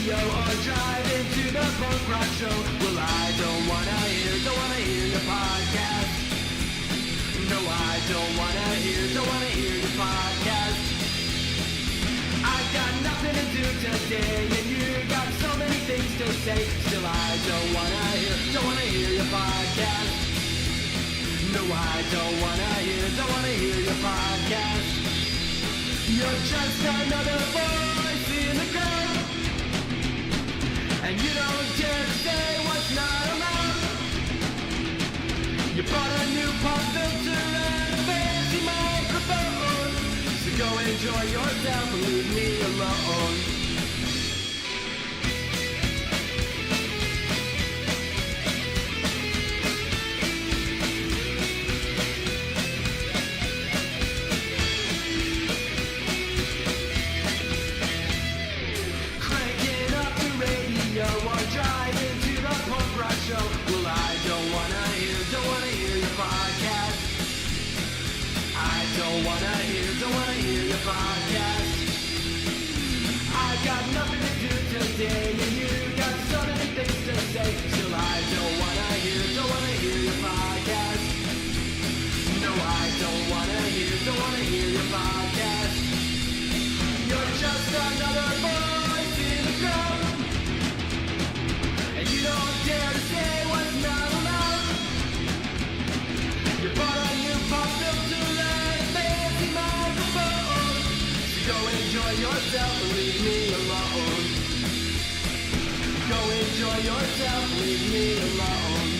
radio or drive into the punk rock show. Well, I don't wanna hear your podcast. No, I don't wanna hear your podcast. I got nothing to do today, and you got so many things to say. Still, I don't wanna hear your podcast. No, I don't wanna hear your podcast. You're just another voice in the crowd, and you don't dare to say what's not allowed. You bought a new pop filter and a fancy microphone, so go enjoy yourself and leave me alone. Don't wanna hear your podcast. I got nothing to do today, and you got so many things to say. Still, I don't wanna hear your podcast. No, I don't wanna hear your podcast. You're just another voice in the crowd, and you don't dare to say what's not allowed. You bought a new pop filter and fancy microphone, so go enjoy yourself and leave me alone. Go enjoy yourself and leave me alone.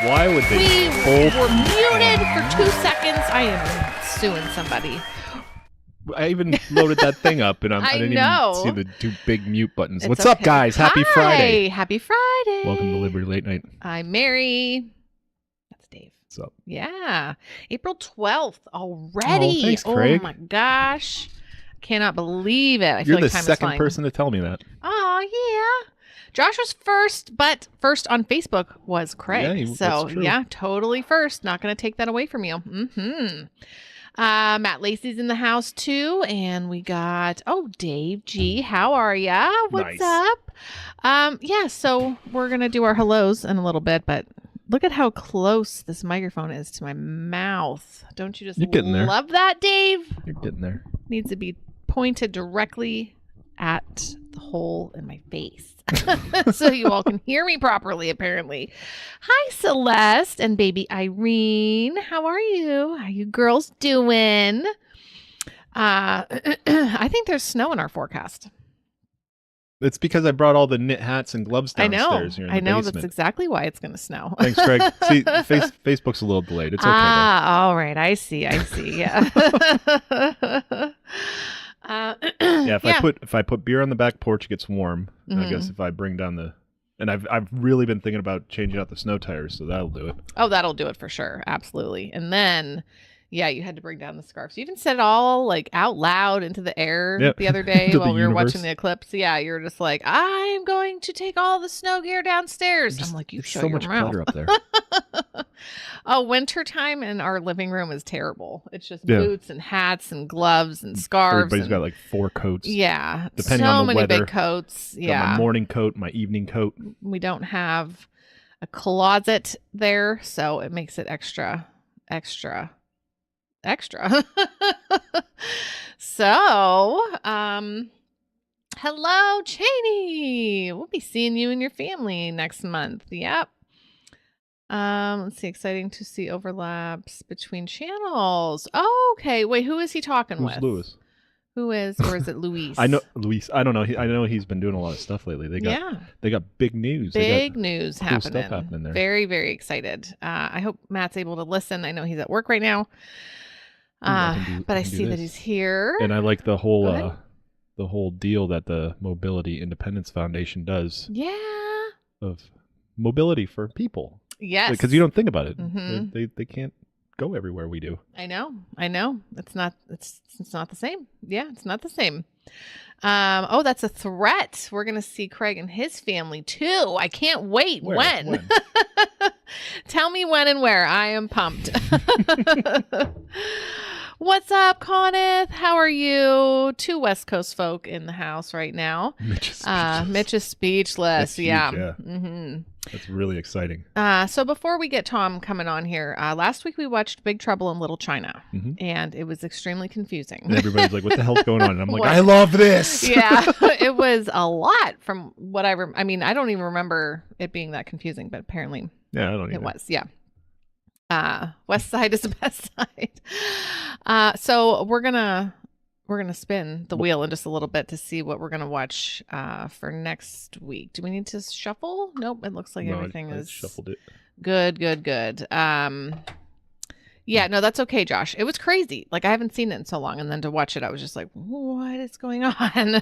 Why would they We were muted for 2 seconds. I am suing somebody. I even loaded that thing up, and I didn't know. even see the two big mute buttons. It's What's up, okay. guys? Happy Hi. Friday. Happy Friday. Welcome to Liberty Late Night. I'm Mary. That's Dave. What's up? Yeah. April 12th already. Oh, thanks, Craig. Oh, my gosh. Cannot believe it. I You're feel like the time second is flying. person to tell me that. Oh, yeah. Josh was first, but first on Facebook was Craig. Yeah, so, that's true. yeah, totally first. Not going to take that away from you. Mm-hmm. Matt Lacey's in the house, too. And we got, Dave G. How are ya? What's Nice. up? Yeah, so we're going to do our hellos in a little bit, but look at how close this microphone is to my mouth. Don't you just You're getting there. love that, Dave? You're getting there. Needs to be pointed directly at the hole in my face so you all can hear me properly, apparently. Hi, Celeste and baby Irene. How are you? How you girls doing? I think there's snow in our forecast. It's because I brought all the knit hats and gloves downstairs here in the I know. basement. That's exactly why it's going to snow. Thanks, Craig. See, Facebook's a little delayed. It's okay, all right. I see. Yeah. Yeah, if I put beer on the back porch, it gets warm. I guess if I bring down and I've really been thinking about changing out the snow tires, so that'll do it. Oh, that'll do it for sure. Absolutely. And then Yeah, you had to bring down the scarf. You even said it all like out loud into the air Yep. the other day To while the we were universe. watching the eclipse. Yeah, you were just like, I'm going to take all the snow gear downstairs. I'm like, you It's shut so your much mouth. clutter up there. Oh, wintertime in our living room is terrible. It's just Yeah. boots and hats and gloves and scarves. Everybody's and, got like 4 coats. yeah, Depending so on the many weather. big coats. Got Yeah, my morning coat, my evening coat. we don't have a closet there, so it makes it extra. So, hello, Cheney. We'll be seeing you and your family next month. Yep. Let's see. Exciting to see overlaps between channels. Oh, okay. Wait, who is he talking Who's with? Lewis? Who is, or is it Luis? I know Luis. I don't know. I know he's been doing a lot of stuff lately. They got big news. Big news cool happening. stuff happening there. Very, very excited. I hope Matt's able to listen. I know he's at work right now. But I see that he's here. And I like the Go ahead. whole deal that the Mobility Independence Foundation does Yeah. of mobility for people. Yes. Because you don't think about it. Mhm. They can't go everywhere we do. I know. It's not the same. Yeah, it's not the same. Oh, that's a threat. We're gonna see Craig and his family too. I can't wait. Where? When? Tell me when and where. I am pumped. What's up, Coneth? How are you? 2 West Coast folk in the house right now. Mitch is speechless. Mitch is speechless. That's huge, yeah. yeah. Mm-hmm. That's really exciting. So before we get Tom coming on here, last week we watched Big Trouble in Little China, and it was extremely confusing. And everybody's like, what the hell's going on? And I'm like, What? I love this. Yeah, it was a lot from what I I mean, I don't even remember it being that confusing, but apparently Yeah, I don't even. it was. Yeah. West Side is the best side. So we're gonna spin the wheel in just a little bit to see what we're gonna watch for next week. Do we need to shuffle? Nope. It looks like No, everything I is shuffled it. good. Yeah, no, that's okay, Josh. It was crazy. Like, I haven't seen it in so long, and then to watch it, I was just like, what is going on?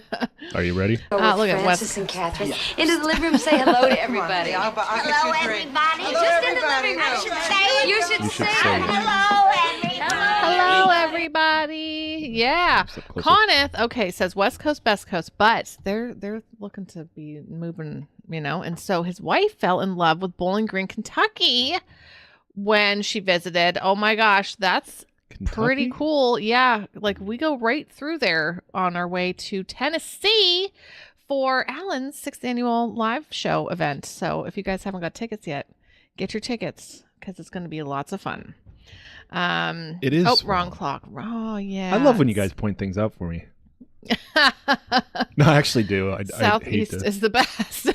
Are you ready? Look at Wes. Francis and Catherine. Into the living room, say hello to everybody. Hello, everybody. Just in the living room. I should say it. You should should say say it. it. Hello, everybody. Hello, everybody. Yeah. Step closer. Coneth, okay, says West Coast, Best Coast, but they're looking to be moving, and so his wife fell in love with Bowling Green, Kentucky when she visited. Oh my gosh, that's pretty Kentucky? cool. Yeah, like we go right through there on our way to Tennessee for Alan's 6th annual live show event. So if you guys haven't got tickets yet, get your tickets because it's going to be lots of fun. It is. Oh, wrong clock. Oh, yeah. I love when you guys point things out for me. No, I actually do. I hate Southeast this. is the best.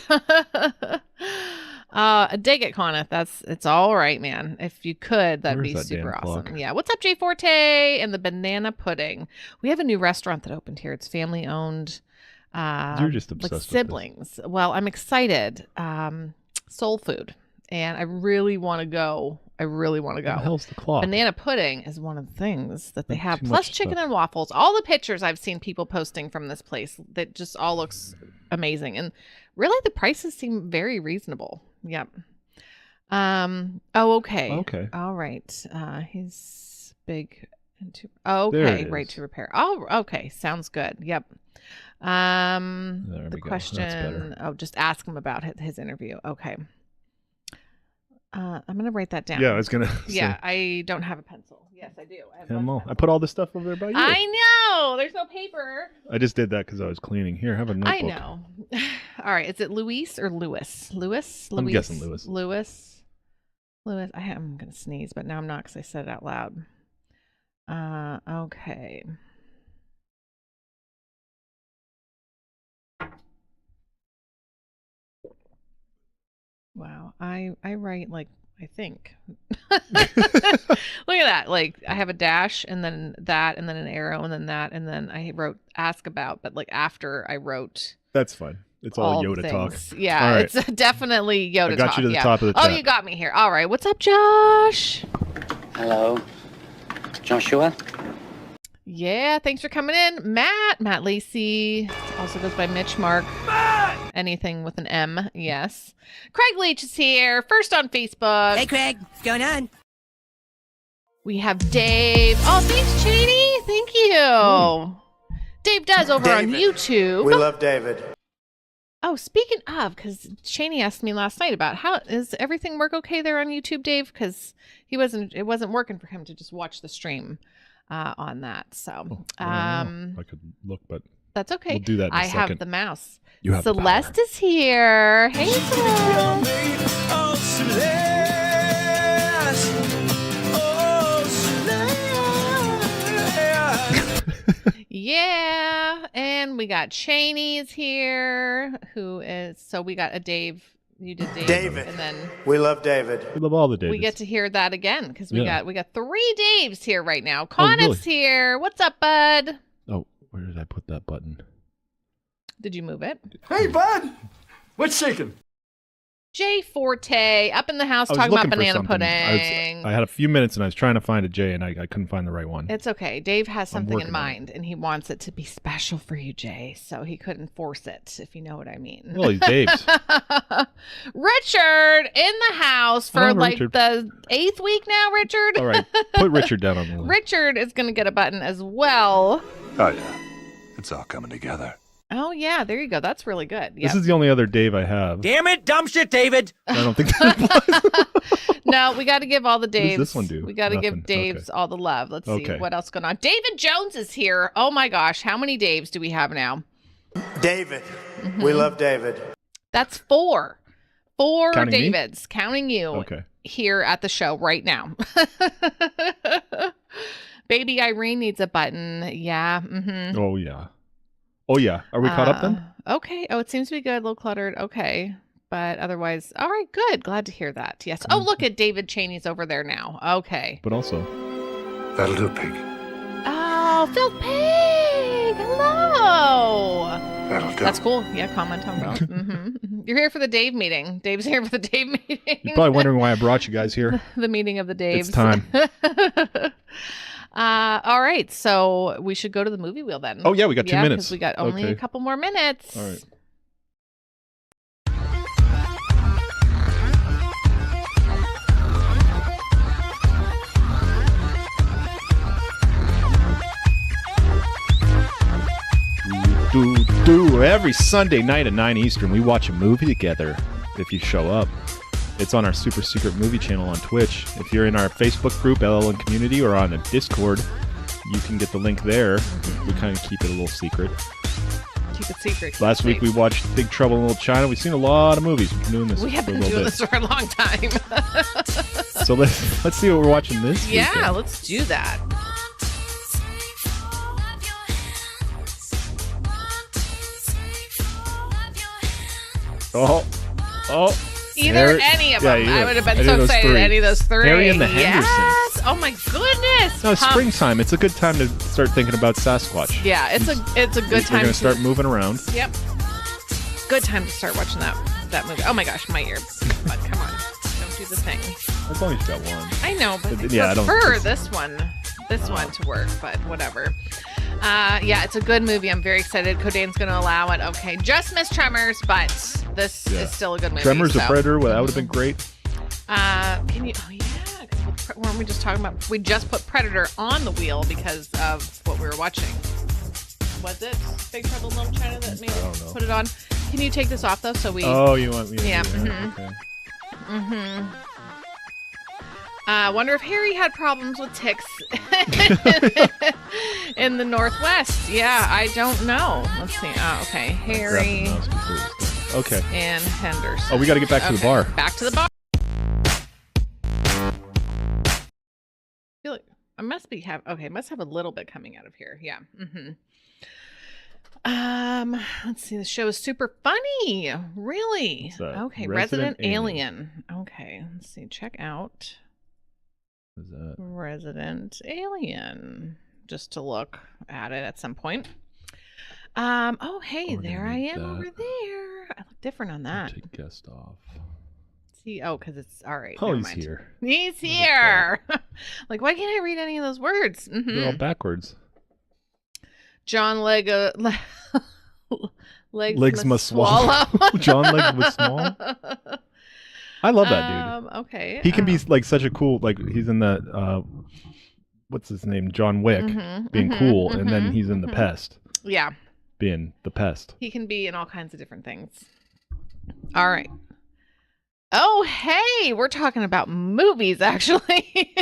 Dig it, Coneth. It's all right, man. If you could, that'd Where's be that super damn awesome. clock? Yeah. What's up, Jay Forte and the banana pudding? We have a new restaurant that opened here. It's family owned. You're just obsessed like with this. siblings. Well, I'm excited. Soul food, and I really want to go. What the hell's the clock? Banana pudding is one of the things that they Like have, too plus much chicken stuff. and waffles. All the pictures I've seen people posting from this place that just all looks amazing, and really the prices seem very reasonable. Yep. Oh, okay. Okay. All right. He's big into. Oh, There okay. it Right is. to repair. Oh, okay. Sounds good. Yep. There The we go. That's question. better. Oh, just ask him about his interview. Okay. I'm gonna write that down. Yeah, I was gonna. Yeah, Say, I don't have a pencil. Yes, I do. I have him lots of all. I pencils. put all this stuff over there by you. I know. There's no paper. I just did that because I was cleaning. Here, have a notebook. I know. All right. Is it Luis or Lewis? Lewis? I'm guessing Lewis. Lewis. I'm going to sneeze, but now I'm not because I said it out loud. Okay. Wow. I write like, I think. Look at that. Like I have a dash and then that and then an arrow and then that and then I wrote ask about, but like after I wrote That's fine. It's all all Yoda talk. things. Yeah, All right. it's definitely Yoda I got talk. you to the yeah. top of the Oh, chat. you got me here. All right. What's up, Josh? Hello, Joshua. Yeah, thanks for coming in. Matt Lacey. Also goes by Mitch Mark. Anything with an M, yes. Craig Leach is here. First on Facebook. Hey, Craig. What's going on? We have Dave. Oh, thanks, Cheney. Thank you. Dave does over on YouTube. We love David. Oh, speaking of, because Cheney asked me last night about how is everything work okay there on YouTube, Dave? Because it wasn't working for him to just watch the stream on that. So I could look, but that's okay. We'll do that in a I second. have the mouse. You have Celeste is here. Hey, Celeste. Oh, Celeste. Yeah, and we got Cheney's here, so we got a Dave. You did David. And then We love David. We love all the Davids. we get to hear that again because we got 3 Daves here right now. Oh, Connor's really? here. What's up, bud? Oh, where did I put that button? Did you move it? Hey, bud. What's shaking? Jay Forte up in the house I was talking about looking for banana something. pudding. I had a few minutes and I was trying to find a J and I couldn't find the right one. It's okay. Dave has something in working on it. mind and he wants it to be special for you, Jay. So he couldn't force it, if you know what I mean. Well, he's Dave's. Richard in the house for Hello, like Richard. the 8th week now, Richard. All right, put Richard down on the list. Richard is going to get a button as well. Oh, yeah. It's all coming together. Oh, yeah. There you go. That's really good. Yep. This is the only other Dave I have. Damn it, dumb shit, David. I don't think that applies. No, we got to give all the does Daves. this one do? We got to give Nothing. Daves all the love. Let's see Okay. what else going on. David Jones is here. Oh my gosh, how many Daves do we have now? David. We love David. That's 4. 4 Counting me? Davids, counting you Okay. here at the show right now. Baby Irene needs a button. Yeah. Mm-hmm. Oh yeah. Oh yeah. Are we caught up then? Okay. Oh, it seems to be good. A little cluttered. Okay. But otherwise, all right, good. Glad to hear that. Yes. Oh, look at David Cheney's over there now. Okay. But also, That'll do, pig. Oh, Phil Pig. Hello. That'll do. That's cool. Yeah, comment on Phil. You're here for the Dave meeting. Dave's here for the Dave meeting. you're probably wondering why I brought you guys here. The meeting of the Daves. It's time. All right. So we should go to the movie wheel then. Oh yeah, we got 2 minutes. Because we got only a couple more minutes. All right. Every Sunday night at 9 Eastern, we watch a movie together if you show up. It's on our super secret movie channel on Twitch. If you're in our Facebook group, LLN Community, or on a Discord, you can get the link there. We kind of keep it a little secret. Keep it secret. Last week we watched Big Trouble in Little China. We've seen a lot of movies. We've been doing this We have for a been little doing bit. this for a long time. So let's see what we're watching this Yeah, weekend. let's do that. Oh. Either any of them. yeah, I would have been any so of those excited. three. Any of those 3. Harry and the Hendersons. Yes. Oh my goodness. No, it's Pumped. springtime. It's a good time to start thinking about Sasquatch. Yeah, it's a good We're time going to start moving around. Yep. Good time to start watching that movie. Oh my gosh, my ear. But come on. Don't do the thing. As long as you got one. I know, but Yeah, I I don't- prefer this one to work, but whatever. Yeah, it's a good movie. I'm very excited. Codane's going to allow it. Okay, just missed Tremors, but this is still a good movie. Tremors, so. The Predator, well, that would have been great. Can you? Oh yeah, because weren't we just talking about? We just put Predator on the wheel because of what we were watching. Was it Big Trouble in Little China that made I don't know. put it on? Can you take this off though? So we. Oh, you want me to Yeah, do that? Okay. Wonder if Harry had problems with ticks in the Northwest. Yeah, I don't know. Let's see. Okay, Harry Grab the mouse before it's done. Okay. and Henderson. Oh, we got to get back to the bar. Back to the bar. I feel like I must have a little bit coming out of here. Yeah. Let's see. The show is super funny. Really? What's that? Okay. Resident Resident Alien. Okay. Let's see. Check out What is that? Resident Alien. Just to look at it at some point. Oh, hey, we're there gonna I need am that. over there. I look different on that. Take guest off. See, because it's all right. Oh, never he's mind. here. He's here. Like, why can't I read any of those words? They're all backwards. John Legs Legs must swallow. John Legs was small? I love that dude. Okay. He can be like such a cool, like he's in the what's his name, John Wick, being cool, and then he's in The Pest, Yeah. being the pest. He can be in all kinds of different things. All right. Oh, hey, we're talking about movies, actually.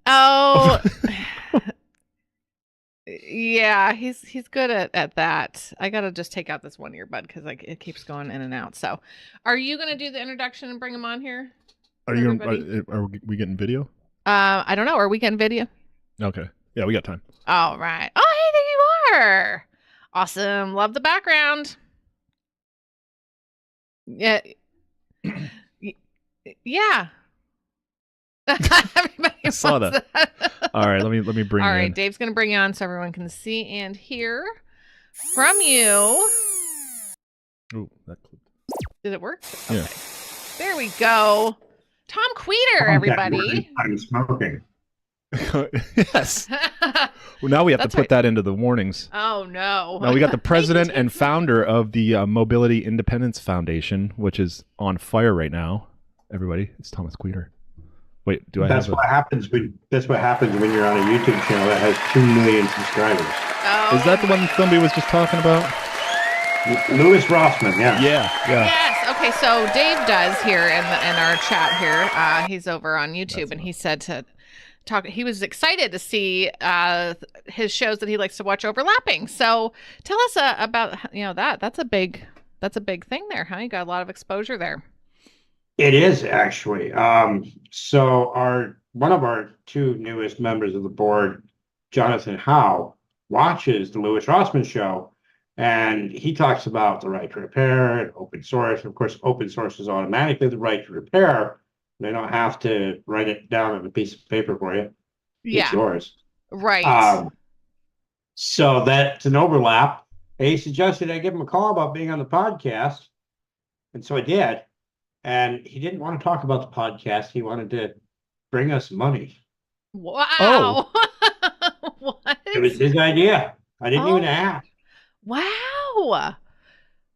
Oh, yeah, he's good at that. I gotta just take out this one earbud because like it keeps going in and out. So, are you gonna do the introduction and bring him on here? Are for you? everybody? Are we getting video? I don't know. Are we getting video? Okay. Yeah, we got time. All right. Oh, hey, there you are. Awesome. Love the background. Yeah. Yeah. Everybody saw wants that. All right, let me bring All you right, in. Dave's gonna bring you on so everyone can see and hear from you. Ooh, that clipped. Did it work? Yeah. Okay. There we go. Tom Queter, everybody. I'm smoking. Yes. Well, now we have That's to put right. that into the warnings. Oh no. Now we got the president and founder of the Mobility Independence Foundation, which is on fire right now. Everybody, it's Thomas Queter. Wait, do I That's have? what happens when you're on a YouTube channel that has 2 million subscribers. Oh, Is that the one somebody was just talking about? Louis Rossman, yeah. Yeah. Yes. Okay. So Dave does here in our chat here. He's over on YouTube, and he said to talk. He was excited to see his shows that he likes to watch overlapping. So tell us about that. That's a big thing there, huh? You got a lot of exposure there. It is actually. So one of our 2 newest members of the board, Jonathan Howe, watches the Louis Rossman show, and he talks about the right to repair and open source. Of course, open source is automatically the right to repair. They don't have to write it down on a piece of paper for you. Yeah. It's yours. Right. So that's an overlap. He suggested I give him a call about being on the podcast, and so I did. And he didn't want to talk about the podcast. He wanted to bring us money. Wow. Oh. What? It was his idea. I didn't even ask. Wow.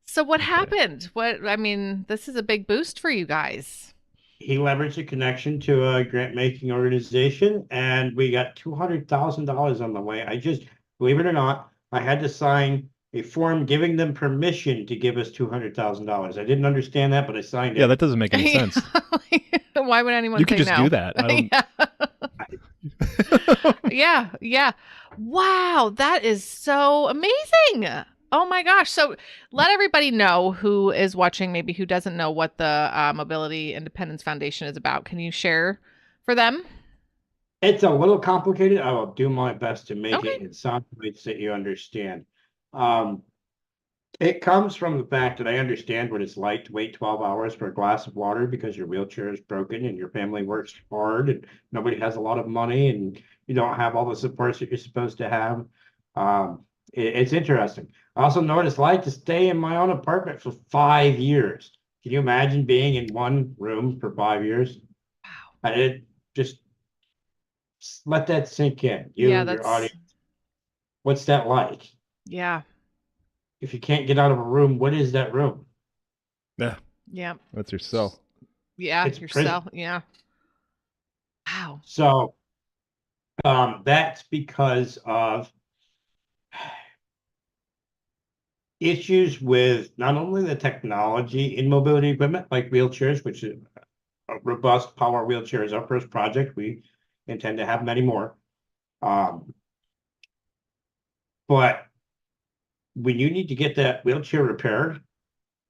So what happened? This is a big boost for you guys. He leveraged a connection to a grant-making organization, and we got $200,000 on the way. Believe it or not, I had to sign a form giving them permission to give us $200,000. I didn't understand that, but I signed it. Yeah, that doesn't make any sense. Why would anyone You say could just no? do that. Yeah. Wow, that is so amazing. Oh my gosh. So let everybody know who is watching, maybe who doesn't know what the Mobility Independence Foundation is about. Can you share for them? It's a little complicated. I will do my best to make Okay. it in some ways that you understand. It comes from the fact that I understand what it's like to wait 12 hours for a glass of water because your wheelchair is broken and your family works hard and nobody has a lot of money and you don't have all the supports that you're supposed to have. It's interesting. I also know what it's like to stay in my own apartment for 5 years. Can you imagine being in one room for 5 years? Wow. Just let that sink in. Your audience. What's that like? Yeah. If you can't get out of a room, what is that room? Yeah. That's your cell. Yeah. It's Your prison. cell. Yeah. Wow. So that's because of issues with not only the technology in mobility equipment like wheelchairs, which is a robust power wheelchair is our first project. We intend to have many more. But when you need to get that wheelchair repaired,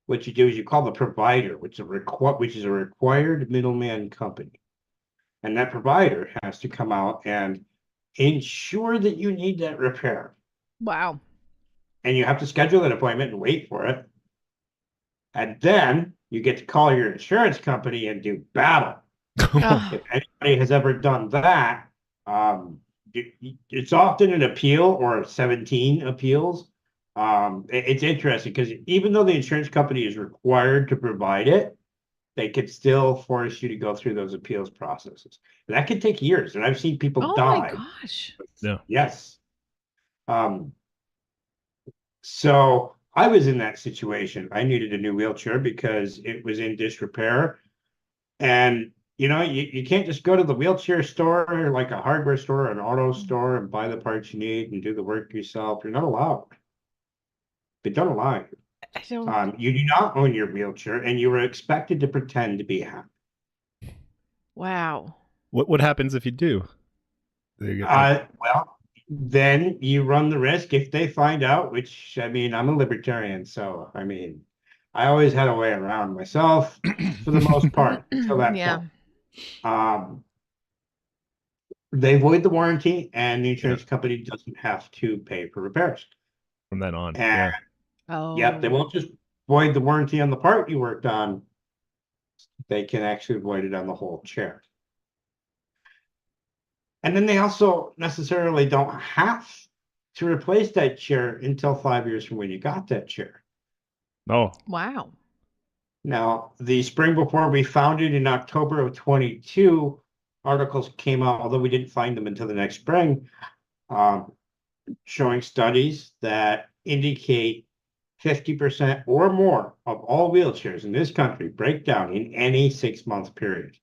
what you do is you call the provider, which is a required middleman company. And that provider has to come out and ensure that you need that repair. Wow. And you have to schedule an appointment and wait for it. And then you get to call your insurance company and do battle. If anybody has ever done that, it's often an appeal or 17 appeals. It's interesting because even though the insurance company is required to provide it, they could still force you to go through those appeals processes. And that could take years. And I've seen people die. Oh my gosh. Yeah. Yes. So I was in that situation. I needed a new wheelchair because it was in disrepair. And, you can't just go to the wheelchair store, like a hardware store, an auto store, and buy the parts you need and do the work yourself. You're not allowed. They don't allow you. I don't. You do not own your wheelchair, and you were expected to pretend to be happy. Wow. What happens if you do? Well, then you run the risk if they find out, which, I mean, I'm a libertarian, so, I mean, I always had a way around myself for the most part. So that Yeah. They void the warranty, and the insurance company doesn't have to pay for repairs. From then on. And, Oh. yep, they won't just void the warranty on the part you worked on. They can actually void it on the whole chair. And then they also necessarily don't have to replace that chair until 5 years from when you got that chair. Oh. Wow. Now, the spring before we found it in October of 22, articles came out, although we didn't find them until the next spring, showing studies that indicate 50% or more of all wheelchairs in this country break down in any 6-month period.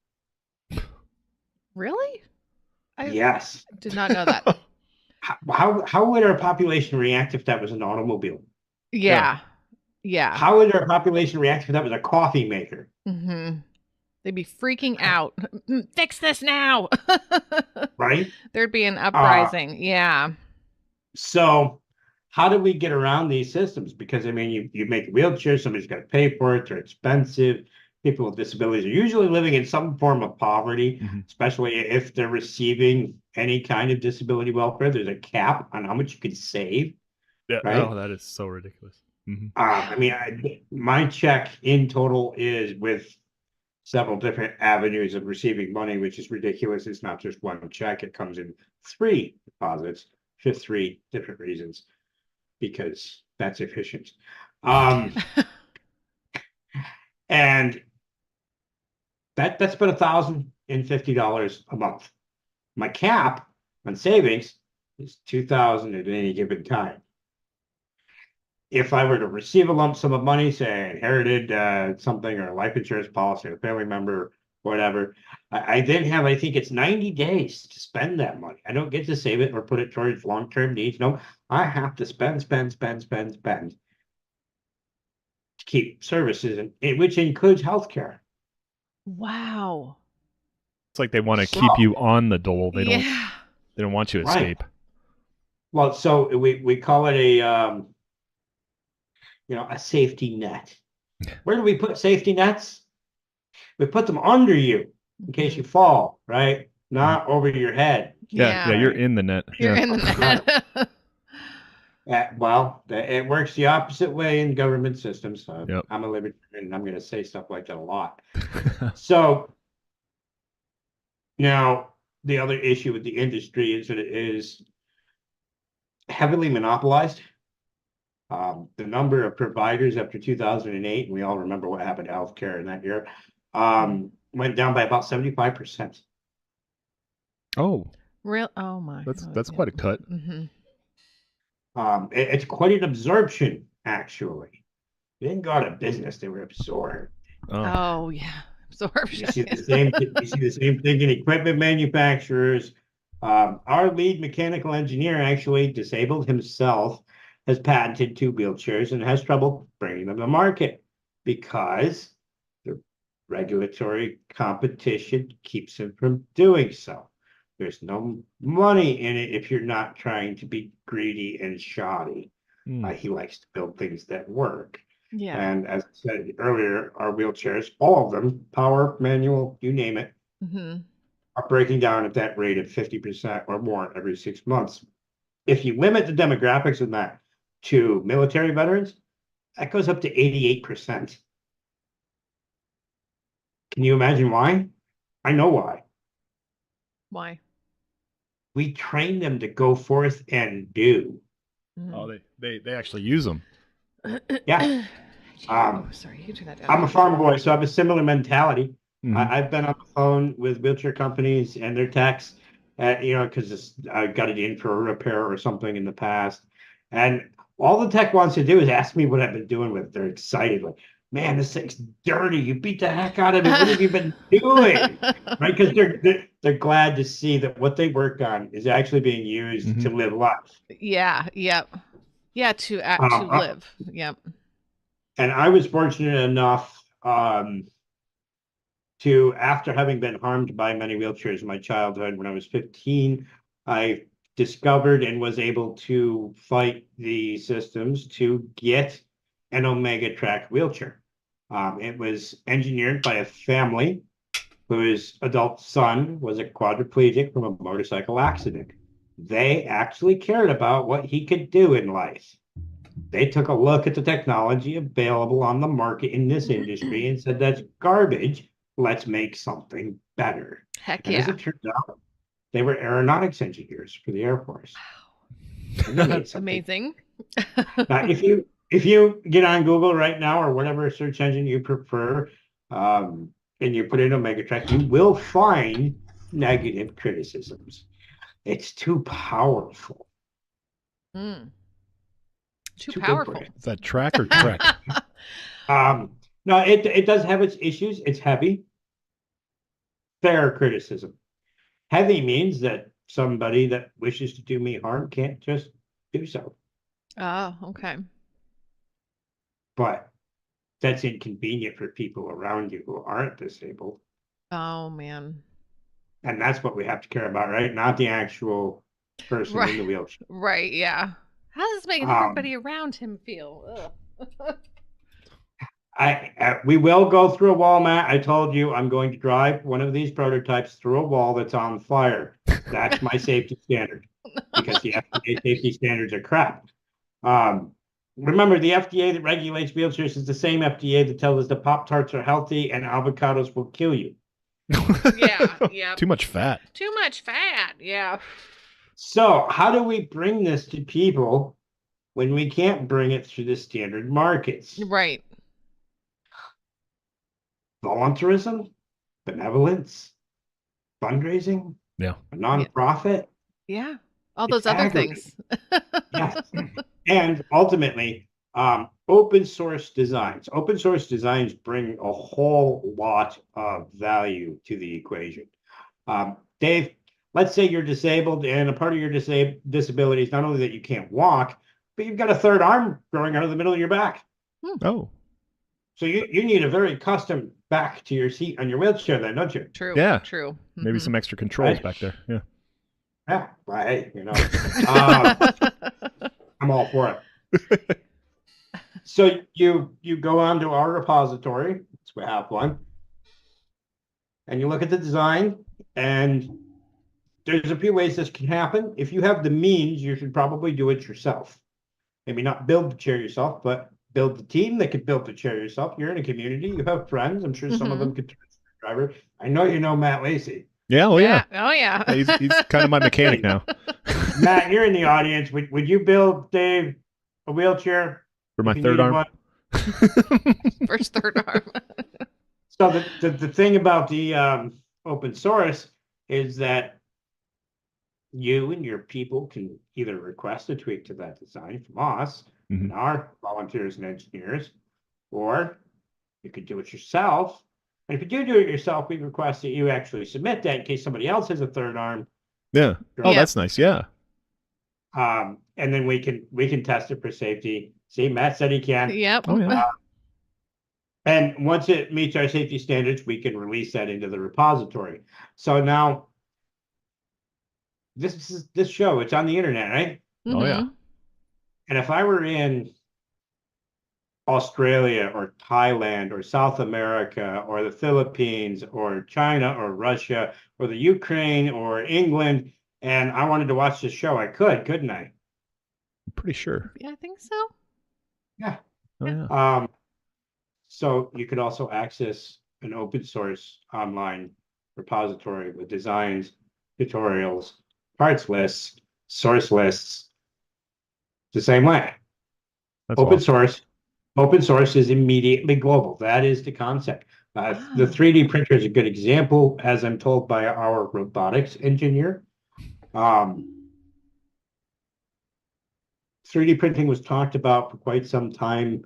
Really? Yes. Did not know that. How would our population react if that was an automobile? Yeah. How would our population react if that was a coffee maker? Mm-hmm. They'd be freaking out. Fix this now. Right? There'd be an uprising. Yeah. So how do we get around these systems? Because, I mean, you make a wheelchair, somebody's got to pay for it. They're expensive. People with disabilities are usually living in some form of poverty, especially if they're receiving any kind of disability welfare. There's a cap on how much you can save. Yeah. Right? Oh, that is so ridiculous. I mean, my check in total is with several different avenues of receiving money, which is ridiculous. It's not just one check. It comes in 3 deposits for 3 different reasons, because that's efficient. And that's about $1,050 a month. My cap on savings is $2,000 at any given time. If I were to receive a lump sum of money, say I inherited something, or a life insurance policy, or a family member, whatever, I then have, I think it's 90 days to spend that money. I don't get to save it or put it towards long-term needs. No, I have to spend to keep services, which includes healthcare. Wow. It's like they want to keep you on the dole. They don't want you to escape. Right. Well, so we call it a safety net. Where do we put safety nets? We put them under you in case you fall, right? Not over your head. Yeah, you're in the net. You're in the net. Well, it works the opposite way in government systems. I'm a libertarian, and I'm going to say stuff like that a lot. So now the other issue with the industry is that it is heavily monopolized. The number of providers after 2008, and we all remember what happened to healthcare in that year, went down by about 75%. Oh. Real? Oh my. That's quite a cut. It's quite an absorption, actually. They didn't go out of business; they were absorbed. Oh yeah, absorption. You see the same thing in equipment manufacturers. Our lead mechanical engineer actually disabled himself, has patented 2 wheelchairs, and has trouble bringing them to market because the regulatory competition keeps him from doing so. There's no money in it if you're not trying to be greedy and shoddy. He likes to build things that work. Yeah. And as I said earlier, our wheelchairs, all of them, power, manual, you name it, are breaking down at that rate of 50% or more every 6 months. If you limit the demographics of that to military veterans, that goes up to 88%. Can you imagine why? I know why. Why? We train them to go forth and do. Oh, they actually use them. Yeah. Sorry, you can turn that down. I'm a farm boy, so I have a similar mentality. I've been on the phone with wheelchair companies and their techs, because I got it in for a repair or something in the past. And all the tech wants to do is ask me what I've been doing with it. They're excited, like, man, this thing's dirty. You beat the heck out of it. What have you been doing? Right? Because they're glad to see that what they work on is actually being used to live life. Yeah. Yep. Yeah. To live. Yep. And I was fortunate enough to, after having been harmed by many wheelchairs in my childhood, when I was 15, I discovered and was able to fight the systems to get an Omega Track wheelchair. It was engineered by a family whose adult son was a quadriplegic from a motorcycle accident. They actually cared about what he could do in life. They took a look at the technology available on the market in this industry and said, that's garbage. Let's make something better. Heck and as it turns out, they were aeronautics engineers for the Air Force. That's amazing. Now, if you get on Google right now or whatever search engine you prefer, and you put in Omega Track, you will find negative criticisms. It's too powerful. Too powerful. Is that track or trek? No, it does have its issues. It's heavy. Fair criticism. Heavy means that somebody that wishes to do me harm can't just do so. Oh, okay. But that's inconvenient for people around you who aren't disabled. Oh, man. And that's what we have to care about, right? Not the actual person in the wheelchair. Right, yeah. How does this make everybody around him feel? We will go through a wall, Matt. I told you I'm going to drive one of these prototypes through a wall that's on fire. That's my safety standard, because the FDA safety standards are crap. Remember, the FDA that regulates wheelchairs is the same FDA that tells us that Pop-Tarts are healthy and avocados will kill you. Yeah. Too much fat. Too much fat, yeah. So how do we bring this to people when we can't bring it through the standard markets? Right. Voluntarism, benevolence, fundraising, a nonprofit. Yeah. All those other things. Yes. And ultimately, open source designs. Open source designs bring a whole lot of value to the equation. Dave, let's say you're disabled, and a part of your disability is not only that you can't walk, but you've got a third arm growing out of the middle of your back. Oh. So you need a very custom back to your seat on your wheelchair then, don't you? True. Yeah. True. Maybe some extra controls back there. Yeah. Yeah, right. I'm all for it. So you go onto our repository, so we have one, and you look at the design, and there's a few ways this can happen. If you have the means, you should probably do it yourself. Maybe not build the chair yourself, but build the team that could build the chair yourself. You're in a community, you have friends. I'm sure some of them could turn a driver. I know you know Matt Lacey. Yeah, oh yeah. Oh yeah. He's kind of my mechanic now. Matt, you're in the audience. Would you build Dave a wheelchair for my third arm? First third arm. So the thing about the open source is that you and your people can either request a tweak to that design from us and our volunteers and engineers, or you could do it yourself. And if you do it yourself, we request that you actually submit that in case somebody else has a third arm. Yeah. Oh, that's nice. Yeah. And then we can test it for safety. See, Matt said he can. Yep. Oh, yeah. And once it meets our safety standards, we can release that into the repository. So now, this show, it's on the internet, right? Oh, yeah. And if I were in Australia or Thailand or South America or the Philippines or China or Russia or the Ukraine or England, and I wanted to watch this show, I could, couldn't I? I'm pretty sure. Yeah, I think so. Yeah. Oh, yeah. So you could also access an open source online repository with designs, tutorials, parts lists, source lists, the same way. That's Open awesome. Open source is immediately global. That is the concept. The 3D printer is a good example, as I'm told by our robotics engineer. 3D printing was talked about for quite some time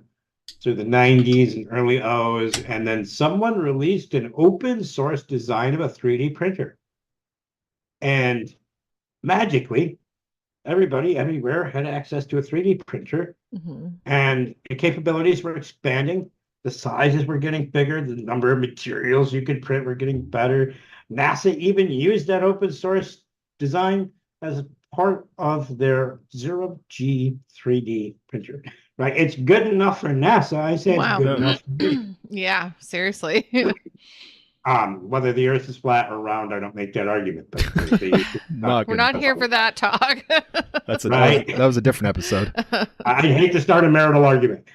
through the 90s and early O's, and then someone released an open source design of a 3D printer. And magically, everybody everywhere had access to a 3D printer, and the capabilities were expanding. The sizes were getting bigger. The number of materials you could print were getting better. NASA even used that open source design as part of their zero-G 3D printer. Right? It's good enough for NASA. I say Wow. it's good enough for me. Yeah, seriously. Whether the Earth is flat or round, I don't make that argument. But We're not here for that talk. That's a, Right. that was a different episode. I'd hate to start a marital argument.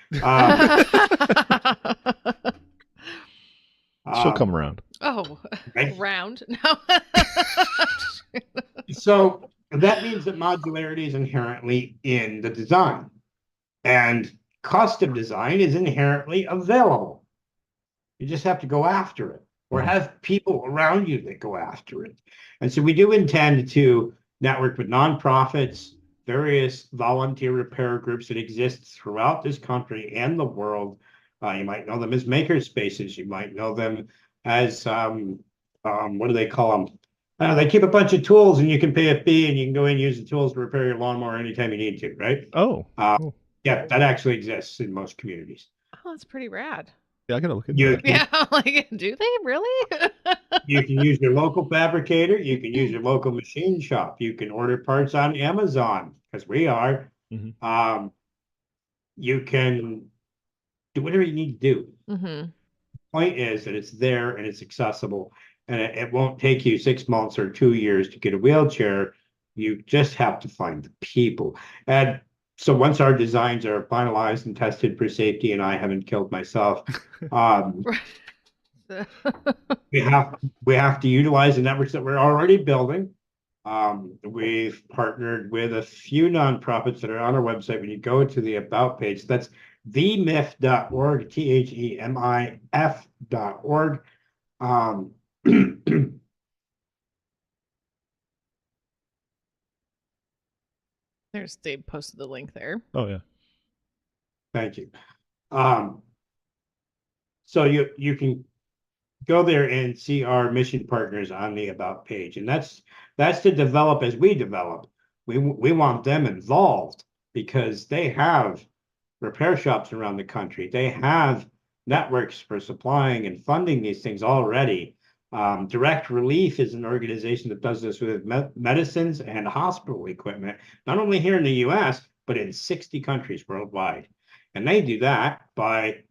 She'll come around. Oh, Right. round? No. So that means that modularity is inherently in the design, and custom design is inherently available. You just have to go after it, or have people around you that go after it. And so we do intend to network with nonprofits, various volunteer repair groups that exist throughout this country and the world. You might know them as maker spaces. You might know them as what do they call them? They keep a bunch of tools, and you can pay a fee, and you can go in and use the tools to repair your lawnmower anytime you need to, right? Oh, cool. Yeah, that actually exists in most communities. Oh, that's pretty rad. Yeah, I gotta look into that. Yeah, like, do they really? You can use your local fabricator. You can use your local machine shop. You can order parts on Amazon, because we are. You can do whatever you need to do. The point is that it's there and it's accessible, and it won't take you 6 months or 2 years to get a wheelchair. You just have to find the people. And so once our designs are finalized and tested for safety, and I haven't killed myself, we have to utilize the networks that we're already building. We've partnered with a few nonprofits that are on our website. When you go to the About page, that's themif.org, THEMIF.org. There's Dave posted the link there. Oh yeah. Thank you. So you can go there and see our mission partners on the About page, and that's to develop as we develop. We want them involved because they have repair shops around the country. They have networks for supplying and funding these things already. Direct Relief is an organization that does this with medicines and hospital equipment, not only here in the US, but in 60 countries worldwide. And they do that by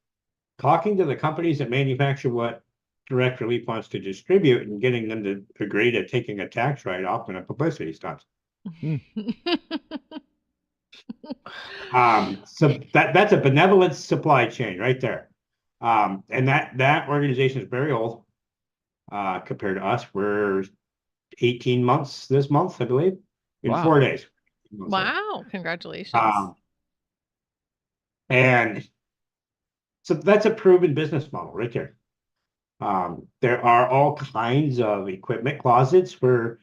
talking to the companies that manufacture what Direct Relief wants to distribute and getting them to agree to taking a tax write-off and a publicity stunt. So that's a benevolent supply chain right there. And that organization is very old. Compared to us, we're 18 months this month, I believe, in 4 days. Wow, congratulations. And so that's a proven business model right there. There are all kinds of equipment closets for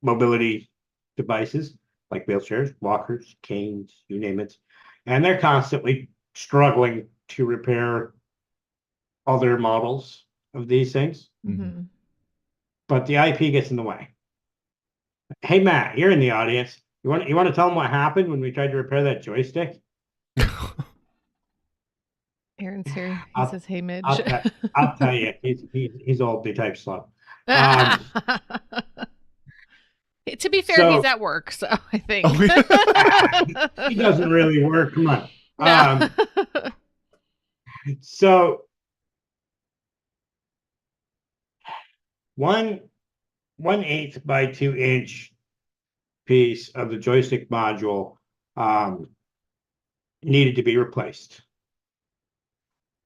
mobility devices like wheelchairs, walkers, canes, you name it. And they're constantly struggling to repair other models of these things. But the IP gets in the way. Hey, Matt, you're in the audience. You want to tell them what happened when we tried to repair that joystick? Aaron's here. He says, "Hey, Midge." I'll tell you, he's old. He types slow. To be fair, he's at work, so I think he doesn't really work. Come on. No. So 1/8 by 2 inch piece of the joystick module needed to be replaced.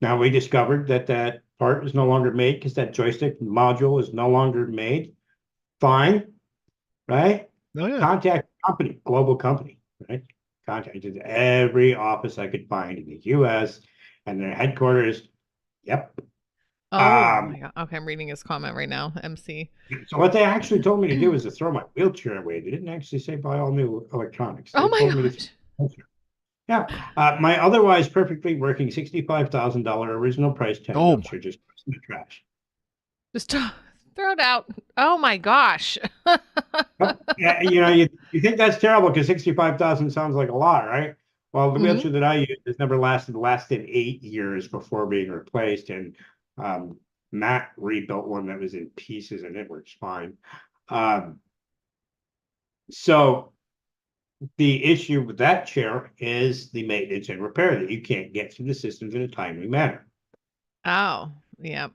Now we discovered that part is no longer made because that joystick module is no longer made. Fine, right? Oh, yeah. Contact company, global company, right? Contacted every office I could find in the US and their headquarters. Yep. Oh my God. Okay, I'm reading his comment right now. MC. So what they actually told me to do is to throw my wheelchair away. They didn't actually say buy all new electronics. They Oh my told me gosh. to. Yeah, my otherwise perfectly working $65,000 original price tag Oh wheelchair just goes in the trash. Just throw it out. Oh my gosh. Yeah, you think that's terrible because 65,000 sounds like a lot, right? Well, the Mhm. wheelchair that I use has never lasted 8 years before being replaced, and Matt rebuilt one that was in pieces, and it works fine. So the issue with that chair is the maintenance and repair that you can't get through the systems in a timely manner. Oh, yep.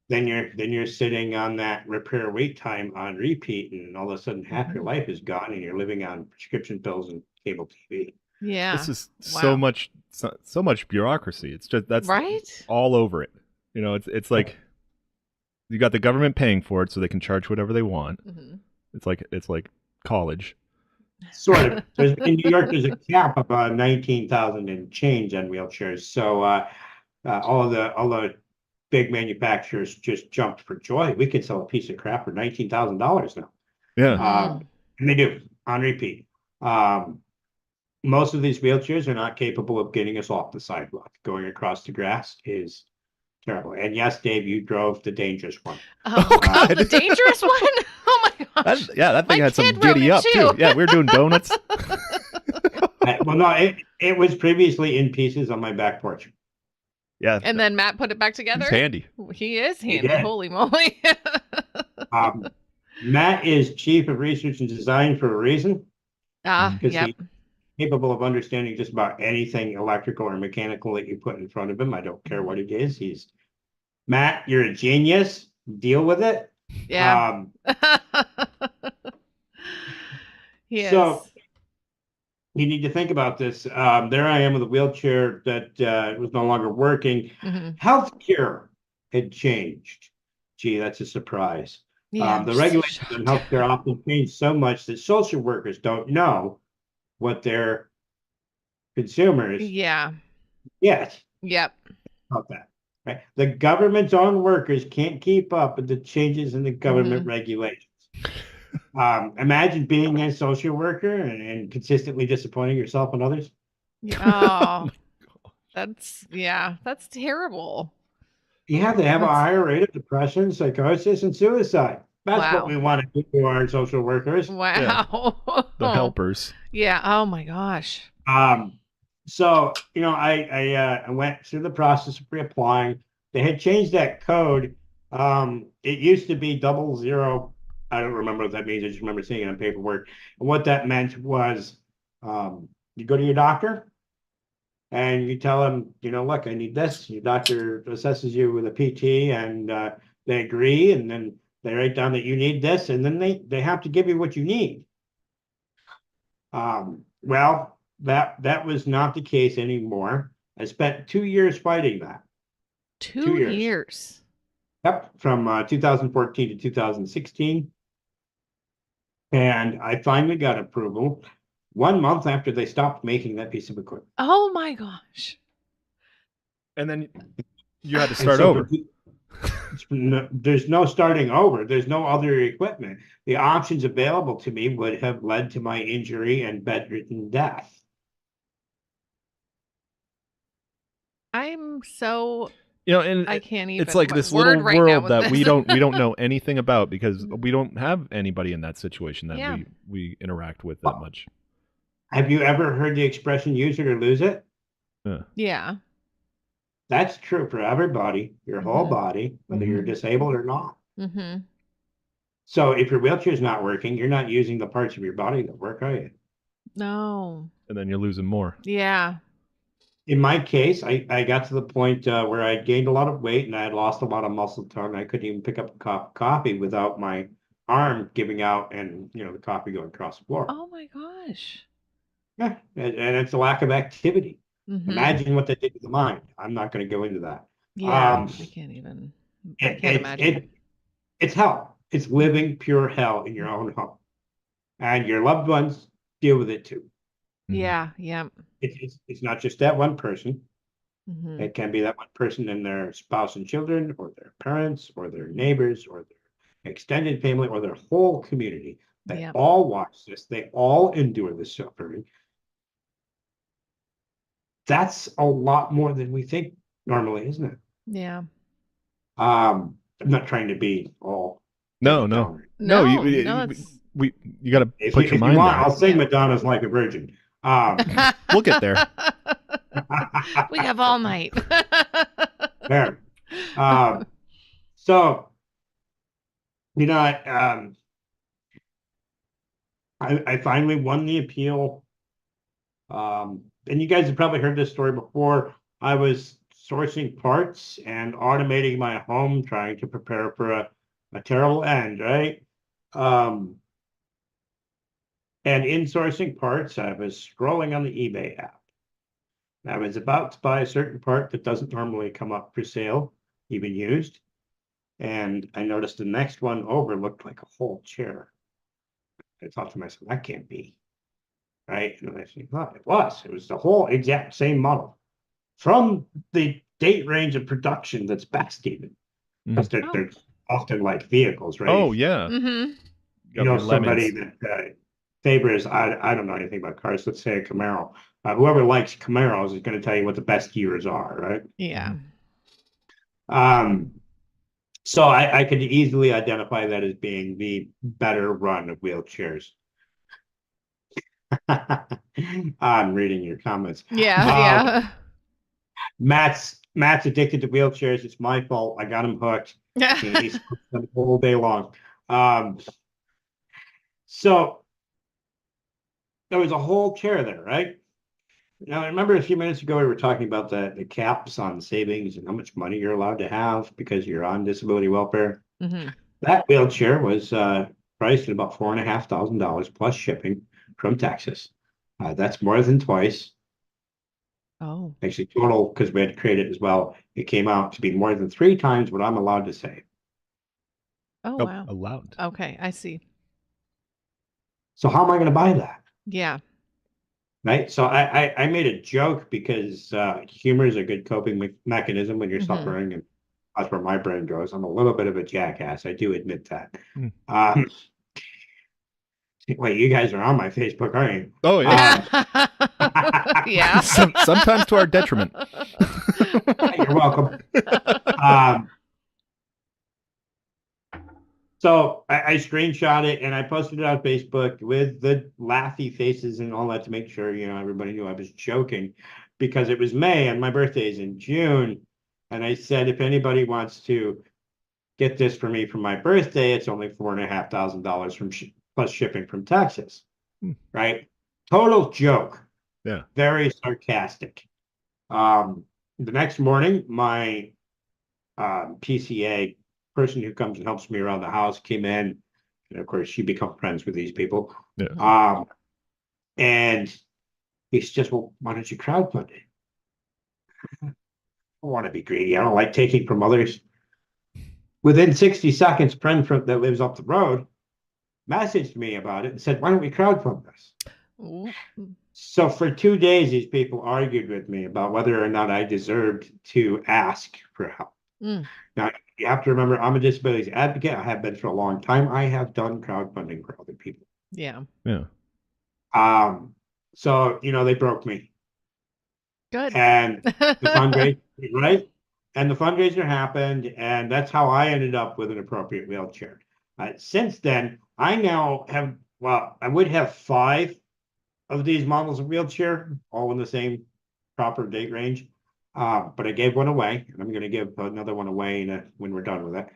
Then you're sitting on that repair wait time on repeat, and all of a sudden half your life is gone, and you're living on prescription pills and cable TV. Yeah. This is so much bureaucracy. It's just that's right. all over it. It's like you got the government paying for it so they can charge whatever they want. Mhm. It's like college. Sort of. In New York, there's a cap of 19,000 and change on wheelchairs. So all the big manufacturers just jumped for joy. We could sell a piece of crap for $19,000 now. Yeah. And they do on repeat. Most of these wheelchairs are not capable of getting us off the sidewalk. Going across the grass is terrible. And yes, Dave, you drove the dangerous one. Oh, God. The dangerous one? Oh my gosh. That thing My had some kid rode giddy it up too. Yeah, we were doing donuts. Well, no, it was previously in pieces on my back porch. Yeah. And then Matt put it back together. He's handy. He is handy. did. Holy moly. Matt is chief of research and design for a reason. Because Yep. he's capable of understanding just about anything electrical or mechanical that you put in front of him. I don't care what it is. Matt, you're a genius. Deal with it. Yeah. Yes. So you need to think about this. There I am with a wheelchair that was no longer working. Mhm. Healthcare had changed. Gee, that's a surprise. Yeah, The I'm so regulations on shocked. healthcare often change so much that social workers don't know what their consumers Yeah. get Yep. about that. Right? The government's own workers can't keep up with the changes in the government regulations. Imagine being a social worker and consistently disappointing yourself and others. Oh, that's terrible. Yeah, they have a higher rate of depression, psychosis, and suicide. That's what we want to do to our social workers. Wow. The helpers. Yeah. Oh my gosh. So, I went through the process of reapplying. They had changed that code. It used to be 00. I don't remember what that means. I just remember seeing it on paperwork. And what that meant was you go to your doctor and you tell them, look, I need this. Your doctor assesses you with a PT and they agree. And then they write down that you need this. And then they have to give you what you need. Well, that was not the case anymore. I spent 2 years fighting that. 2 years. Yep, from 2014 to 2016. And I finally got approval 1 month after they stopped making that piece of equipment. Oh my gosh. And then you had to start over. There's no starting over. There's no other equipment. The options available to me would have led to my injury and bedridden death. I'm so and I can't even. it's like my this word little right now world with that this. we don't know anything about because we don't have anybody in that situation that Yeah. we interact with that much. Have you ever heard the expression use it or lose it? Yeah. That's true for everybody, your whole body, whether you're disabled or not. Mm-hmm. So if your wheelchair's not working, you're not using the parts of your body that work, are you? No. And then you're losing more. Yeah. In my case, I got to the point where I gained a lot of weight and I had lost a lot of muscle tone. I couldn't even pick up a cup of coffee without my arm giving out and the coffee going across the floor. Oh my gosh. Yeah, and it's a lack of activity. Mhm. Imagine what that did to the mind. I'm not going to go into that. Yeah. I can't even. I can't imagine. It's hell. It's living pure hell in your own home, and your loved ones deal with it too. Yeah. Yeah. It's not just that one person. Mhm. It can be that one person and their spouse and children, or their parents, or their neighbors, or their extended family, or their whole community. They Yeah. all watch this. They all endure the suffering. That's a lot more than we think normally, isn't it? Yeah. I'm not trying to be all No, Debbie no, Downer. no. No, You, you got to If put you, your if you mind want, there. I'll sing Yeah. Madonna's Like a Virgin. We'll get there. We have all night. There. So, you know, I finally won the appeal. And you guys have probably heard this story before. I was sourcing parts and automating my home, trying to prepare for a terrible end, right? And in sourcing parts, I was scrolling on the eBay app. I was about to buy a certain part that doesn't normally come up for sale, even used. And I noticed the next one over looked like a whole chair. I thought to myself, that can't be. Right? And I said, well, it was. It was the whole exact same model from the date range of production that's backdated. Because they're often like vehicles, right? Oh yeah. Mm-hmm. You know, somebody that favors, I don't know anything about cars, let's say a Camaro. Whoever likes Camaros is going to tell you what the best gears are, right? Yeah. So I could easily identify that as being the better run of wheelchairs. I'm reading your comments. Yeah. Matt's addicted to wheelchairs. It's my fault. I got him hooked. Yeah. He's hooked all day long. So there was a whole chair there, right? Now, I remember a few minutes ago, we were talking about the caps on savings and how much money you're allowed to have because you're on disability welfare. Mm-hmm. That wheelchair was priced at about $4,500 plus shipping from Texas. That's more than twice. Oh. Actually, total, because we had to create it as well. It came out to be more than 3 times what I'm allowed to save. Oh, wow. Allowed. Okay, I see. So how am I going to buy that? Yeah. Right. So I made a joke because humor is a good coping mechanism when you're Mhm. suffering, and that's where my brain goes. I'm a little bit of a jackass. I do admit that. Hmm. Wait, you guys are on my Facebook, aren't you? Oh yeah. Yeah. Sometimes to our detriment. You're welcome. So I screenshot it and I posted it on Facebook with the laughy faces and all that to make sure, you know, everybody knew I was joking, because it was May and my birthday is in June. And I said, if anybody wants to get this for me for my birthday, it's only $4,500 from plus shipping from Texas. Right? Total joke. Yeah. Very sarcastic. The next morning, my PCA person who comes and helps me around the house came in, and of course she become friends with these people. Yeah. And he's just, well, why don't you crowdfund it? I don't want to be greedy. I don't like taking from others. Within 60 seconds, a friend that lives up the road messaged me about it and said, why don't we crowdfund this? Ooh. So for 2 days, these people argued with me about whether or not I deserved to ask for help. Mm. Now, you have to remember, I'm a disabilities advocate. I have been for a long time. I have done crowdfunding for other people. Yeah. Yeah. So, you know, they broke me. Good. And the fundraiser, right? And the fundraiser happened, and that's how I ended up with an appropriate wheelchair. Since then, I now have, well, I would have 5 of these models of wheelchair, all in the same proper date range. But I gave one away, and I'm going to give another one away when we're done with it.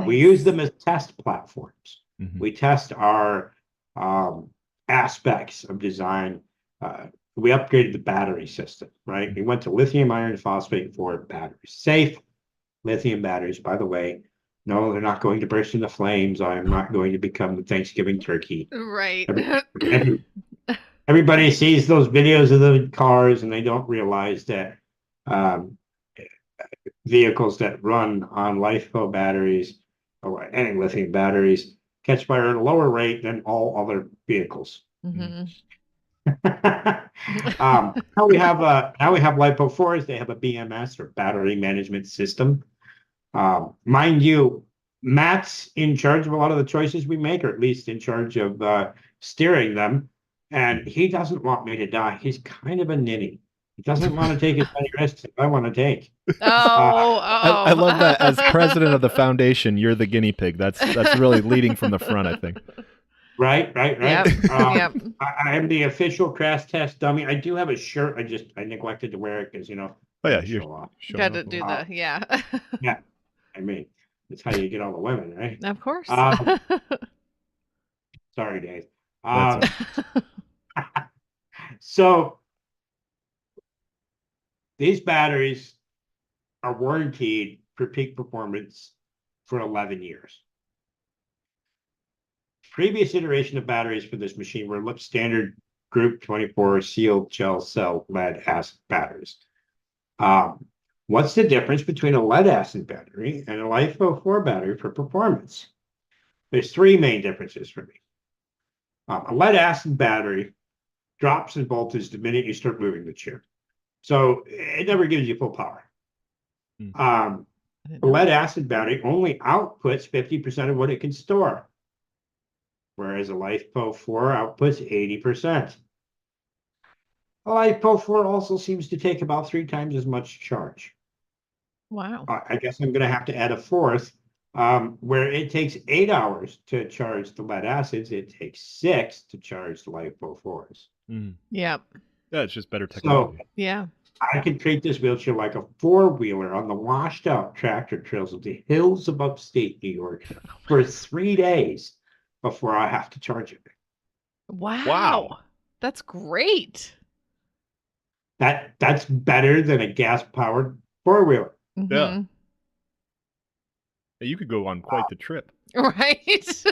We use them as test platforms. Mhm. We test our aspects of design. We upgraded the battery system, right? We went to lithium iron phosphate for batteries. Safe lithium batteries, by the way. No, they're not going to burst into flames. I am not going to become the Thanksgiving turkey. Right. Everybody sees those videos of the cars and they don't realize that vehicles that run on LiFePO batteries or any lithium batteries catch fire at a lower rate than all other vehicles. Mm-hmm. Now we have LiPo 4s. They have a BMS, or battery management system. Mind you, Matt's in charge of a lot of the choices we make, or at least in charge of steering them. And he doesn't want me to die. He's kind of a ninny. He doesn't want to take as many risks as I want to take. I love that. As president of the foundation, you're the guinea pig. That's really leading from the front, I think. Right. Yep. Yep. I am the official crash test dummy. I do have a shirt. I neglected to wear it because, Oh yeah, you got to do the yeah. Yeah, I mean, that's how you get all the women, right? Of course. Sorry, Dave. That's So these batteries are warranted for peak performance for 11 years. Previous iteration of batteries for this machine were standard group 24 sealed gel cell lead acid batteries. What's the difference between a lead acid battery and a LiPo 4 battery for performance? There's three main differences for me. A lead acid battery drops in voltage the minute you start moving the chair. So it never gives you full power. A lead acid battery only outputs 50% of what it can store, whereas a LiPo 4 outputs 80%. A LiPo 4 also seems to take about 3 times as much charge. Wow. I guess I'm going to have to add a fourth, where it takes 8 hours to charge the lead acids. It takes 6 to charge the LiPo 4s. Yep. Yeah, it's just better technology. So yeah, I can treat this wheelchair like a four-wheeler on the washed-out tractor trails of the hills of upstate New York for 3 days before I have to charge it. Wow. That's great. That's better than a gas-powered four-wheeler. Yeah. You could go on quite the trip. Right.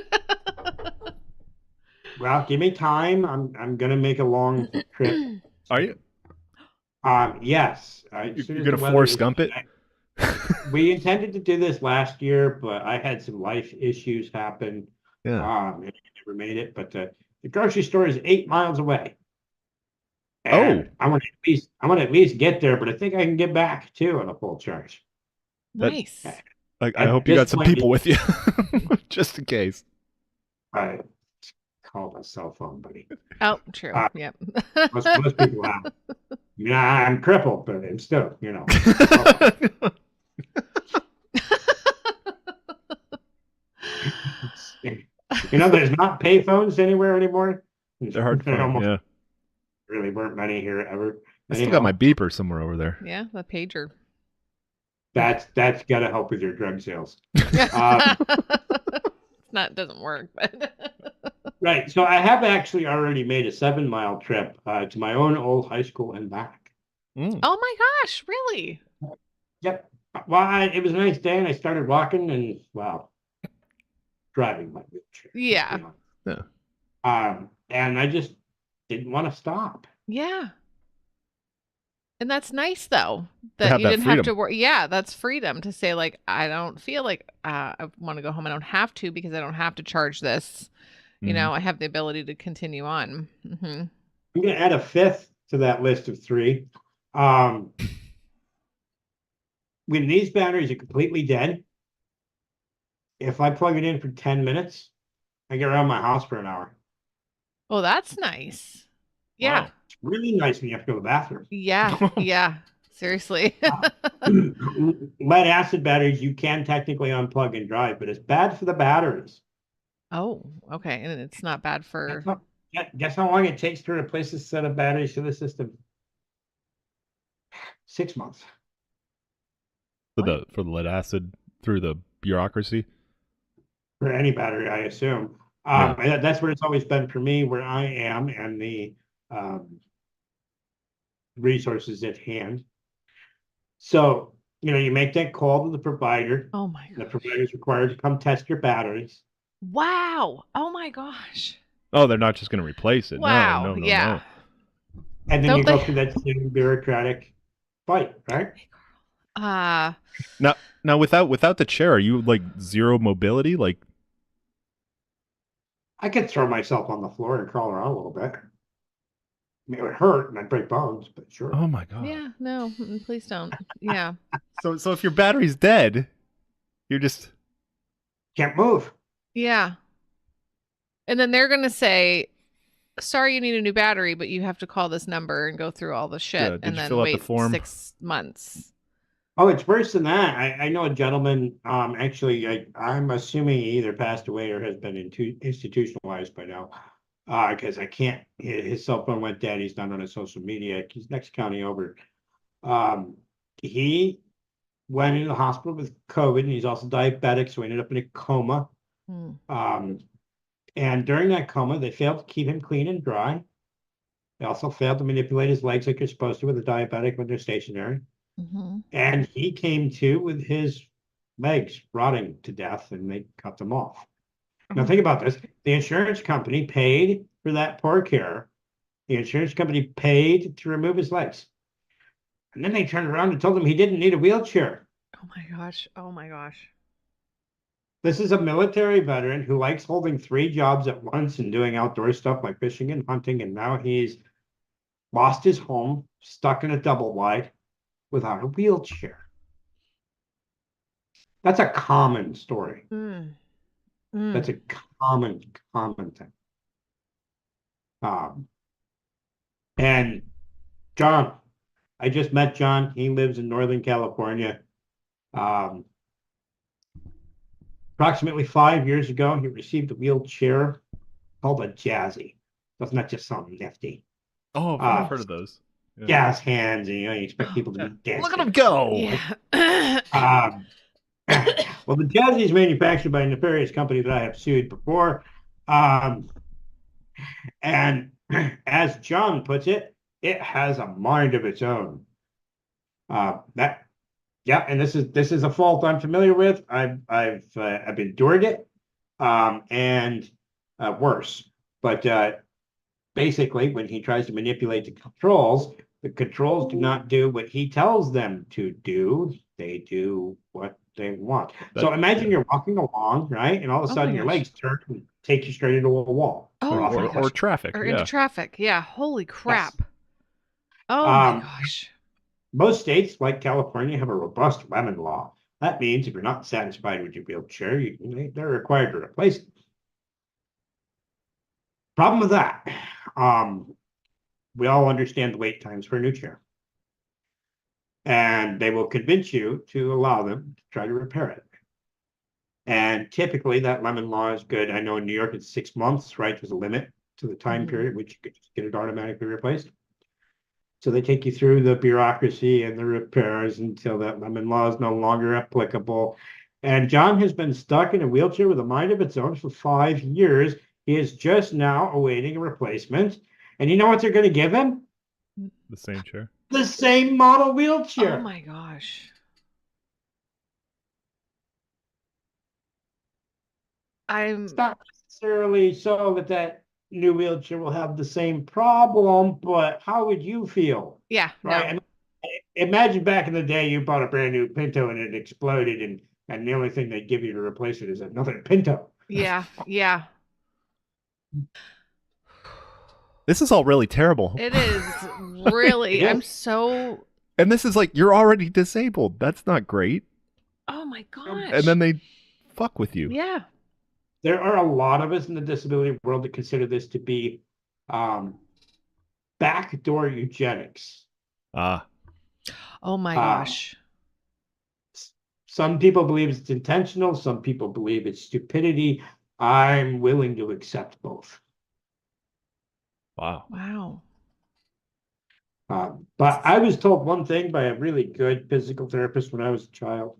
Well, give me time. I'm gonna make a long trip. Are you? Yes. You're gonna Forrest Gump it? We intended to do this last year, but I had some life issues happen. Yeah. I never made it. But the grocery store is 8 miles away. And I want to at least get there, but I think I can get back too on a full charge. Nice. I hope you got some people with you, just in case. I call my cell phone, buddy. Oh, true. Yep. Most people have. I'm crippled, but I'm still, there's not pay phones anywhere anymore. They're hard to find, yeah. Really weren't many here ever. I still got my beeper somewhere over there. Yeah, the pager. That's got to help with your drug sales. Doesn't work, but right. So I have actually already made a 7-mile trip to my own old high school and back. Oh my gosh, really? Yep. Well, it was a nice day, and I started walking, and driving my wheelchair. Yeah. And I just didn't want to stop. Yeah. And that's nice, though, that you didn't have to worry. Yeah, that's freedom to say, like, I don't feel like I want to go home. I don't have to because I don't have to charge this. I have the ability to continue on. I'm going to add a fifth to that list of 3. When these batteries are completely dead, if I plug it in for 10 minutes, I get around my house for an hour. Oh, that's nice. Yeah. Wow. It's really nice when you have to go to the bathroom. Yeah. Yeah. Seriously. Lead acid batteries, you can technically unplug and drive, but it's bad for the batteries. Oh, okay. And it's not bad for... Guess how long it takes to replace a set of batteries to the system? 6 months. For the lead acid through the bureaucracy? For any battery, I assume. That's where it's always been for me, where I am, and the resources at hand. So, you make that call to the provider. Oh my gosh. The provider is required to come test your batteries. Wow. Oh my gosh. Oh, they're not just going to replace it. Wow. No. Yeah. And then you go through that same bureaucratic fight, right? Now without the chair, are you like zero mobility? Like, I could throw myself on the floor and crawl around a little bit. mean, it would hurt and I'd break bones, but sure. Oh my god. Yeah, no, please don't. Yeah. So if your battery's dead, you're just Can't move. Yeah. And then they're going to say, sorry, you need a new battery, but you have to call this number and go through all the shit Did and you then fill out the wait form? 6 months. Oh, it's worse than that. I know a gentleman, actually, I'm assuming he either passed away or has been institutionalized by now. Because I can't, his cell phone went dead. He's not on his social media. He's next county over. He went into the hospital with COVID, and he's also diabetic, so he ended up in a coma. And during that coma, they failed to keep him clean and dry. They also failed to manipulate his legs like you're supposed to with a diabetic when they're stationary. And he came to with his legs rotting to death, and they cut them off. Now think about this. The insurance company paid for that poor care. The insurance company paid to remove his legs. And then they turned around and told him he didn't need a wheelchair. Oh my gosh. Oh my gosh. This is a military veteran who likes holding 3 jobs at once and doing outdoor stuff like fishing and hunting. And now he's lost his home, stuck in a double wide without a wheelchair. That's a common story. That's a common thing. And John, I just met John. He lives in Northern California. Approximately 5 years ago, he received a wheelchair called a Jazzy. Doesn't that just sound nifty? Oh, I've heard of those. Yeah. Jazz hands, and you expect people to be dancing. Look at him go! Yeah. Well, the Jazzy is manufactured by a nefarious company that I have sued before. And as John puts it, it has a mind of its own. And this is a fault I'm familiar with. I've endured it, and worse. But basically, when he tries to manipulate the controls do not do what he tells them to do. They do what they want. So imagine you're walking along, right, and all of a sudden your legs turn and take you straight into a wall. Or traffic. Or into traffic. Yeah. Holy crap. Yes. Oh my gosh. Most states, like California, have a robust lemon law. That means if you're not satisfied with your wheelchair, they're required to replace it. Problem with that, we all understand the wait times for a new chair. And they will convince you to allow them to try to repair it. And typically that lemon law is good. I know in New York it's 6 months, right? There's a limit to the time period which you could just get it automatically replaced. So they take you through the bureaucracy and the repairs until that lemon law is no longer applicable. And John has been stuck in a wheelchair with a mind of its own for 5 years. He is just now awaiting a replacement. And you know what they're going to give him? The same chair. The same model wheelchair. Oh my gosh. It's not necessarily so that new wheelchair will have the same problem, but how would you feel? Yeah. Right. No. Imagine back in the day you bought a brand new Pinto and it exploded, and the only thing they give you to replace it is another Pinto. Yeah. Yeah. This is all really terrible. It is really. I'm so. And this is like, you're already disabled. That's not great. Oh my gosh. And then they fuck with you. Yeah. There are a lot of us in the disability world that consider this to be backdoor eugenics. Oh my gosh. Some people believe it's intentional. Some people believe it's stupidity. I'm willing to accept both. Wow. But I was told one thing by a really good physical therapist when I was a child.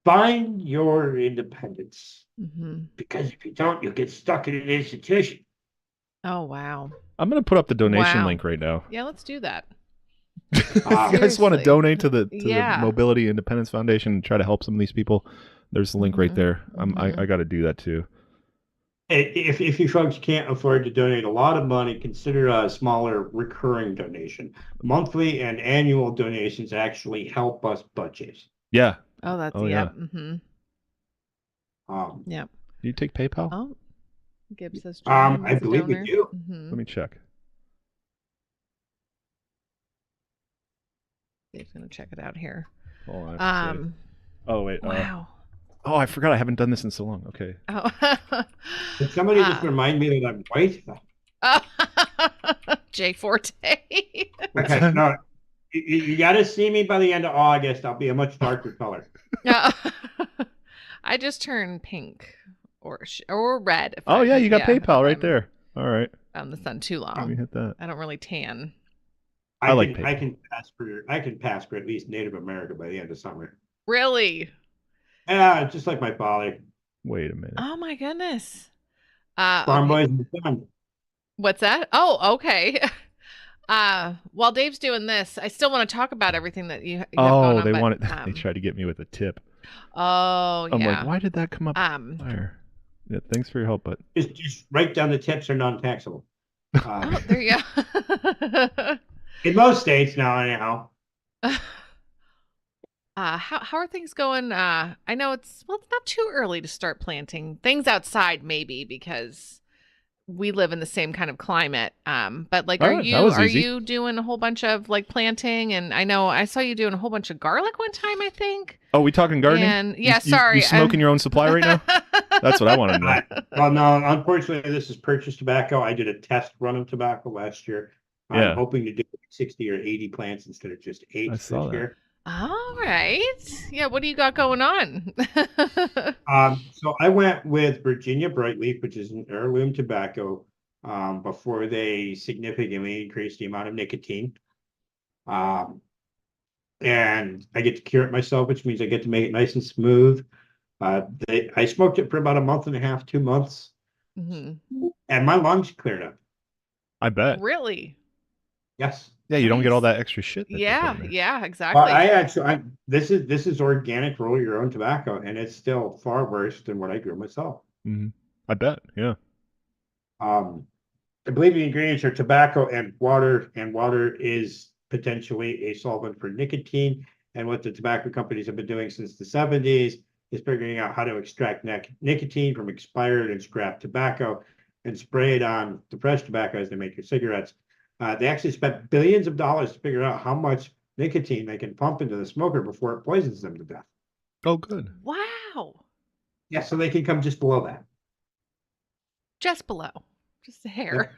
Find your independence. Because if you don't, you'll get stuck in an institution. Oh, wow. I'm going to put up the donation link right now. Yeah, let's do that. If you guys want to donate to the Mobility Independence Foundation and try to help some of these people, there's the link right there. I got to do that too. If you folks can't afford to donate a lot of money, consider a smaller recurring donation. Monthly and annual donations actually help us budget. Yeah. Oh, that's yeah. Yep. Do you take PayPal? Oh, Gibbs says. I believe we do. Let me check. Dave's gonna check it out here. Oh, I have to say. Oh wait. Wow. Oh, I forgot. I haven't done this in so long. Okay. Oh. Did somebody just remind me that I'm white? Jay Forte. Okay, no, you got to see me by the end of August. I'll be a much darker color. I just turned pink or red. Oh yeah, you got PayPal right there. All right. On the sun too long. Let me hit that. I don't really tan. I like PayPal. I can pass for at least Native America by the end of summer. Really? Yeah, just like my father. Wait a minute. Oh my goodness. Farm boys and sun. What's that? Oh, okay. While Dave's doing this, I still want to talk about everything that you have going on. They wanted. They tried to get me with a tip. Oh, I'm yeah. like, why did that come up? Fire. Yeah, thanks for your help, but just write down the tips are non-taxable. Oh, there you go. In most states now, anyhow. How are things going? I know it's not too early to start planting things outside, maybe because we live in the same kind of climate. But like, are you doing a whole bunch of like planting? And I know I saw you doing a whole bunch of garlic one time, I think. Oh, we talking gardening? And yeah, sorry, you smoking your own supply right now? That's what I want to know. Well, no, unfortunately, this is purchased tobacco. I did a test run of tobacco last year. Yeah. I'm hoping to do 60 or 80 plants instead of just 8 this year. All right. Yeah, what do you got going on? So I went with Virginia Brightleaf, which is an heirloom tobacco, before they significantly increased the amount of nicotine. And I get to cure it myself, which means I get to make it nice and smooth. I smoked it for about a month and a half, 2 months, and my lungs cleared up. I bet. Really? Yes. Yeah, you don't get all that extra shit. Yeah, exactly. Well, this is organic, roll your own tobacco, and it's still far worse than what I grew myself. Mm-hmm. I bet. Yeah. I believe the ingredients are tobacco and water is potentially a solvent for nicotine. And what the tobacco companies have been doing since the 70s is figuring out how to extract nicotine from expired and scrap tobacco and spray it on the fresh tobacco as they make your cigarettes. They actually spent billions of dollars to figure out how much nicotine they can pump into the smoker before it poisons them to death. Oh, good. Wow. Yeah, so they can come just below that. Just below. Just a hair.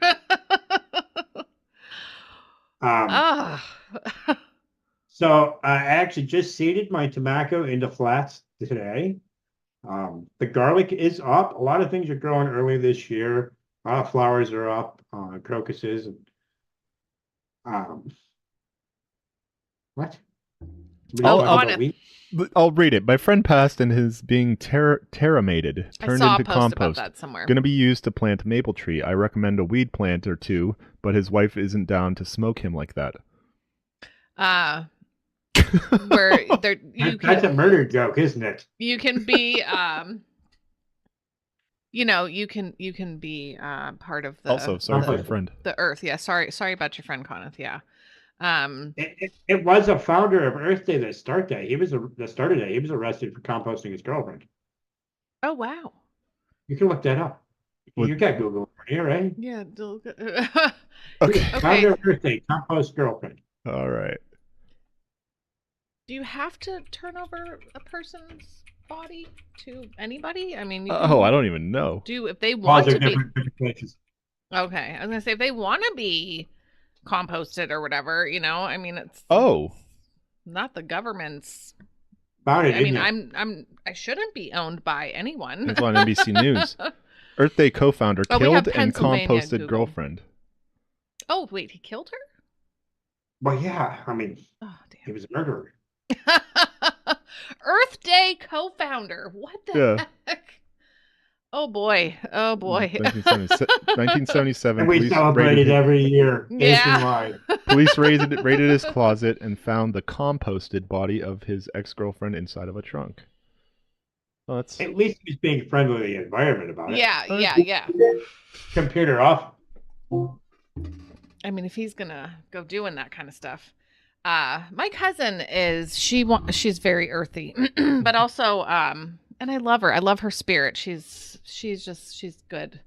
So I actually just seeded my tobacco into flats today. The garlic is up. A lot of things are growing early this year. A lot of flowers are up, crocuses and what? I'll read it. My friend passed and his being terramated, turned into compost. Going to be used to plant a maple tree. I recommend a weed plant or two, but his wife isn't down to smoke him like that. That's a murder joke, isn't it? You can be you can be part of the also sorry for your friend. The earth. Yeah, sorry about your friend Coneth. Yeah. It was a founder of Earth Day that started that. He was arrested for composting his girlfriend. Oh wow. You can look that up. You got Google here, right? Yeah. Okay. Founder of Earth Day, compost girlfriend. All right. Do you have to turn over a person's body to anybody? I mean, I don't even know. If they want to be. Places. Okay, I was gonna say if they want to be composted or whatever, I mean, it's not the government's. I shouldn't be owned by anyone. It's on NBC News. Earth Day co-founder killed and composted girlfriend. Oh wait, he killed her? Well, yeah. I mean, he was a murderer. Earth Day co-founder. What the heck? Oh boy. 1977. And we celebrate it every year nationwide. Police raided his closet and found the composted body of his ex-girlfriend inside of a trunk. Well, at least he's being friendly with the environment about it. Yeah. Computer off. I mean, if he's gonna go doing that kind of stuff. My cousin she's very earthy, but also and I love her. I love her spirit. She's good.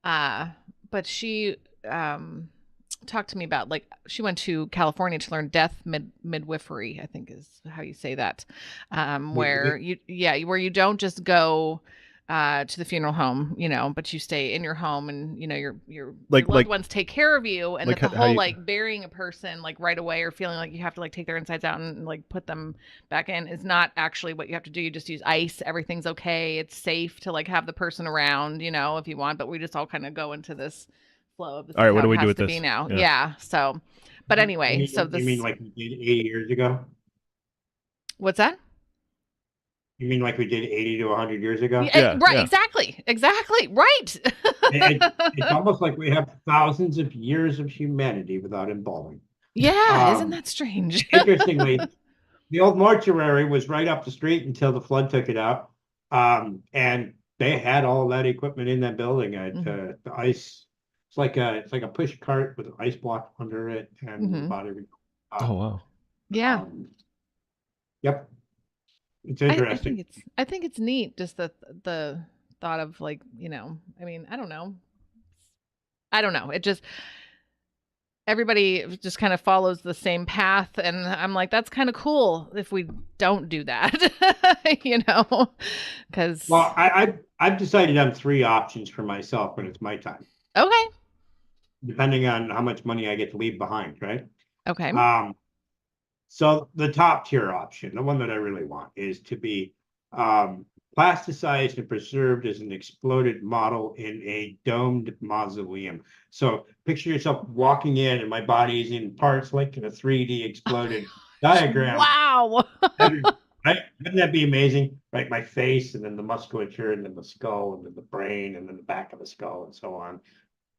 But she talked to me about, like, she went to California to learn death midwifery, I think is how you say that. Where where you don't just go to the funeral home, but you stay in your home, and your loved ones take care of you, and like that the how whole you- like burying a person like right away, or feeling like you have to like take their insides out and like put them back in, is not actually what you have to do. You just use ice. Everything's okay. It's safe to like have the person around, if you want. But we just all kind of go into this flow of this. All right, is what how do it we do has with to this? be now? Yeah. Yeah. So, but anyway, so this. You mean like we did 80 years ago? What's that? You mean like we did 80 to 100 years ago? Yeah, right. yeah. Exactly. Right. It's almost like we have thousands of years of humanity without embalming. Yeah. Isn't that strange? Interestingly, the old mortuary was right up the street until the flood took it out. And they had all that equipment in that building. The ice, it's like a push cart with an ice block under it, and the body. Oh wow. Yeah. Yep. It's interesting. I think it's neat, just the thought of like, I mean, I don't know. It just, everybody just kind of follows the same path, and I'm like, that's kind of cool if we don't do that, because. Well, I've decided on 3 options for myself when it's my time. Okay. Depending on how much money I get to leave behind, right? Okay. So the top tier option, the one that I really want, is to be plasticized and preserved as an exploded model in a domed mausoleum. So picture yourself walking in, and my body is in parts like in a 3D exploded diagram. Wow. Right? Wouldn't that be amazing? Right, my face, and then the musculature, and then the skull, and then the brain, and then the back of the skull, and so on,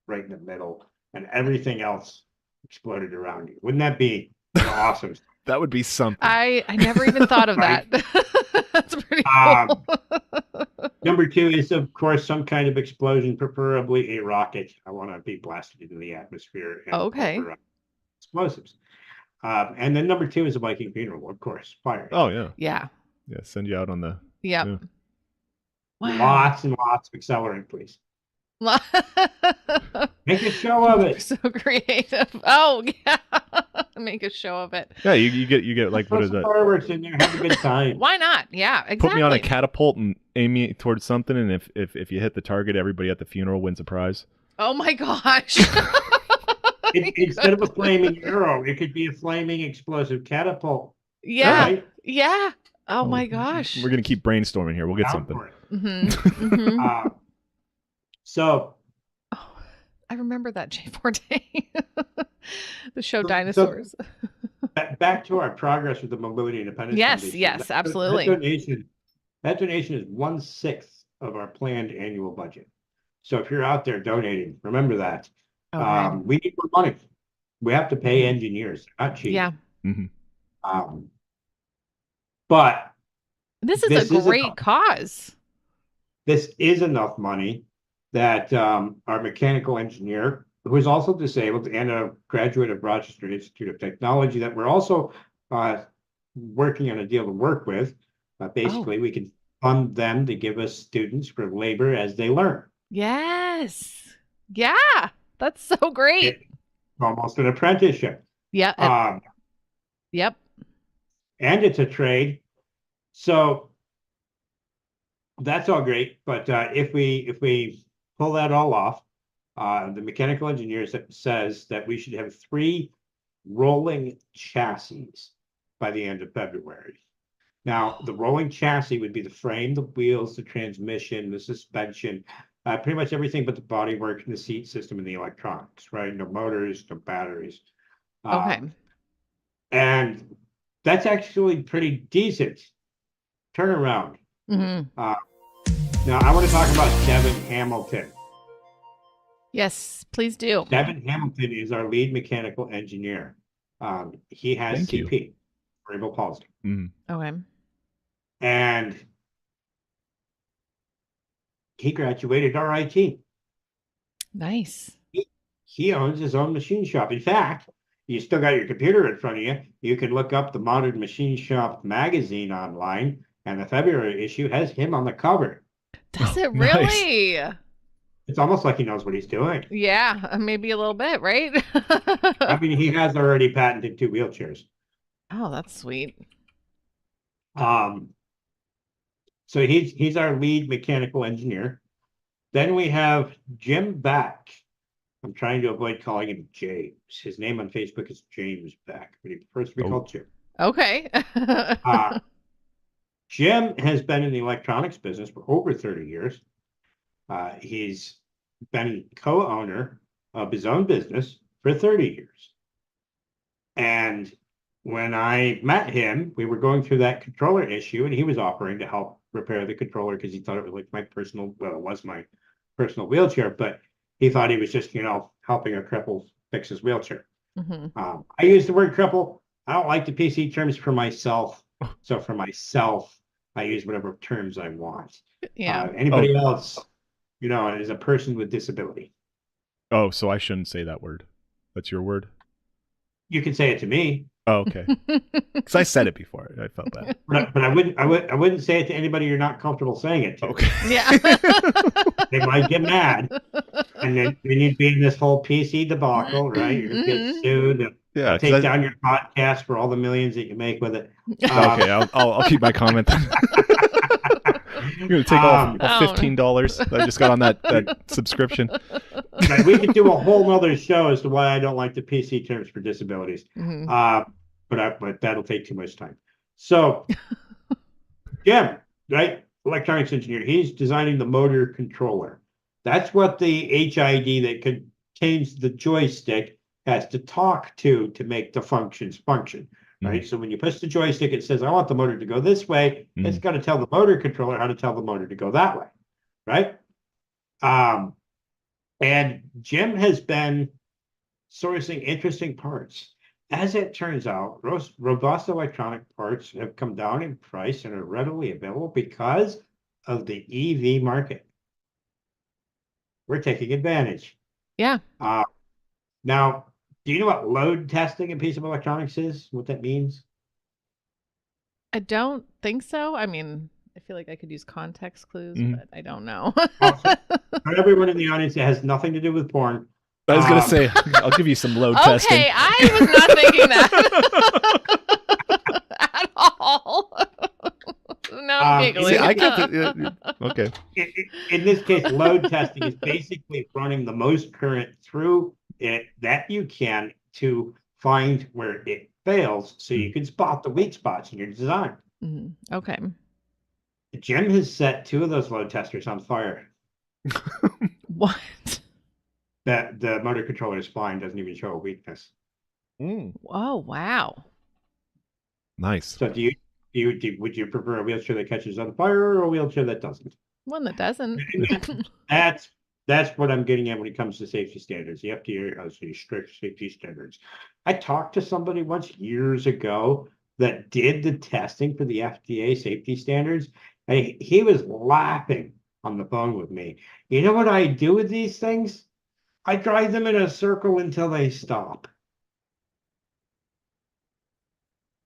right in the middle, and everything else exploded around you. Wouldn't that be awesome? That would be something. I never even thought of that. That's pretty cool. Number 2 is, of course, some kind of explosion, preferably a rocket. I want to be blasted into the atmosphere. And Okay. Explosives. And then number 2 is a Viking funeral, of course, fire. Oh yeah. Yeah. Yeah. Send you out on the. Yep. Yeah. Wow. Lots and lots of accelerant, please. Make a show of it. So creative. Oh yeah. Make a show of it. Yeah, you get like, what is that? Fireworks in there, have a good time. Why not? Yeah, exactly. Put me on a catapult and aim me towards something, and if you hit the target, everybody at the funeral wins a prize. Oh my gosh. Instead of a flaming arrow, it could be a flaming explosive catapult. Yeah. Right? Yeah. Oh my gosh. We're gonna keep brainstorming here. We'll get something. So I remember that, Jay Forte. The show Dinosaurs. Back to our progress with the Mobility Independence Foundation. Yes, absolutely. That donation is 1/6 of our planned annual budget. So if you're out there donating, remember that. Okay. We need more money. We have to pay engineers, not cheap. Yeah. But this is a great cause. This is enough money that our mechanical engineer, who is also disabled and a graduate of Rochester Institute of Technology, that we're also working on a deal to work with. Basically, we can fund them to give us students for labor as they learn. Yes. Yeah. That's so great. It's almost an apprenticeship. Yeah. Yep. And it's a trade. So that's all great. But if we pull that all off, the mechanical engineer says that we should have 3 rolling chassis by the end of February. Now, the rolling chassis would be the frame, the wheels, the transmission, the suspension, pretty much everything but the bodywork and the seat system and the electronics, right? No motors, no batteries. Okay. And that's actually pretty decent turnaround. Now, I want to talk about Devin Hamilton. Yes, please do. Devin Hamilton is our lead mechanical engineer. He has CP, cerebral palsy. Okay. And he graduated RIT. Nice. He owns his own machine shop. In fact, you still got your computer in front of you. You can look up the Modern Machine Shop magazine online, and the February issue has him on the cover. Does it really? Nice. It's almost like he knows what he's doing. Yeah, maybe a little bit, right? I mean, he has already patented 2 wheelchairs. Oh, that's sweet. Um, so he's our lead mechanical engineer. Then we have Jim Back. I'm trying to avoid calling him James. His name on Facebook is James Back, but he prefers to be called Jim. Okay. Jim has been in the electronics business for over 30 years. He's been co-owner of his own business for 30 years. And when I met him, we were going through that controller issue, and he was offering to help repair the controller because he thought it was like my personal, well, it was my personal wheelchair, but he thought he was just, helping a cripple fix his wheelchair. I use the word cripple. I don't like the PC terms for myself. So for myself, I use whatever terms I want. Yeah. Anybody else, is a person with disability. Oh, so I shouldn't say that word. That's your word? You can say it to me. Oh, okay. Because I said it before. I felt that. But I wouldn't say it to anybody you're not comfortable saying it to. Okay. Yeah. They might get mad. And then you'd be in this whole PC debacle, right? You're gonna get sued. Yeah. Take down your podcast for all the millions that you make with it. Okay, I'll keep my comment then. You're gonna take all $15 that I just got on that subscription. Right, we could do a whole nother show as to why I don't like the PC terms for disabilities. But that'll take too much time. So Jim, right? Electronics engineer, he's designing the motor controller. That's what the HID that contains the joystick has to talk to make the functions function. Right. So when you push the joystick, it says, I want the motor to go this way. It's got to tell the motor controller how to tell the motor to go that way. Right. And Jim has been sourcing interesting parts. As it turns out, robust electronic parts have come down in price and are readily available because of the EV market. We're taking advantage. Yeah. Now, do you know what load testing a piece of electronics is? What that means? I don't think so. I mean, I feel like I could use context clues, but I don't know. For everyone in the audience, it has nothing to do with porn. I was going to say, I'll give you some load testing. Okay, I was not thinking that at all. No, I'm giggling. See, I get okay. In this case, load testing is basically running the most current through it that you can to find where it fails so you can spot the weak spots in your design. Okay. Jim has set 2 of those load testers on fire. What? That the motor controller's spine doesn't even show a weakness. Oh, wow. Nice. So would you prefer a wheelchair that catches on fire or a wheelchair that doesn't? One that doesn't. That's what I'm getting at when it comes to safety standards. The FDA has these strict safety standards. I talked to somebody once years ago that did the testing for the FDA safety standards, and he was laughing on the phone with me. You know what I do with these things? I drive them in a circle until they stop.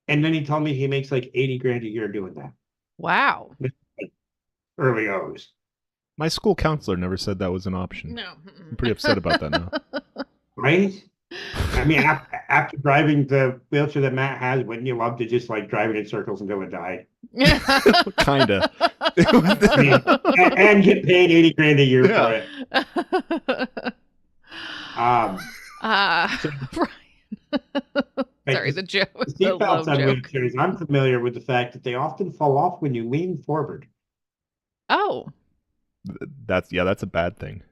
And then he told me he makes like 80 grand a year doing that. Wow. Early O's. My school counselor never said that was an option. No. I'm pretty upset about that now. Right? I mean, after driving the wheelchair that Matt has, wouldn't you love to just like drive it in circles until it died? Kinda. And get paid 80 grand a year for it. Brian. Sorry, the joke. Seatbelts on wheelchairs, I'm familiar with the fact that they often fall off when you lean forward. Oh. That's a bad thing.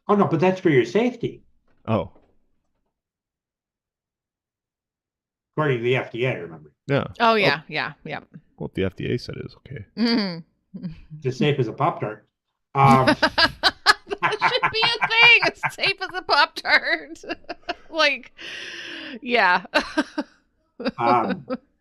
Oh, no, but that's for your safety. Oh. According to the FDA, remember. Yeah. Oh, yeah. Yeah. Well, the FDA said it was okay. Mm-hmm. As safe as a Pop-Tart. That should be a thing. As safe as a Pop-Tart. Like, yeah.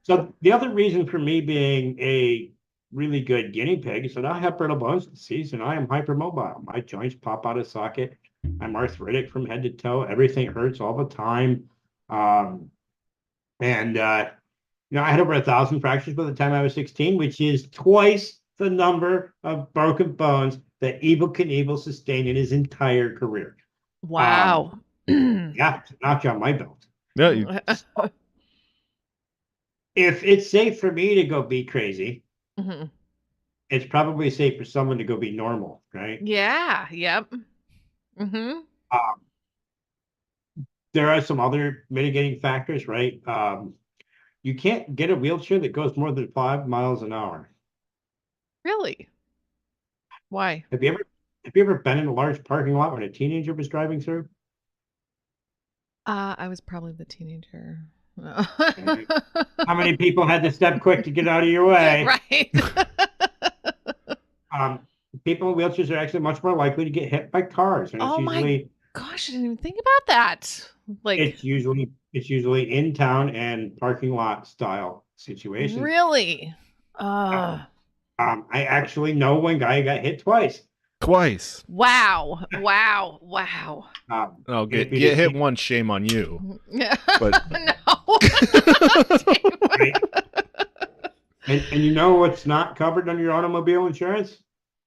So the other reason for me being a really good guinea pig is that I have brittle bones disease and I am hypermobile. My joints pop out of socket. I'm arthritic from head to toe. Everything hurts all the time. I had over 1,000 fractures by the time I was 16, which is twice the number of broken bones that Evel Knievel sustained in his entire career. Wow. Yeah, it's a notch on my belt. Yeah, If it's safe for me to go be crazy, Mhm. it's probably safe for someone to go be normal, right? Yeah. Yep. Mm-hmm. There are some other mitigating factors, right? You can't get a wheelchair that goes more than 5 miles an hour. Really? Why? Have you ever been in a large parking lot when a teenager was driving through? I was probably the teenager. How many people had to step quick to get out of your way? Right. People in wheelchairs are actually much more likely to get hit by cars, and it's Oh my usually gosh, I didn't even think about that. Like, it's usually in town and parking lot style situations. really? I actually know one guy who got hit twice. twice. Wow. Wow. Oh, get If you hit just- once, shame on you. Yeah. But No. Right? And you know what's not covered under your automobile insurance?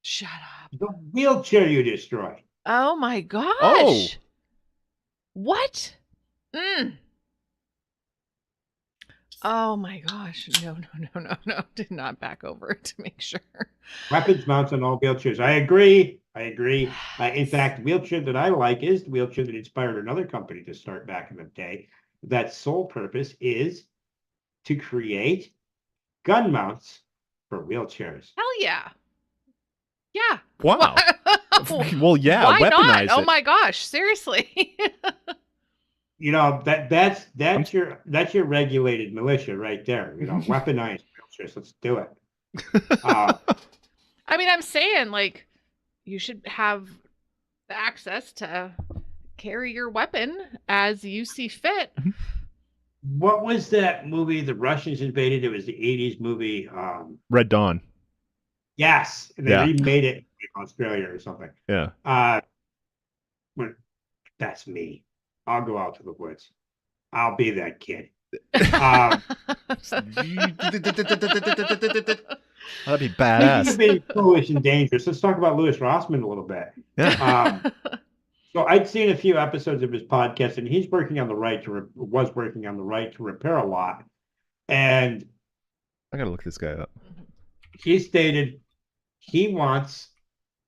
Shut up. The wheelchair you destroyed. Oh my gosh. Oh. What? Oh my gosh. No. Did not back over to make sure. Weapons mounts on all wheelchairs. I agree. In fact, the wheelchair that I like is the wheelchair that inspired another company to start back in the day. That sole purpose is to create gun mounts for wheelchairs. Hell yeah. Yeah. wow. Well, yeah, Why weaponize not? Oh it. my gosh. Seriously. You know, that's your regulated militia right there. You know, weaponized wheelchairs. Let's do it. I mean, I'm saying, like, you should have the access to carry your weapon as you see fit. What was that movie? The Russians invaded. It was the 80s movie. Red Dawn. Yes. And they Yeah. remade it in Australia or something. Yeah. That's me. I'll go out to the woods. I'll be that kid. That'd be Speaking badass. of being foolish and dangerous, let's talk about Louis Rossmann a little bit. Yeah. So I'd seen a few episodes of his podcast, and he's working on the right to repair a lot. And I gotta look this guy up. he stated he wants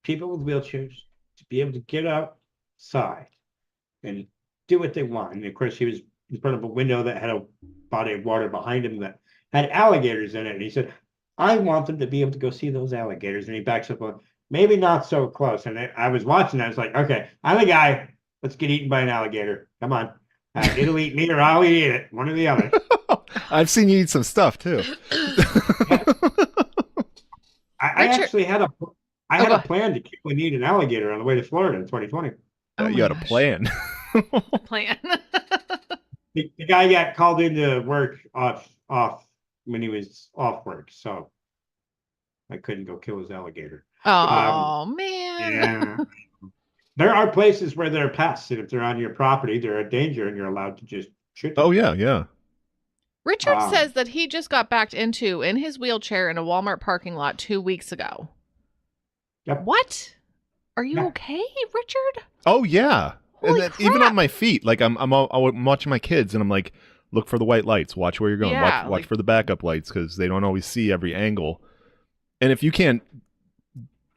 people with wheelchairs to be able to get outside and do what they want. And of course, he was in front of a window that had a body of water behind him that had alligators in it. And he said, I want them to be able to go see those alligators. And he backs up on, maybe not so close. And I was watching that. I was like, okay, I'm the guy. Let's get eaten by an alligator. Come on. It'll eat me or I'll eat it. One or the other. I've seen you eat some stuff too. I actually had a plan to kill and eat an alligator on the way to Florida in 2020. Oh you my got a gosh. plan. Plan. The guy got called into work off when he was off work, so I couldn't go kill his alligator. Oh man. Yeah. There are places where there are pests, and if they're on your property, they're a danger, and you're allowed to just shoot them. Oh yeah. Richard says that he just got backed into in his wheelchair in a Walmart parking lot 2 weeks ago. Yep. What? Are you Yeah. okay, Richard? Oh yeah. Holy And then even crap. on my feet, like I'm watching my kids, and I'm like, look for the white lights. Watch where you're going. Yeah, watch like- for the backup lights because they don't always see every angle. And if you can't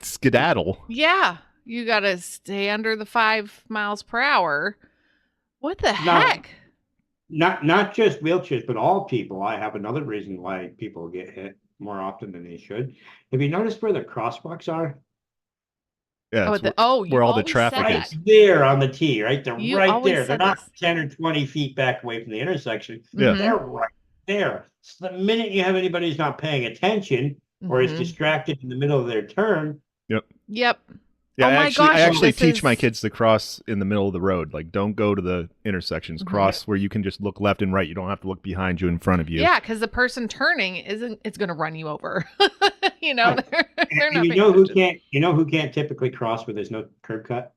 skedaddle, Yeah. You got to stay under the 5 miles per hour. What the No. heck? Not just wheelchairs, but all people. I have another reason why people get hit more often than they should. Have you noticed where the crosswalks are? yeah, Oh, it's you where all the always traffic said is. that. There on the T, right? They're You right always there. They're said not this. 10 or 20 feet back away from the intersection. Yeah. Mhm. They're right there. So the minute you have anybody who's not paying attention or is Mhm. distracted in the middle of their turn, Yep. Yeah, Oh my I gosh, actually this teach my is- kids to cross in the middle of the road. Like, don't go to the intersections. Mhm. Cross where you can just look left and right. You don't have to look behind you, in front of you. Yeah, because the person turning it's going to run you over. You know, Right. they're and not you paying know who attention. can't typically cross where there's no curb cut?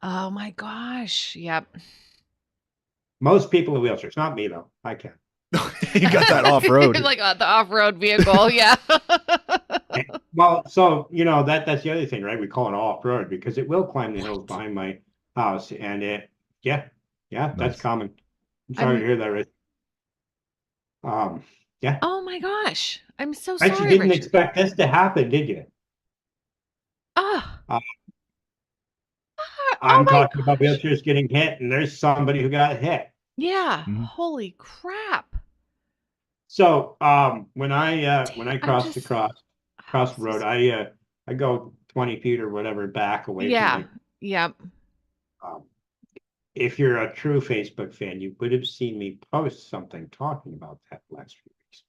Oh my gosh. Yep. Most people in wheelchairs. Not me though. I can. You got that off road. Like the off-road vehicle. Yeah. Well, so that's the other thing, right? We call it off-road because it will climb the hills behind my house, and yeah, that's Nice. common. I'm sorry to hear that, Rich. Yeah. Oh my gosh. I'm so Right, you sorry, didn't Richard. expect this to happen, did you? Oh, Uh, oh I'm my talking about gosh. wheelchairs getting hit, and there's somebody who got hit. Yeah. Mhm. Holy crap. So when I I'm cross just the road, I go 20 feet or whatever back away from yeah. the. Yep. Um, if you're a true Facebook fan, you would have seen me post something talking about that last few weeks.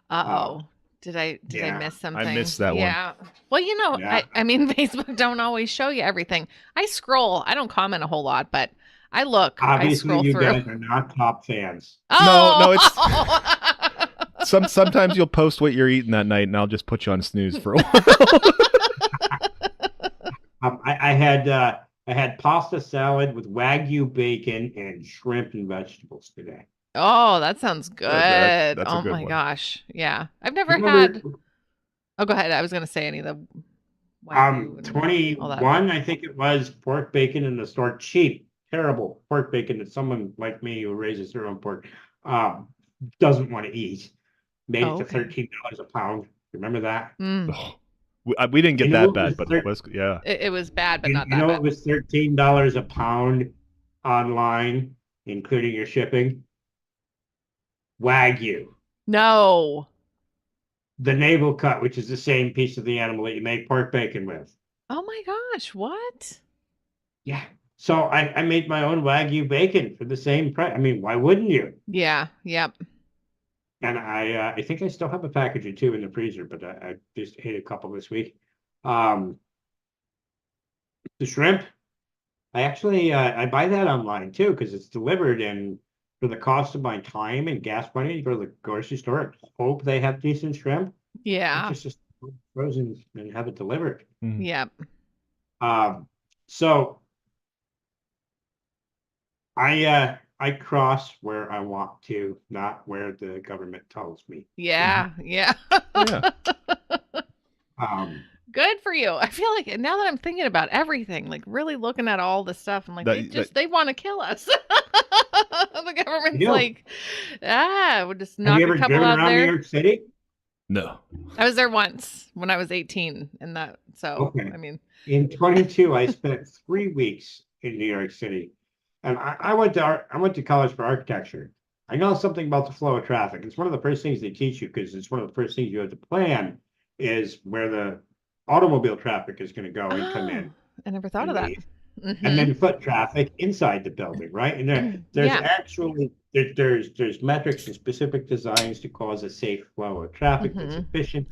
Uh-oh. Did I Yeah, miss something? I missed that one. Yeah. Well, yeah. I mean, Facebook don't always show you everything. I scroll. I don't comment a whole lot, but I look. I Obviously, scroll you through. guys are not top fans. No, Oh. Sometimes you'll post what you're eating that night, and I'll just put you on snooze for a while. I had pasta salad with Wagyu bacon and shrimp and vegetables today. Oh, that sounds good. That's a Oh good my one. gosh. Yeah. I've never Remember, had. Oh, go ahead. I was going to say any of the Wagyu and all that. 21, I think it was, pork bacon in the store, cheap, terrible pork bacon that someone like me who raises their own pork doesn't want to eat. Made it to Okay. $13 a pound. Remember that? Mm. Oh, we didn't get You know that it bad, was but thir- it was, yeah. It was bad, but You, not you that know bad. it was $13 a pound online, including your shipping. Wagyu, No. the navel cut, which is the same piece of the animal that you make pork bacon with. Oh my gosh. What? Yeah. So I made my own Wagyu bacon for the same price. I mean, why wouldn't you? Yeah. Yep. And I think I still have a package or two in the freezer, but I just ate a couple this week. The shrimp, I actually I buy that online too because it's delivered, and for the cost of my time and gas money, you go to the grocery store and hope they have decent shrimp. Yeah. It's just frozen and have it delivered. Mhm. Yep. So I cross where I want to, not where the government tells me. Yeah. Yeah. Yeah. Um, Good for you. I feel like now that I'm thinking about everything, like really looking at all the stuff, I'm like, they want to kill us. The government's Yeah. like, we'll just have knock you a ever couple driven out around New there. York City? No. I was there once when I was 18, and that. So Okay. I mean, In 22, I spent 3 weeks in New York City, and I went to college for architecture. I know something about the flow of traffic. It's one of the first things they teach you because it's one of the first things you have to plan is where the automobile traffic is going to go and come in I never thought and of that. leave, Mhm. and then foot traffic inside the building, right? And there's Yeah. actually there's metrics and specific designs to cause a safe flow of traffic that's Mhm. efficient.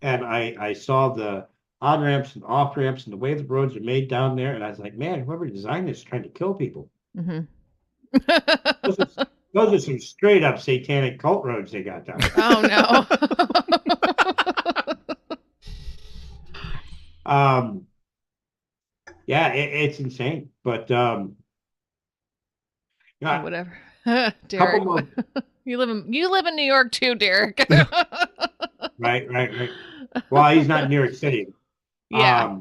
And I saw the on ramps and off ramps and the way the roads are made down there, and I was like, man, whoever designed this is trying to kill people. Mhm. Those are some straight up satanic cult roads they got down there. Oh no. Yeah, it's insane. But yeah, Whatever. couple Derek, more. you live in New York too, Derek. Right. Well, he's not in New York City. Yeah.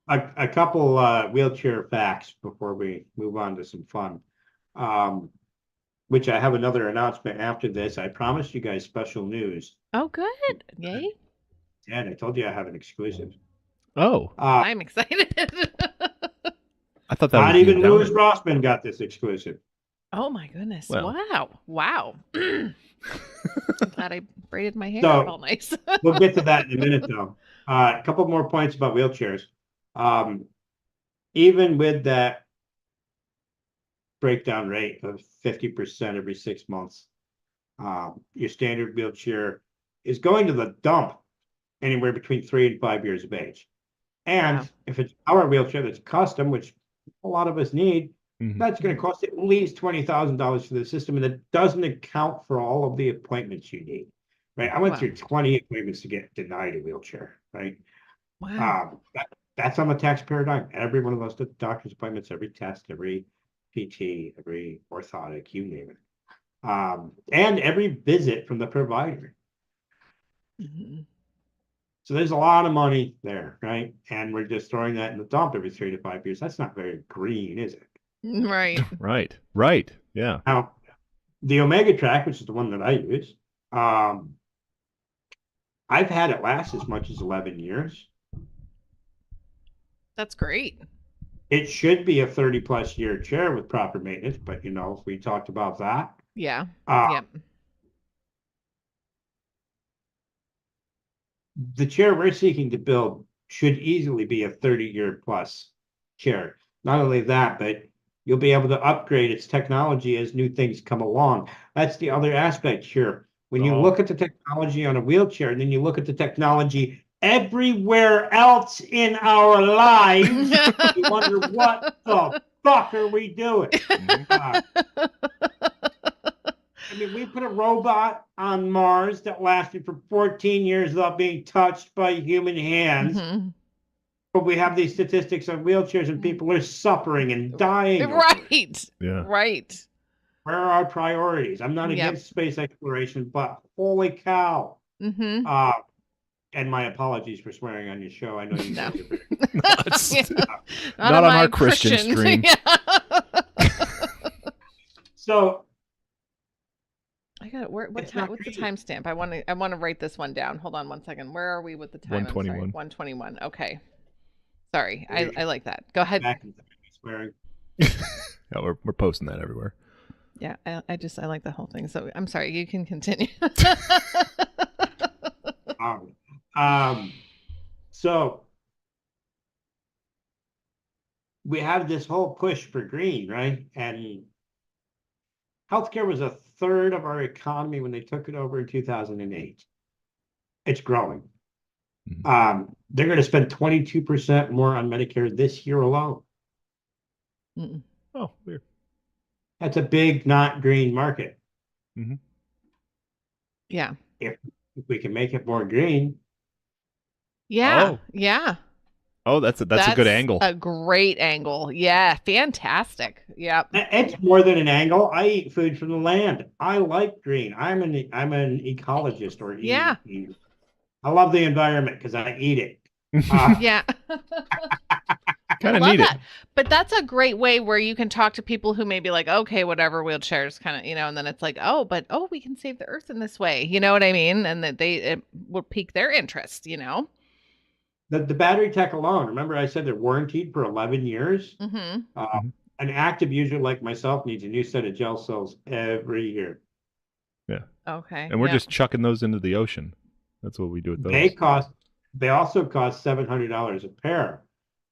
A couple wheelchair facts before we move on to some fun. Which I have another announcement after this. I promised you guys special news. Oh, good. Yay. And I told you I have an exclusive. Oh, I'm excited. I thought that Not was even down Louis there. Rossman got this exclusive. Oh my goodness. Well. Wow. I'm glad I braided my hair So- all nice. We'll get to that in a minute, though. A couple more points about wheelchairs. Even with that breakdown rate of 50% every 6 months, your standard wheelchair is going to the dump anywhere between 3 and 5 years of age. And Wow. if it's our wheelchair that's custom, which a lot of us need, Mhm. that's going to cost at least $20,000 for the system, and it doesn't account for all of the appointments you need. Right? I went Wow. through 20 appointments to get denied a wheelchair. Right? Wow. That's on the taxpayer dime. Every one of those doctor's appointments, every test, every PT, every orthotic, you name it, and every visit from the provider. Mhm. So there's a lot of money there, right? And we're just throwing that in the dump every 3 to 5 years. That's not very green, is it? Right. Right. Yeah. Now, the Omega Track, which is the one that I use, I've had it last as much as 11 years. That's great. It should be a 30 plus year chair with proper maintenance, but if we talked about that. Yeah. Yep. The chair we're seeking to build should easily be a 30-year plus chair. Not only that, but you'll be able to upgrade its technology as new things come along. That's the other aspect here. When you look at the technology on a wheelchair, and then you look at the technology everywhere else in our lives, you wonder what the fuck are we doing? We put a robot on Mars that lasted for 14 years without being touched by human hands. But we have these statistics on wheelchairs and people are suffering and dying. Right. Yeah. Right. Where are our priorities? I'm not against space exploration, but holy cow. And my apologies for swearing on your show. I know you guys are very not on our Christian stream. So I got it. What's the timestamp? I want to write this one down. Hold on 1 second. Where are we with the time? 121. 121. Okay. Sorry. I like that. Go ahead. Swearing. Yeah, we're posting that everywhere. Yeah, I like the whole thing. So I'm sorry. You can continue. So we have this whole push for green, right? And healthcare was a third of our economy when they took it over in 2008. It's growing. They're going to spend 22% more on Medicare this year alone. Oh, weird. That's a big, not green market. Yeah. If we can make it more green. Yeah. Oh. Yeah. Oh, that's a good angle. A great angle. Yeah. Fantastic. Yep. It's more than an angle. I eat food from the land. I like green. I'm an ecologist or yeah. I love the environment because I eat it. Yeah. Kind of need it. But that's a great way where you can talk to people who may be like, okay, whatever, wheelchairs kind of, and then it's like, but we can save the earth in this way. You know what I mean? And that it will pique their interest, The battery tech alone, remember I said they're warranted for 11 years? An active user like myself needs a new set of gel cells every year. Yeah. Okay. And we're just chucking those into the ocean. That's what we do with those. They also cost $700 a pair.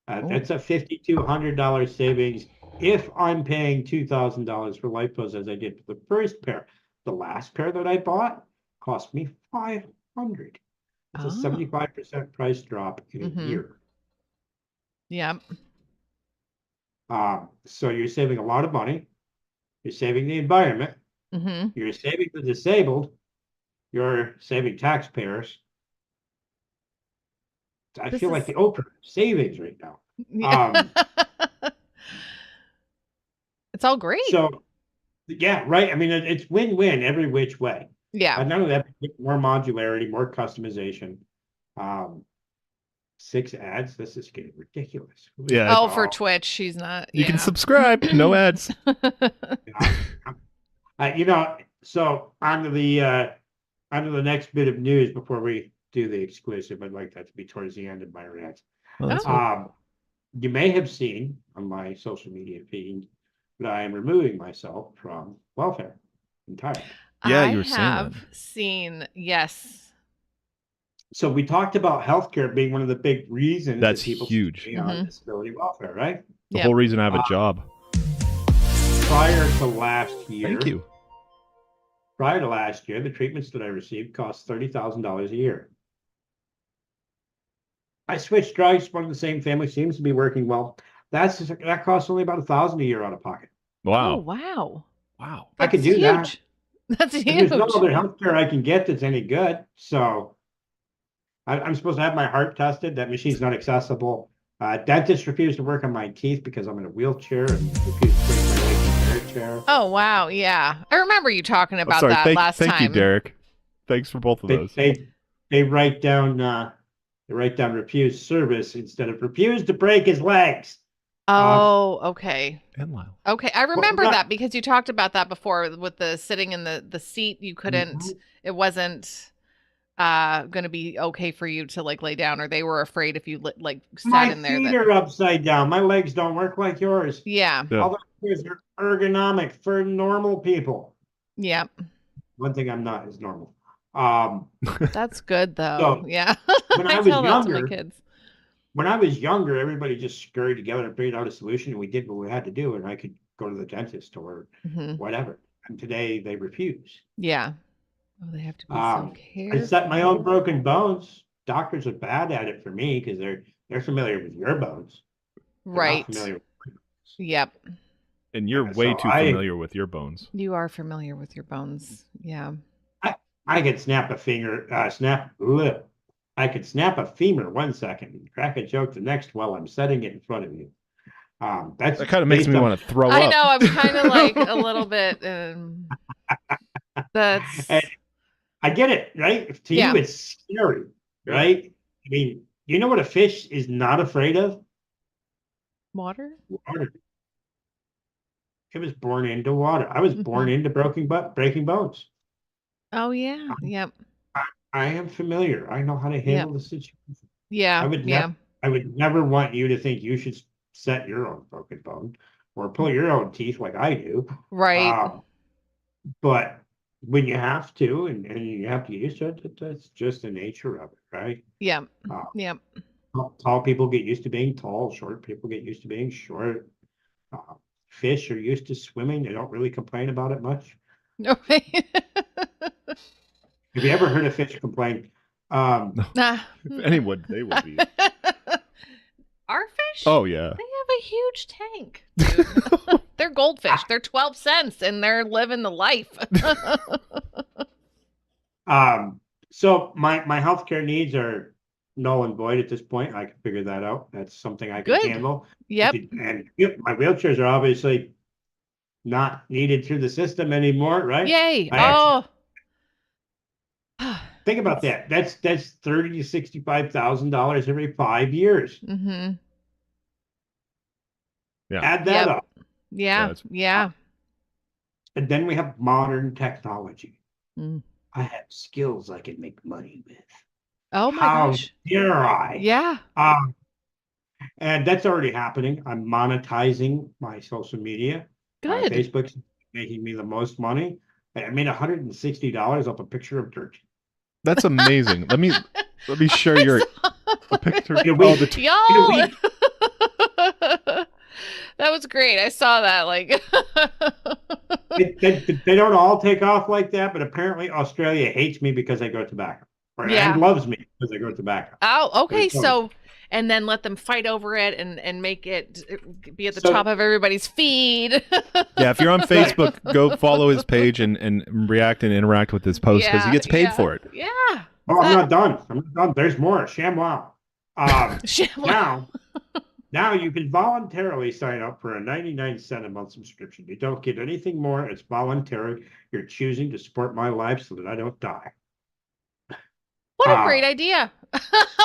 That's a $5,200 savings if I'm paying $2,000 for lipos as I did for the first pair. The last pair that I bought cost me $500. It's a 75% price drop in a year. Yeah. So you're saving a lot of money. You're saving the environment. You're saving the disabled. You're saving taxpayers. I feel like the Oprah savings right now. Yeah. It's all great. So, yeah, right. It's win-win every which way. Yeah. None of that, more modularity, more customization. 6 ads. This is getting ridiculous. Yeah. For Twitch, she's not. You can subscribe. No ads. So onto the next bit of news before we do the exclusive. I'd like that to be towards the end of my rant. You may have seen on my social media feed that I am removing myself from welfare entirely. Yeah, you were saying I that. have seen, yes. So we talked about healthcare being one of the big reasons that's that people huge stay on disability welfare, right? The whole reason I have a job. Prior to last year. Thank you. Prior to last year, the treatments that I received cost $30,000 a year. I switched drugs. One of the same family seems to be working well. That costs only about $1,000 a year out of pocket. Wow. Oh, wow. Wow. I could do that. That's huge. There's no other healthcare I can get that's any good. So I'm supposed to have my heart tested. That machine's not accessible. Dentist refused to work on my teeth because I'm in a wheelchair and refused to break my leg in a chair. Oh, wow. Yeah. I remember you talking about that last time. Thank you, Derek. Thanks for both of those. They write down They write down refused service instead of refused to break his legs. Oh, okay. And Lyle. Okay, I remember not- that because you talked about that before with the sitting in the seat. You couldn't. It wasn't going to be okay for you to like lay down, or they were afraid if you like sat My in there. feet are upside down. My legs don't work like yours. Yeah. Yeah. All the things are ergonomic for normal people. Yeah. One thing I'm not is normal. That's good though. So, Yeah. when I I was tell that to my younger, kids. When I was younger, everybody just scurried together and figured out a solution, and we did what we had to do, and I could go to the dentist or whatever. And today they refuse. Yeah. Oh, they have to be so careful. I set my own broken bones. Doctors are bad at it for me because they're familiar with your bones. They're not Right. familiar with Yep. And you're Yeah, way so too familiar with your bones. You are familiar with your bones. Yeah. I could snap a finger, I could snap a femur 1 second and crack a joke the next while I'm setting it in front of you. That kind of makes me want to throw up. I know. I'm kind of like a little bit. That's. I get it, right? To you, it's scary, right? I mean, you know what a fish is not afraid of? Water? Water. It was born into water. I was born into breaking bones. Oh, yeah. Yep. I am familiar. I know how to handle the situation. Yeah. I would never want you to think you should set your own broken bone or pull your own teeth like I do. Right. But when you have to, and you have to get used to it, that's just the nature of it, right? Yeah. Yep. Tall people get used to being tall. Short people get used to being short. Fish are used to swimming. They don't really complain about it much. No. Have you ever heard a fish complain? If anyone, they would be. Our fish? Oh, yeah. They have a huge tank. Dude. They're goldfish. They're 12 cents and they're living the life. So my healthcare needs are null and void at this point. I can figure that out. That's something I can handle. Yep. And my wheelchairs are obviously not needed through the system anymore, right? Yay. Think about that. That's $30,000 to $65,000 every 5 years. Mm-hmm. Yeah. Add that up. Yeah. Yeah. And then we have modern technology. Mm. I have skills I can make money with. Oh my gosh. Dare I? Yeah. And that's already happening. I'm monetizing my social media. Good. Facebook's making me the most money. I made $160 off a picture of dirt. That's amazing. let me share a picture. In a week. Y'all. That was great. I saw that. Like, they don't all take off like that, but apparently Australia hates me because I grow tobacco, and loves me because I grow tobacco. Oh, okay. So, and then let them fight over it and make it be at the top of everybody's feed. Yeah, if you're on Facebook, go follow his page and react and interact with his post because he gets paid for it. Yeah. Oh, I'm not done. There's more. ShamWow. Now you can voluntarily sign up for a 99-cent a month subscription. You don't get anything more. It's voluntary. You're choosing to support my life so that I don't die. What a great idea.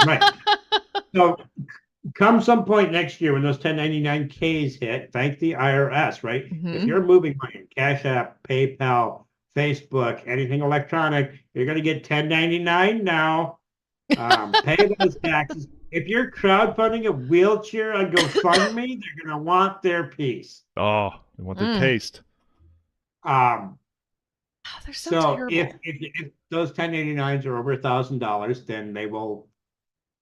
Right. So come some point next year when those 1099Ks hit, thank the IRS, right? If you're moving money, Cash App, PayPal, Facebook, anything electronic, you're going to get 1099 now. Pay those taxes. If you're crowdfunding a wheelchair on GoFundMe, they're going to want their piece. Oh, they want their taste. They're so terrible. If those 1099s are over $1,000, then they will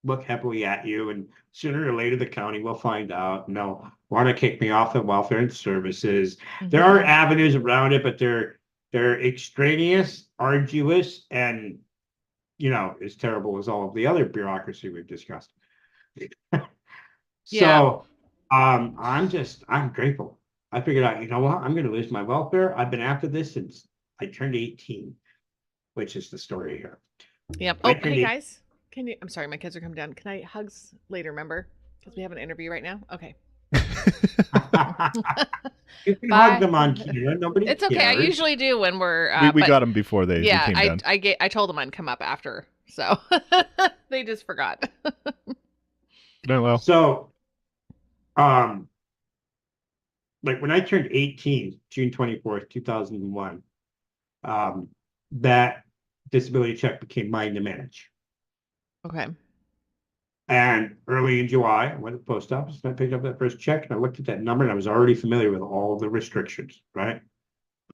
look heavily at you, and sooner or later the county will find out and they'll want to kick me off the welfare and services. There are avenues around it, but they're extraneous, arduous, and as terrible as all of the other bureaucracy we've discussed. So I'm grateful. I figured out, you know what? I'm going to lose my welfare. I've been after this since I turned 18, which is the story here. Yep. Oh, hey guys, I'm sorry, my kids are coming down. Can I hugs later? Remember, because we have an interview right now. Okay. You can hug them on camera. It's okay. I usually do when we're. We got them before they came down. I told them I'd come up after So they just forgot. No, well, So, like when I turned 18, June 24th, 2001, that disability check became mine to manage. Okay. And early in July, I went to the post office and I picked up that first check and I looked at that number and I was already familiar with all the restrictions, right?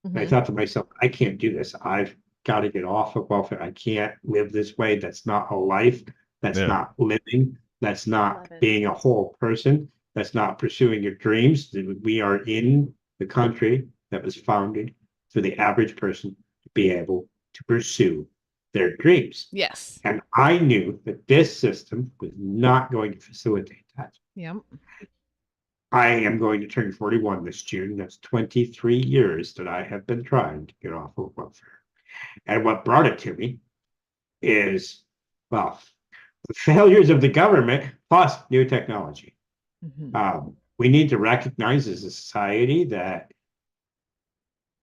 And I thought to myself, I can't do this. I've got to get off of welfare. I can't live this way. That's not a life. That's not living. That's not being a whole person. That's not pursuing your dreams. We are in the country that was founded for the average person to be able to pursue their dreams. Yes. And I knew that this system was not going to facilitate that. Yep. I am going to turn 41 this June. That's 23 years that I have been trying to get off of welfare. And what brought it to me is, well, the failures of the government plus new technology. We need to recognize as a society that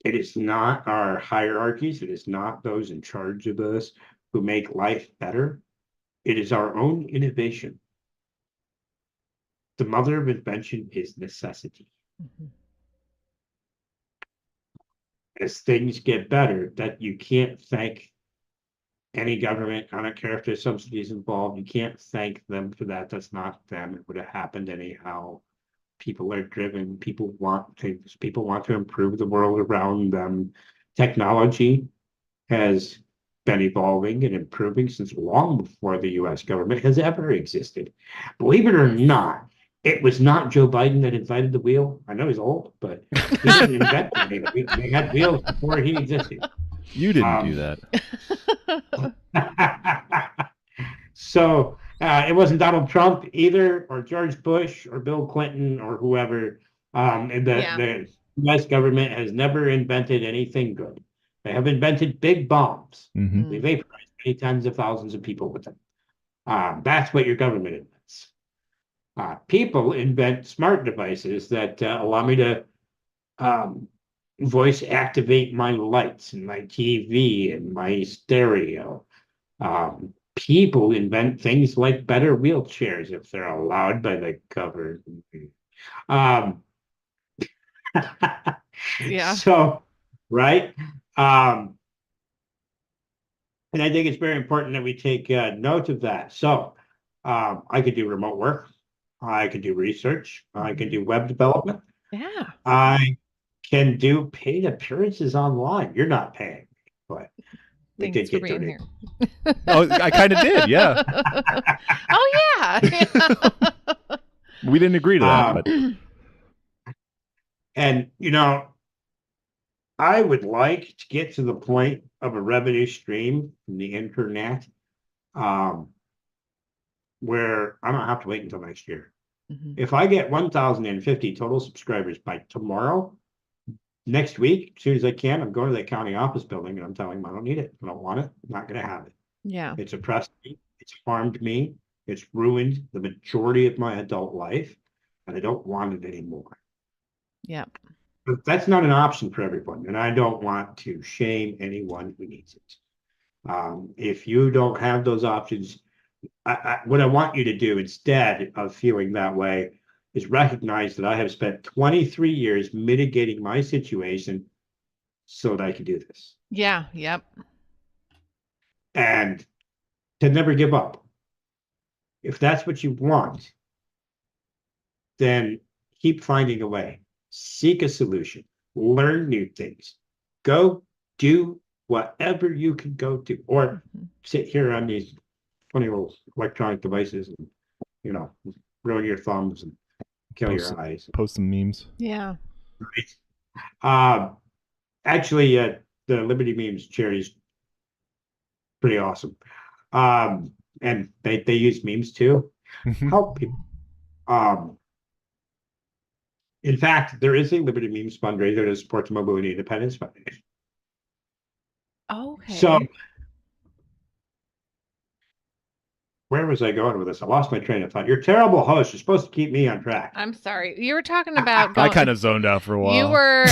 it is not our hierarchies, it is not those in charge of us who make life better. It is our own innovation. The mother of invention is necessity. As things get better, that you can't thank any government. I don't care if there's subsidies involved. You can't thank them for that. That's not them. It would have happened anyhow. People are driven. People want things. People want to improve the world around them. Technology has been evolving and improving since long before the US government has ever existed. Believe it or not, it was not Joe Biden that invented the wheel. I know he's old, but he didn't invent it. They had wheels before he existed. You didn't do that. So it wasn't Donald Trump either, or George Bush, or Bill Clinton, or whoever. And the U.S. government has never invented anything good. They have invented big bombs. They vaporize many tens of thousands of people with them. That's what your government invents. People invent smart devices that allow me to voice activate my lights and my TV and my stereo. People invent things like better wheelchairs if they're allowed by the government. Yeah. So, right. And I think it's very important that we take note of that. So I could do remote work. I could do research. I can do web development. Yeah. I can do paid appearances online. You're not paying me, but we did get being donated. here. Oh, I kind of did, yeah. Oh yeah. We didn't agree to that, but And you know, I would like to get to the point of a revenue stream from the internet, where I don't have to wait until next year. If I get 1,050 total subscribers by tomorrow, next week, as soon as I can, I'm going to the county office building and I'm telling them I don't need it. I don't want it. I'm not going to have it. Yeah. It's oppressed me. It's harmed me. It's ruined the majority of my adult life, and I don't want it anymore. Yep. But that's not an option for everyone, and I don't want to shame anyone who needs it. If you don't have those options, what I want you to do instead of feeling that way is recognize that I have spent 23 years mitigating my situation so that I can do this. Yeah. Yep. And to never give up. If that's what you want, then keep finding a way. Seek a solution. Learn new things. Go do whatever you can go do. Or sit here on these funny little electronic devices and, you know, ruin your thumbs and kill your eyes. Post some memes. Yeah. Right. Actually, the Liberty Memes charity is pretty awesome. And they use memes too. Help people. In fact, there is a Liberty Memes fundraiser to support the Mobility Independence Foundation. Okay. So, where was I going with this? I lost my train of thought. You're a terrible host. You're supposed to keep me on track. I'm sorry. You were talking about. I kind of zoned out for a while. You were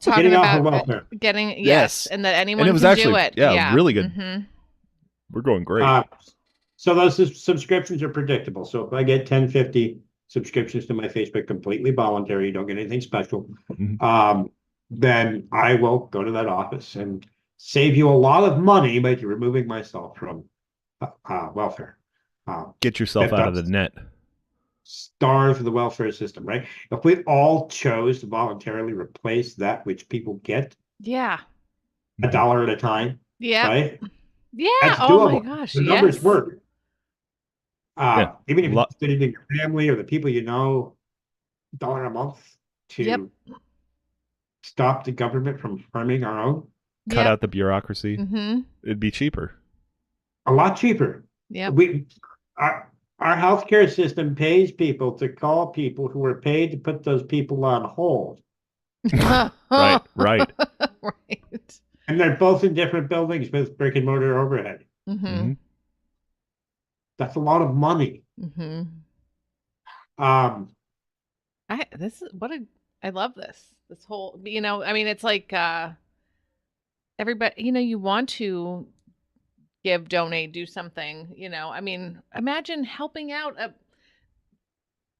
talking Getting off about of welfare. getting Yes. and that anyone And it was can actually do it. yeah, really good. We're going great. So those subscriptions are predictable. So if I get 10, 50 subscriptions to my Facebook, completely voluntary, you don't get anything special, then I will go to that office and save you a lot of money by removing myself from welfare. Get yourself out of the net. Starve the welfare system, right? If we all chose to voluntarily replace that which people get, Yeah. $1 at a time, Yeah. right? Yeah. That's Oh my doable. gosh. The numbers Yes. work. Even if Lo- you fit it in your family or the people you know, $1 a month to stop the government from harming our own. Cut out the bureaucracy. Mm-hmm. It'd be cheaper. A lot cheaper. Yeah. Our healthcare system pays people to call people who are paid to put those people on hold. Right. Right. And they're both in different buildings with brick and mortar overhead. Mm-hmm. That's a lot of money. Mm-hmm. I love this whole, I mean, it's like everybody, you want to give, donate, do something, I mean, imagine helping out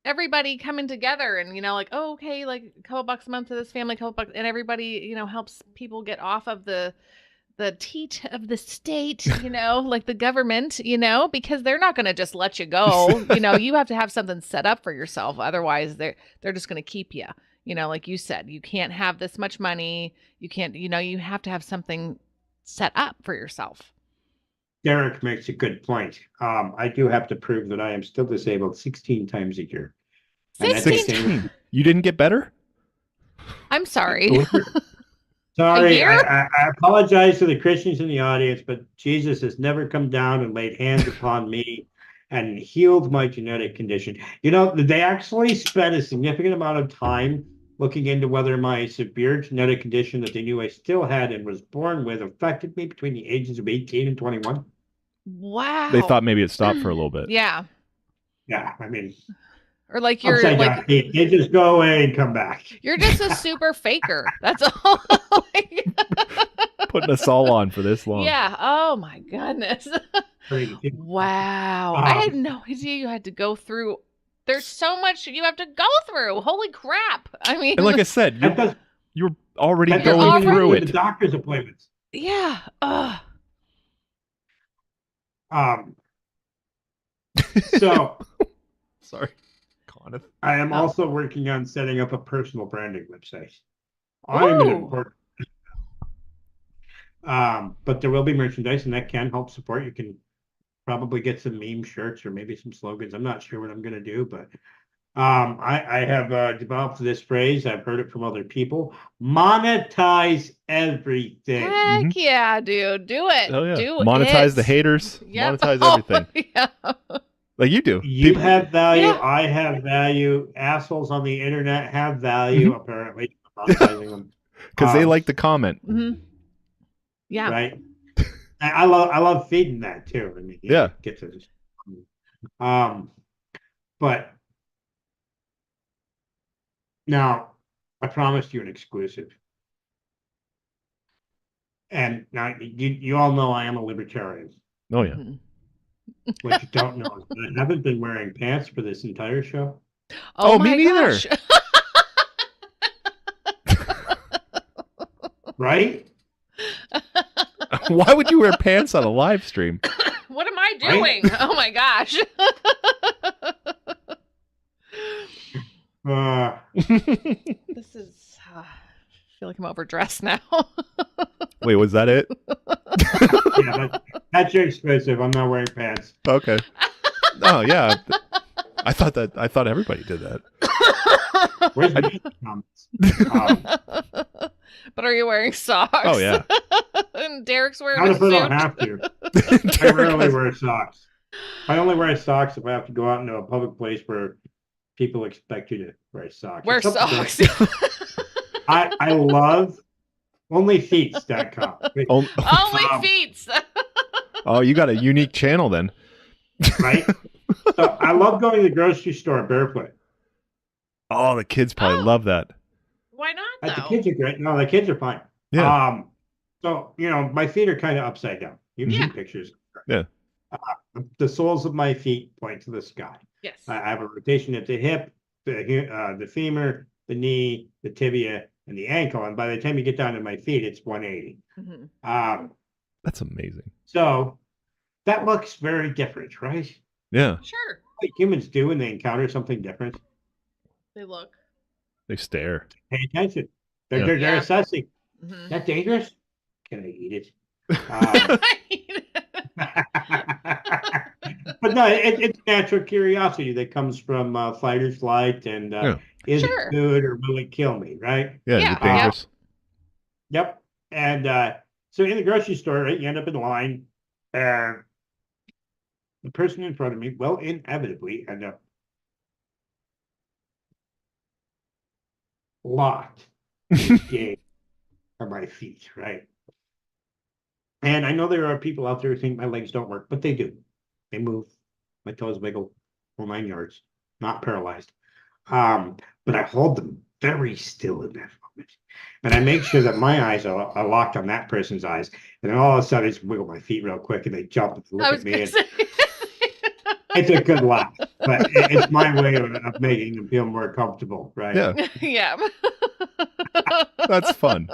everybody coming together and, like, oh, okay, like a couple bucks a month to this family, a couple bucks, and everybody, helps people get off of the teat of the state, like the government, because they're not going to just let you go. You have to have something set up for yourself. Otherwise they're just going to keep you, like you said, you can't have this much money. You can't, you have to have something set up for yourself. Derek makes a good point. I do have to prove that I am still disabled 16 times a year. 16? You didn't get better? I'm sorry. Sorry, I apologize to the Christians in the audience, but Jesus has never come down and laid hands upon me and healed my genetic condition. They actually spent a significant amount of time looking into whether my severe genetic condition that they knew I still had and was born with affected me between the ages of 18 and 21. Wow. They thought maybe it stopped for a little bit. Yeah. Yeah, I mean... Or like you're like they just go away and come back. You're just a super faker. That's all. Putting us all on for this long. Yeah. Oh my goodness. Wow. I had no idea you had to go through. There's so much you have to go through. Holy crap. I mean, and like I said, you're already going through it. The doctor's appointments. Yeah. So sorry. I am also working on setting up a personal branding website. I'm an important, but there will be merchandise, and that can help support. You can probably get some meme shirts or maybe some slogans. I'm not sure what I'm going to do, but I have developed this phrase. I've heard it from other people. Monetize everything. Heck yeah, dude. Do it. Oh, yeah. Do monetize it. the haters. Yep. Monetize everything. Yeah. Like you do. You have value. Yeah. I have value. Assholes on the internet have value, apparently. Because they like to comment. Mm-hmm. Yeah. Right. I love feeding that too. I mean, get to this. But now I promised you an exclusive. And now you all know I am a libertarian. Oh yeah. Mm-hmm. What you don't know is that I haven't been wearing pants for this entire show. Oh me neither. Right? Why would you wear pants on a live stream? What am I doing? Right? Oh my gosh. This is I feel like I'm overdressed now. Wait, was that it? Yeah, that's your exclusive. I'm not wearing pants. Okay. Oh yeah. I thought everybody did that. Where's the comments? But are you wearing socks? Oh yeah. And Derek's wearing Not a if suit. I don't have to. I rarely wear socks. I only wear socks if I have to go out into a public place where people expect you to wear socks. Wear socks. I love onlyfeets.com. Onlyfeets. Oh, you got a unique channel then. Right? So I love going to the grocery store barefoot. Oh, the kids probably love that. Why not? The kids are great. No, the kids are fine. Yeah. So, my feet are kind of upside down. You've seen pictures. Yeah. The soles of my feet point to the sky. Yes. I have a rotation at the hip, the femur, the knee, the tibia, and the ankle. And by the time you get down to my feet, it's 180. Mm-hmm. That's amazing. So that looks very different, right? Yeah. Sure. What humans do when they encounter something different, They look. They stare. pay attention. Yeah. They're assessing. Mm-hmm. That dangerous? Can I eat it? But no, it's natural curiosity that comes from fight or flight, and is Sure. it good or will it kill me? Right? Yeah. Yeah. Is it dangerous? Yep. And so in the grocery store, right, you end up in line, and the person in front of me will inevitably end up locked in the game at my feet, right? And I know there are people out there who think my legs don't work, but they do. They move. My toes wiggle, whole 9 yards, not paralyzed. But I hold them very still in that moment. And I make sure that my eyes are locked on that person's eyes. And then all of a sudden, I just wiggle my feet real quick and they jump and look at me. And it's a good laugh, but it's my way of making them feel more comfortable, right? Yeah. Yeah. That's fun.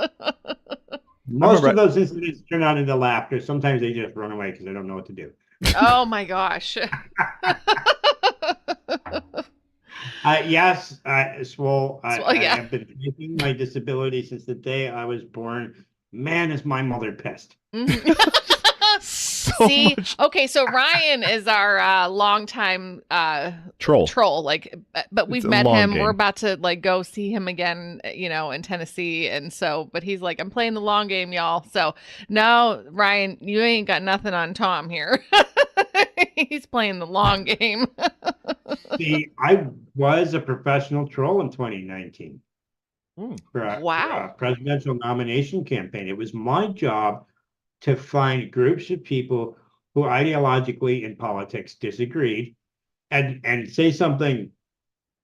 Most of those incidents turn out into laughter. Sometimes they just run away because they don't know what to do. Oh my gosh. Yes, Swole. I yeah. have been taking my disability since the day I was born. Man, is my mother pissed. So See, much okay, so Ryan is our longtime troll, like, but we've It's a met long him. game. We're about to like go see him again, you know, in Tennessee, and so, but he's like, I'm playing the long game, y'all. So no, Ryan, you ain't got nothing on Tom here. He's playing the long game. See, I was a professional troll in 2019 for a presidential nomination campaign. It was my job to find groups of people who ideologically in politics disagreed and say something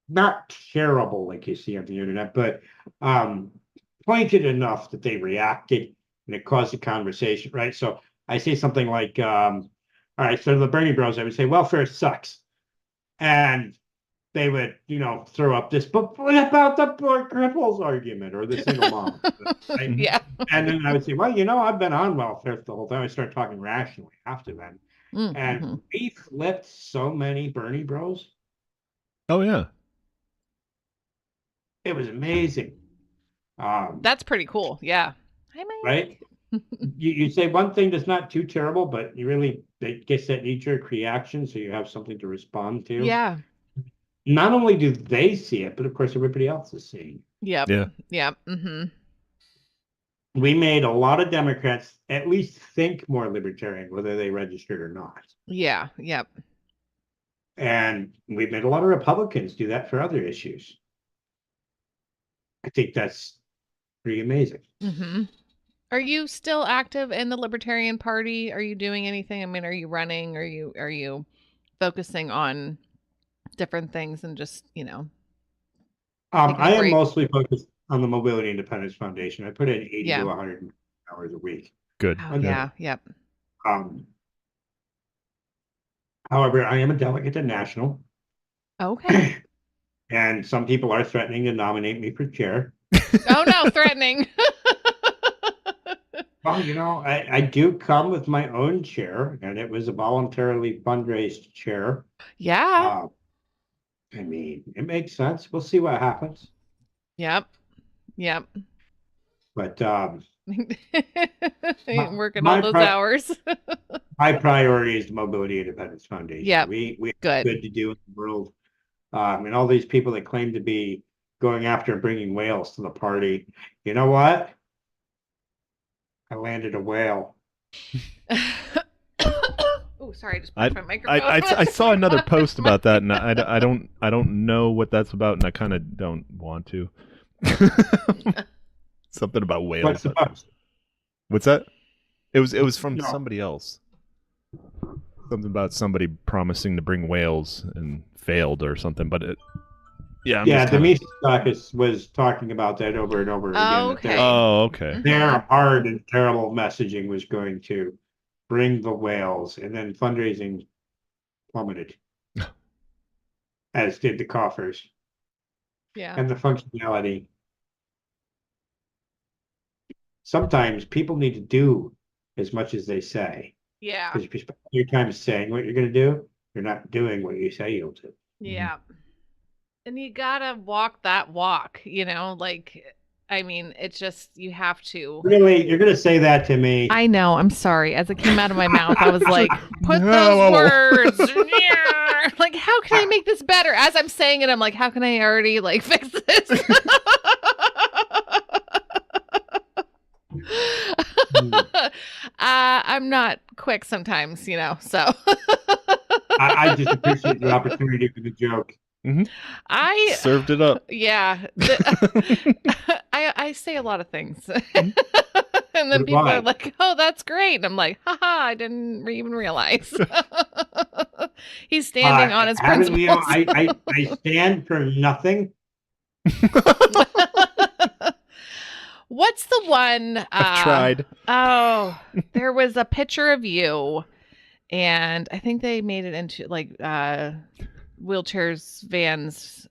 not terrible like you see on the internet, but pointed enough that they reacted and it caused a conversation, right? So I say something like, all right, so the Bernie Bros, I would say, welfare sucks. And they would, you know, throw up this, but what about the poor cripples argument or the single mom? Right? Yeah. And then I would say, well, you know, I've been on welfare the whole time. I start talking rationally after that. Mm-hmm. And we flipped so many Bernie Bros. Oh, yeah. It was amazing. That's pretty cool. Yeah. Hi, Mike. Right? you say one thing that's not too terrible, but you really, it gets that knee-jerk reaction, so you have something to respond to. Yeah. Not only do they see it, but of course everybody else is seeing it. Yep. Yeah. Yep. Mm-hmm. We made a lot of Democrats at least think more libertarian, whether they registered or not. Yeah. Yep. And we've made a lot of Republicans do that for other issues. I think that's pretty amazing. Mm-hmm. Are you still active in the Libertarian Party? Are you doing anything? I mean, are you running? Are you focusing on different things and just, you know? I am mostly focused on the Mobility Independence Foundation. I put in 80 to 100 hours a week. Good. Oh, yeah. Yep. However, I am a delegate at national. Okay. And some people are threatening to nominate me for chair. Oh no, threatening. Well, you know, I do come with my own chair, and it was a voluntarily fundraised chair. Yeah. I mean, it makes sense. We'll see what happens. Yep. Yep. But working all those hours. My priority is the Mobility Independence Foundation. Yeah. We have good to do in the world. And all these people that claim to be going after and bringing whales to the party. You know what? I landed a whale. Oh, sorry, I just pushed my microphone. I saw another post about that, and I don't know what that's about, and I kind of don't want to. Something about whales. What's the post? What's that? It was from somebody else. Something about somebody promising to bring whales and failed or something, but Demis was talking about that over and over again. Okay. Okay. Their hard and terrible messaging was going to bring the whales, and then fundraising plummeted, as did the coffers Yeah. and the functionality. Sometimes people need to do as much as they say. Yeah. Because if you spend your time saying what you're going to do, you're not doing what you say you'll do. Yeah. And you gotta walk that walk, like, I mean, it's just, you have to. Really? You're going to say that to me? I know, I'm sorry. As it came out of my mouth, I was like, put those words. Yeah. Like, how can I make this better? As I'm saying it, I'm like, how can I already, like, fix this? I'm not quick sometimes, so. I just appreciate the opportunity for the joke. I served it up. Yeah. I say a lot of things. And then people Why? are like, oh, that's great. And I'm like, haha, I didn't even realize. He's standing on his principles. I stand for nothing. What's the one? I've tried. Oh, there was a picture of you, and I think they made it into like wheelchairs, vans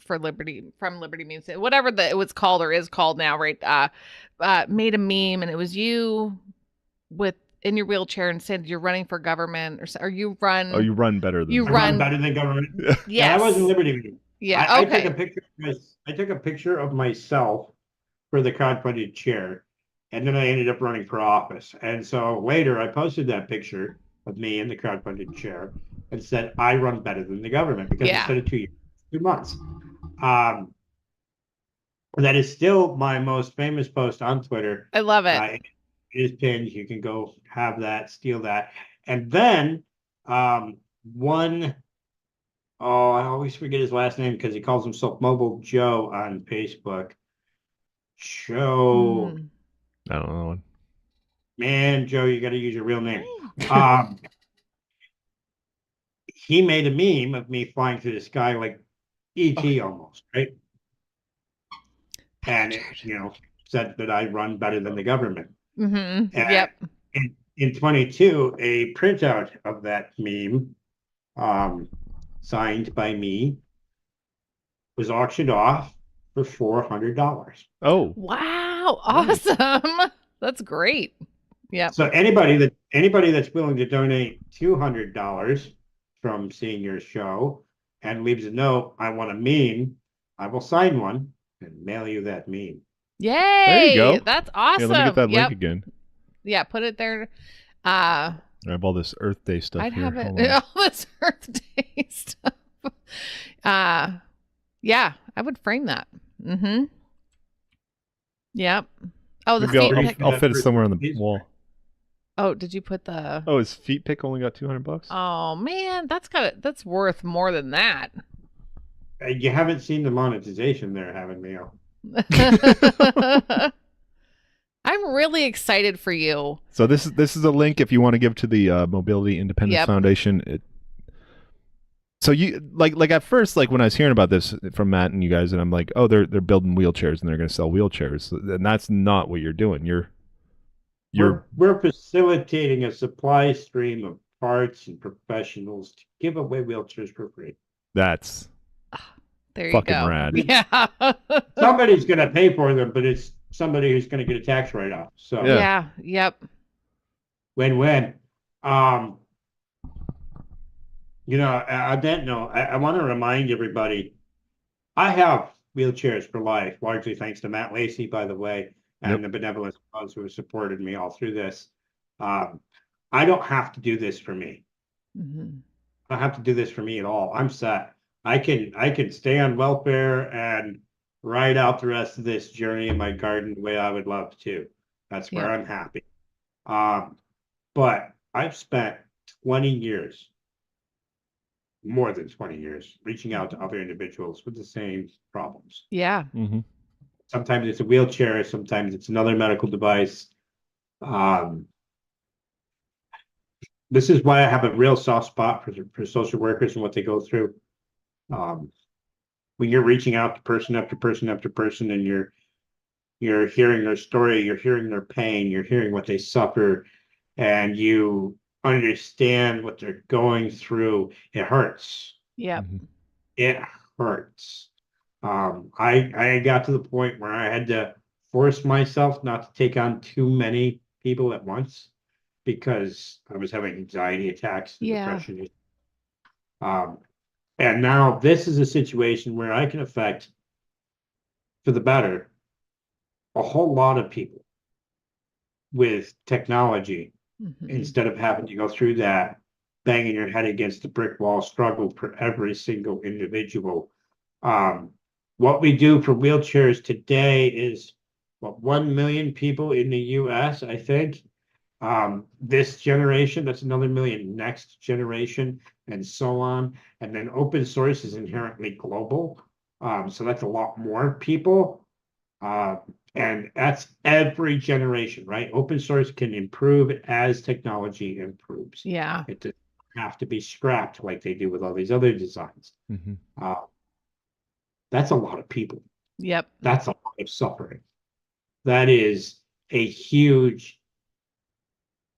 for Liberty, from Liberty Music, whatever it was called or is called now, right? Made a meme, and it was you in your wheelchair and said you're running for government, or you run. Oh, you run better than You I run better than government. Yes. Yeah, I wasn't Liberty. Yeah. I Okay. took a picture of myself for the crowdfunded chair, and then I ended up running for office. And so later I posted that picture of me in the crowdfunded chair and said, I run better than the government, because instead of 2 years, 2 months. That is still my most famous post on Twitter. I love it. It is pinned. You can go have that, steal that. And then I always forget his last name because he calls himself Mobile Joe on Facebook. Joe. I don't know. Man, Joe, you got to use your real name. He made a meme of me flying through the sky like E.T. almost, right? And said that I run better than the government. Mm-hmm. And Yep. In 22, a printout of that meme, signed by me, was auctioned off for $400. Oh, Wow. Awesome. That's great. Yeah. So anybody that's willing to donate $200 from seeing your show and leaves a note, I want a meme, I will sign one and mail you that meme. Yay. there you go. That's awesome. Yeah, let me get that Yep. link again. Yeah, put it there. I have all this Earth Day stuff I'd here. have it Hold on. all this Earth Day stuff. Yeah, I would frame that. Mm-hmm. Yep. Oh, the Maybe feet I'll, pic. I'll fit it somewhere on the wall. Oh, did you put the? Oh, his feet pick only got $200. Oh man, that's worth more than that. You haven't seen the monetization there, haven't you? I'm really excited for you. So this is a link if you want to give to the Mobility Independence Yep. Foundation. So you like at first, like when I was hearing about this from Matt and you guys, and I'm like, oh, they're building wheelchairs and they're going to sell wheelchairs, and that's not what you're doing. We're facilitating a supply stream of parts and professionals to give away wheelchairs for free. That's There you fucking go. rad. Yeah. Somebody's going to pay for them, but it's somebody who's going to get a tax write-off. So Yeah. Yeah. Yep. win-win. On that note, I want to remind everybody, I have wheelchairs for life, largely thanks to Matt Lacey, by the way, and the benevolent cause who have supported me all through this. I don't have to do this for me. Mm-hmm. I don't have to do this for me at all. I'm set. I can stay on welfare and ride out the rest of this journey in my garden the way I would love to. That's where I'm happy. But I've spent 20 years, more than 20 years, reaching out to other individuals with the same problems. Yeah. Mm-hmm. Sometimes it's a wheelchair, sometimes it's another medical device. This is why I have a real soft spot for social workers and what they go through. When you're reaching out to person after person after person, and you're hearing their story, you're hearing their pain, you're hearing what they suffer, and you understand what they're going through, it hurts. Yep. It hurts. I got to the point where I had to force myself not to take on too many people at once because I was having anxiety attacks and Yeah. depression. And now this is a situation where I can affect, for the better, a whole lot of people with technology instead of having to go through that banging your head against the brick wall struggle for every single individual. What we do for wheelchairs today is 1 million people in the US, I think. This generation, that's another million, next generation, and so on. And then open source is inherently global. So that's a lot more people. And that's every generation, right? Open source can improve as technology improves. Yeah. It doesn't have to be scrapped like they do with all these other designs. That's a lot of people. Yep. That's a lot of suffering. That is a huge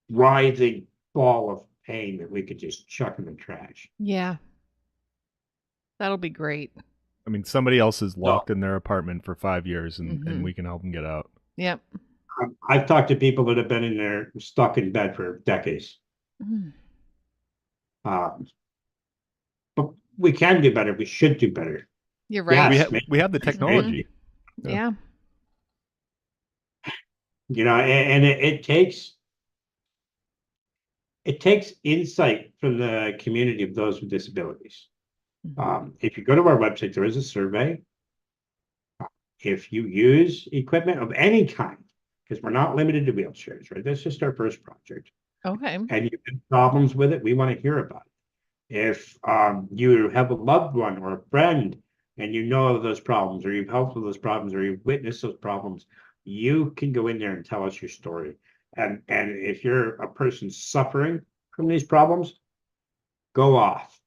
writhing ball of pain that we could just chuck in the trash. Yeah. That'll be great. I mean, somebody else is locked in their apartment for 5 years, and we can help them get out. Yep. I've talked to people that have been in there stuck in bed for decades. But we can do better. We should do better. You're right. Yes, We have the technology. Yeah. You know, and it takes insight from the community of those with disabilities. If you go to our website, there is a survey. If you use equipment of any kind, because we're not limited to wheelchairs, right? That's just our first project. Okay. And you have problems with it, we want to hear about it. If you have a loved one or a friend and you know of those problems, or you've helped with those problems, or you've witnessed those problems, you can go in there and tell us your story. And if you're a person suffering from these problems, go off,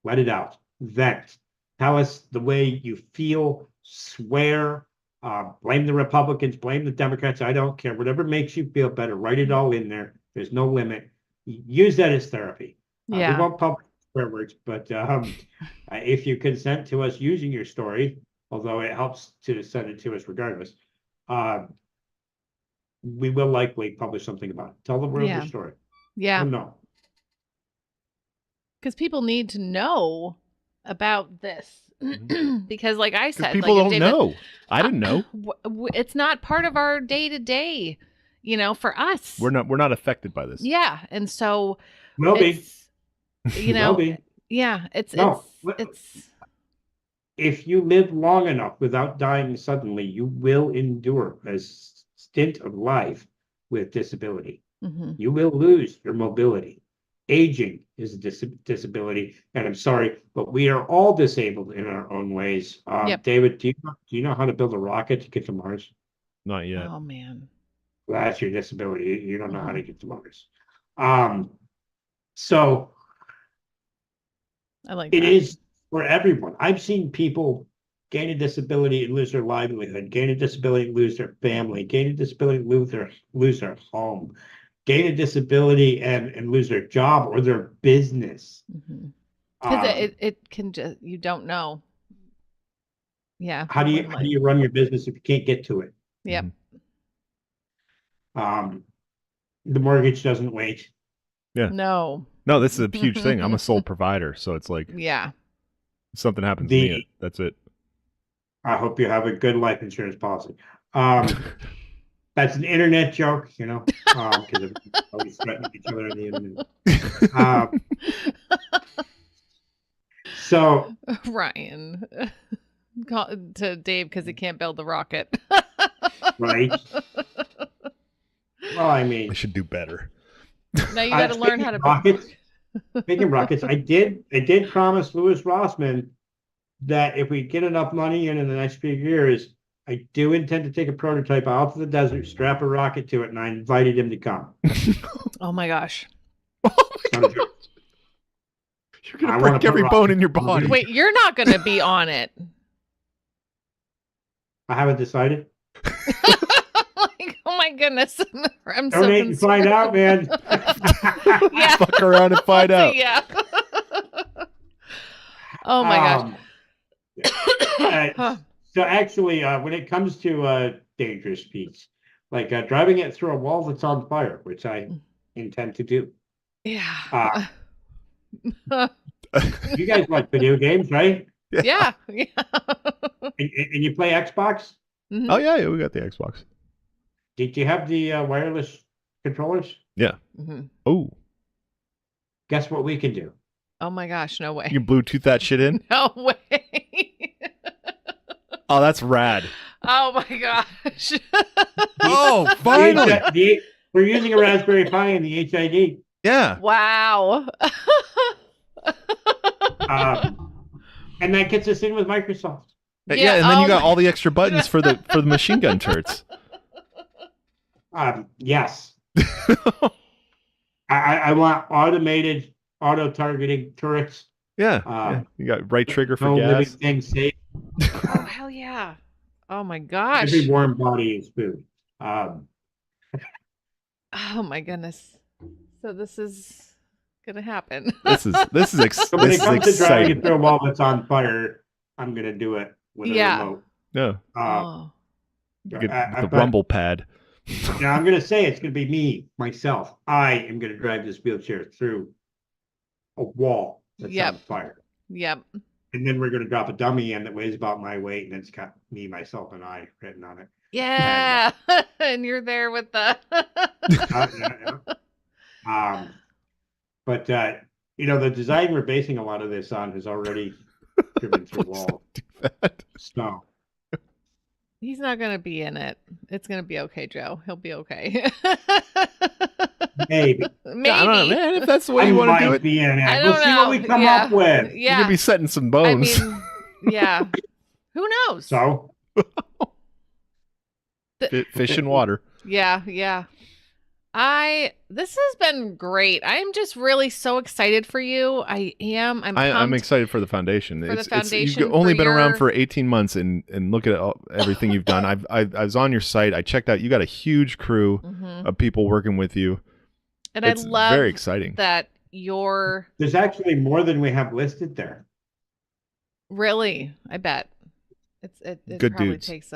let it out, vent, tell us the way you feel, swear, blame the Republicans, blame the Democrats. I don't care. Whatever makes you feel better, write it all in there. There's no limit. Use that as therapy. We won't publish swear words, but if you consent to us using your story, although it helps to send it to us regardless, we will likely publish something about it. Tell the world your story. Yeah. No. Because people need to know about this. Because like I said, people like, don't David, know. I didn't know. It's not part of our day to day, you know, for us. We're not affected by this. Yeah. And so Will be. You know, Will be. Yeah, it's if you live long enough without dying suddenly, you will endure a stint of life with disability. You will lose your mobility. Aging is a disability, and I'm sorry, but we are all disabled in our own ways. David, do you know how to build a rocket to get to Mars? Not yet. Oh man, well, that's your disability. You don't know how to get to Mars. So I like it is for everyone. I've seen people gain a disability and lose their livelihood, gain a disability and lose their family, gain a disability and lose their home, gain a disability and lose their job or their business. Because it can just, you don't know. Yeah. How do you run your business if you can't get to it? Yep. The mortgage doesn't wait. Yeah. No, this is a huge thing. I'm a sole provider, so it's like, yeah, if something happens to me, that's it. I hope you have a good life insurance policy. That's an internet joke, you know, because always threatening each other on the internet. So Ryan, call to Dave because he can't build the rocket. Right. Well, I mean, I should do better. Now you got to learn how to rockets. Speaking of rockets, I did promise Louis Rossman that if we get enough money in the next few years, I do intend to take a prototype out to the desert, strap a rocket to it, and I invited him to come. Oh my gosh. You're going to break every bone in your body. Wait, you're not going to be on it. I haven't decided. like, oh my goodness. I'm so Donate and find out, man. Yeah. Fuck around and find out. Yeah. Oh my gosh. So actually, when it comes to dangerous peaks, like driving it through a wall that's on fire, which I intend to do. Yeah. You guys like video games, right? Yeah. And you play Xbox? Mhm. Oh yeah, we got the Xbox. Did you have the wireless controllers? Yeah. Mhm. Oh, Guess what we can do? Oh my gosh, no way. you can Bluetooth that shit in. No way. Oh, that's rad. Oh my gosh. Oh, finally. We're using a Raspberry Pi in the HID. Yeah. Wow. And that gets us in with Microsoft. Yeah, and then you got all the extra buttons for the machine gun turrets. Yes. I want automated auto-targeting turrets. Yeah. You got right trigger for no living gas. thing safe. Oh hell yeah. Oh my gosh. Every warm body is food. Oh my goodness. So this is gonna happen. This is So when this it comes is to driving exciting. it through a wall that's on fire, I'm gonna do it with a remote. Yeah. Oh. You get the but- rumble pad. Now I'm gonna say it's gonna be me, myself. I am gonna drive this wheelchair through a wall that's on fire. Yep. And then we're gonna drop a dummy in that weighs about my weight, and it's got me, myself, and I written on it. Yeah. And you're there with the But the design we're basing a lot of this on has already driven through walls. So He's not gonna be in it. It's gonna be okay, Joe. He'll be okay. maybe. Maybe. Yeah, I don't know, man. If that's the way I you want to do might it, be in it. I We'll don't see know. what we come up with. Yeah. you could be setting some bones. I mean, yeah. Who knows? So Fish in water. Yeah. This has been great. I am just really so excited for you. I am. I'm I'm excited for the foundation. For the foundation, you've only for been around your- for 18 months, and look at everything you've done. I was on your site. I checked out. You got a huge crew of people working with you. And It's I love very exciting. that you're there's actually more than we have listed there. really, I bet. It Good probably dudes. takes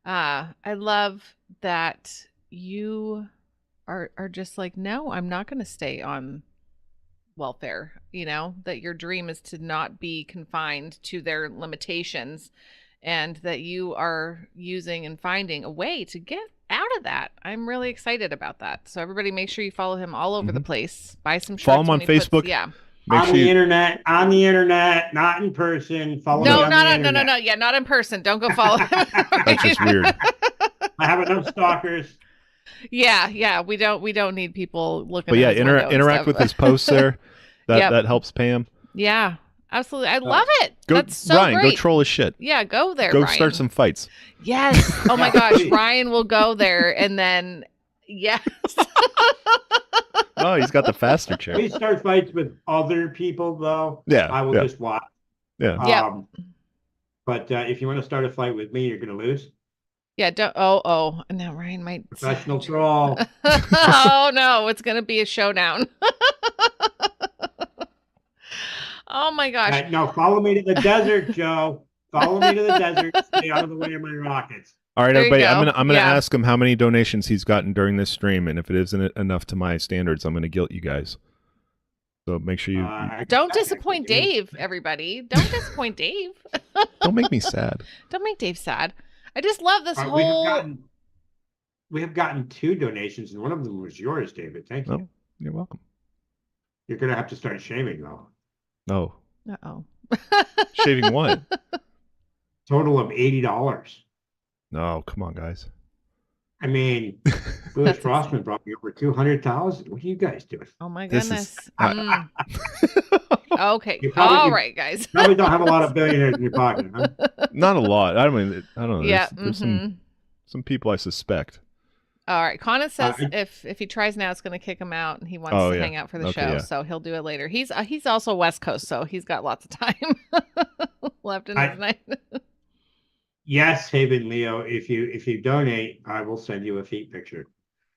I love that you are just like, no, I'm not going to stay on welfare, that your dream is to not be confined to their limitations, and that you are using and finding a way to get out of that. I'm really excited about that. So everybody make sure you follow him all over the place. Buy some shirts. Follow him when on he puts- Facebook. Yeah. Make On sure the you, internet, not in person. Follow me No, on no, the no, internet. no. Yeah, not in person. Don't go follow him. that's just weird. I have enough stalkers. Yeah. We don't need people looking. But yeah, at his window and interact stuff. with his posts there. Yep. That helps Pam. Yeah, absolutely. I love it. Go, That's so Ryan, great. go troll his shit. Yeah, go there. Go Ryan. start some fights. Yes. Oh my gosh, Ryan will go there, and then yes. Oh, he's got the faster chair. Please start fights with other people, though. Yeah, I will yeah. just watch. Yeah. Yeah. But if you want to start a fight with me, you're going to lose. Yeah. Don't. Oh. Now Ryan might. Professional troll. Oh no, it's gonna be a showdown. Oh my gosh. No, follow me to the desert, Joe. Follow me to the desert. Stay out of the way of my rockets. All right, There you everybody. go. I'm gonna Yeah. ask him how many donations he's gotten during this stream, and if it isn't enough to my standards, I'm gonna guilt you guys. So make sure you Don't disappoint Dave, everybody. Don't disappoint Dave. don't make me sad. Don't make Dave sad. I just love this We whole. have gotten 2 donations, and one of them was yours, David. Thank you. Oh. You're welcome. You're going to have to start shaving, though. No, Uh-oh. shaving what? Total of $80. No, come on, guys. I mean, Louis Rossman brought me over 200,000. What are you guys doing? Oh my This goodness. is- Okay. You probably- All you- right, guys. Probably don't have a lot of billionaires in your pocket, huh? Not a lot. I don't know. Yeah. There's mhm. some people I suspect. All right. Conan says I- if he tries now, it's going to kick him out, and he wants Oh, to yeah. hang out for the Okay, show, yeah. so he'll do it later. He's also West Coast, so he's got lots of time left in his night. Yes, Haven Leo. If you donate, I will send you a feet picture.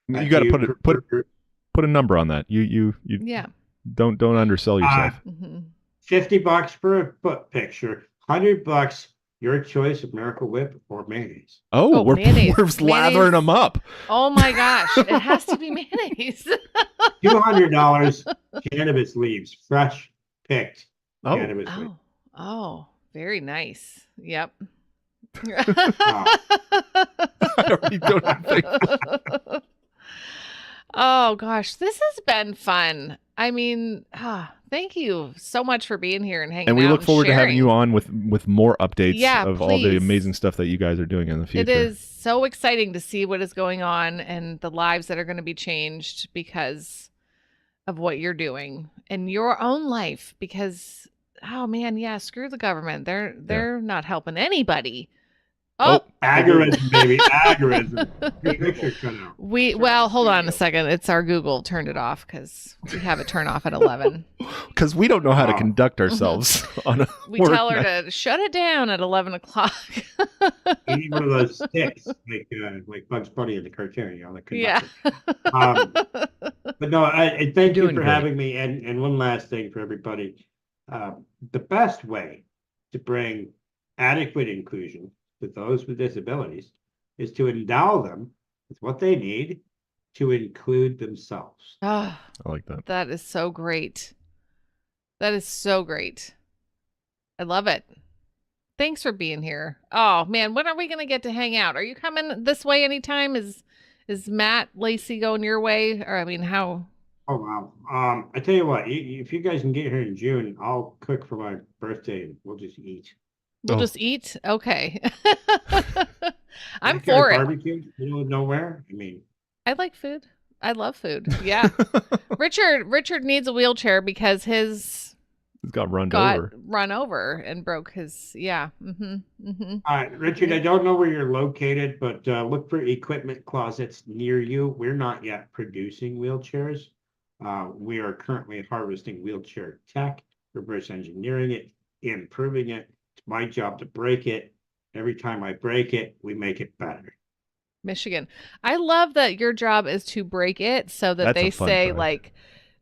You got to put a number on that. You Yeah. don't undersell yourself. $50 for a foot picture. $100. Your choice of Miracle Whip or mayonnaise. Oh, we're mayonnaise. lathering them up. Oh my gosh, it has to be mayonnaise. $200 cannabis leaves, fresh picked cannabis leaves. Oh, very nice. Yep. Oh gosh, this has been fun. I mean, thank you so much for being here and hanging out. And we look forward to having sharing. you on with more updates of all the please. amazing stuff that you guys are doing in the future. It is so exciting to see what is going on and the lives that are going to be changed because of what you're doing in your own life. Because, oh man, yeah, screw the government. They're not helping anybody. Oh, agorism, baby, agorism. Your picture cut out. Well, hold on a second. It's our Google turned it off because we have it turn off at 11. Because we don't know how to conduct ourselves on a We tell her to shut it down at 11 o'clock. You need one of those sticks, like Bugs Bunny in the cartoon, you know, like yeah. But no, I thank you for having me. And one last thing for everybody. The best way to bring adequate inclusion to those with disabilities is to endow them with what they need to include themselves. Oh, I like that. That is so great. That is so great. I love it. Thanks for being here. Oh man, when are we gonna get to hang out? Are you coming this way anytime? Is Matt Lacey going your way? Or I mean, how? Oh wow. I tell you what, if you guys can get here in June, I'll cook for my birthday and we'll just eat. We'll just eat? Okay. I'm for it. Barbecue, middle of nowhere. I mean, I like food. I love food. Yeah. Richard needs a wheelchair because he's got run over and broke his All right, Richard, I don't know where you're located, but look for equipment closets near you. We're not yet producing wheelchairs. We are currently harvesting wheelchair tech, reverse engineering it, improving it. It's my job to break it. Every time I break it, we make it better. Michigan. I love that your job is to break it so that they say like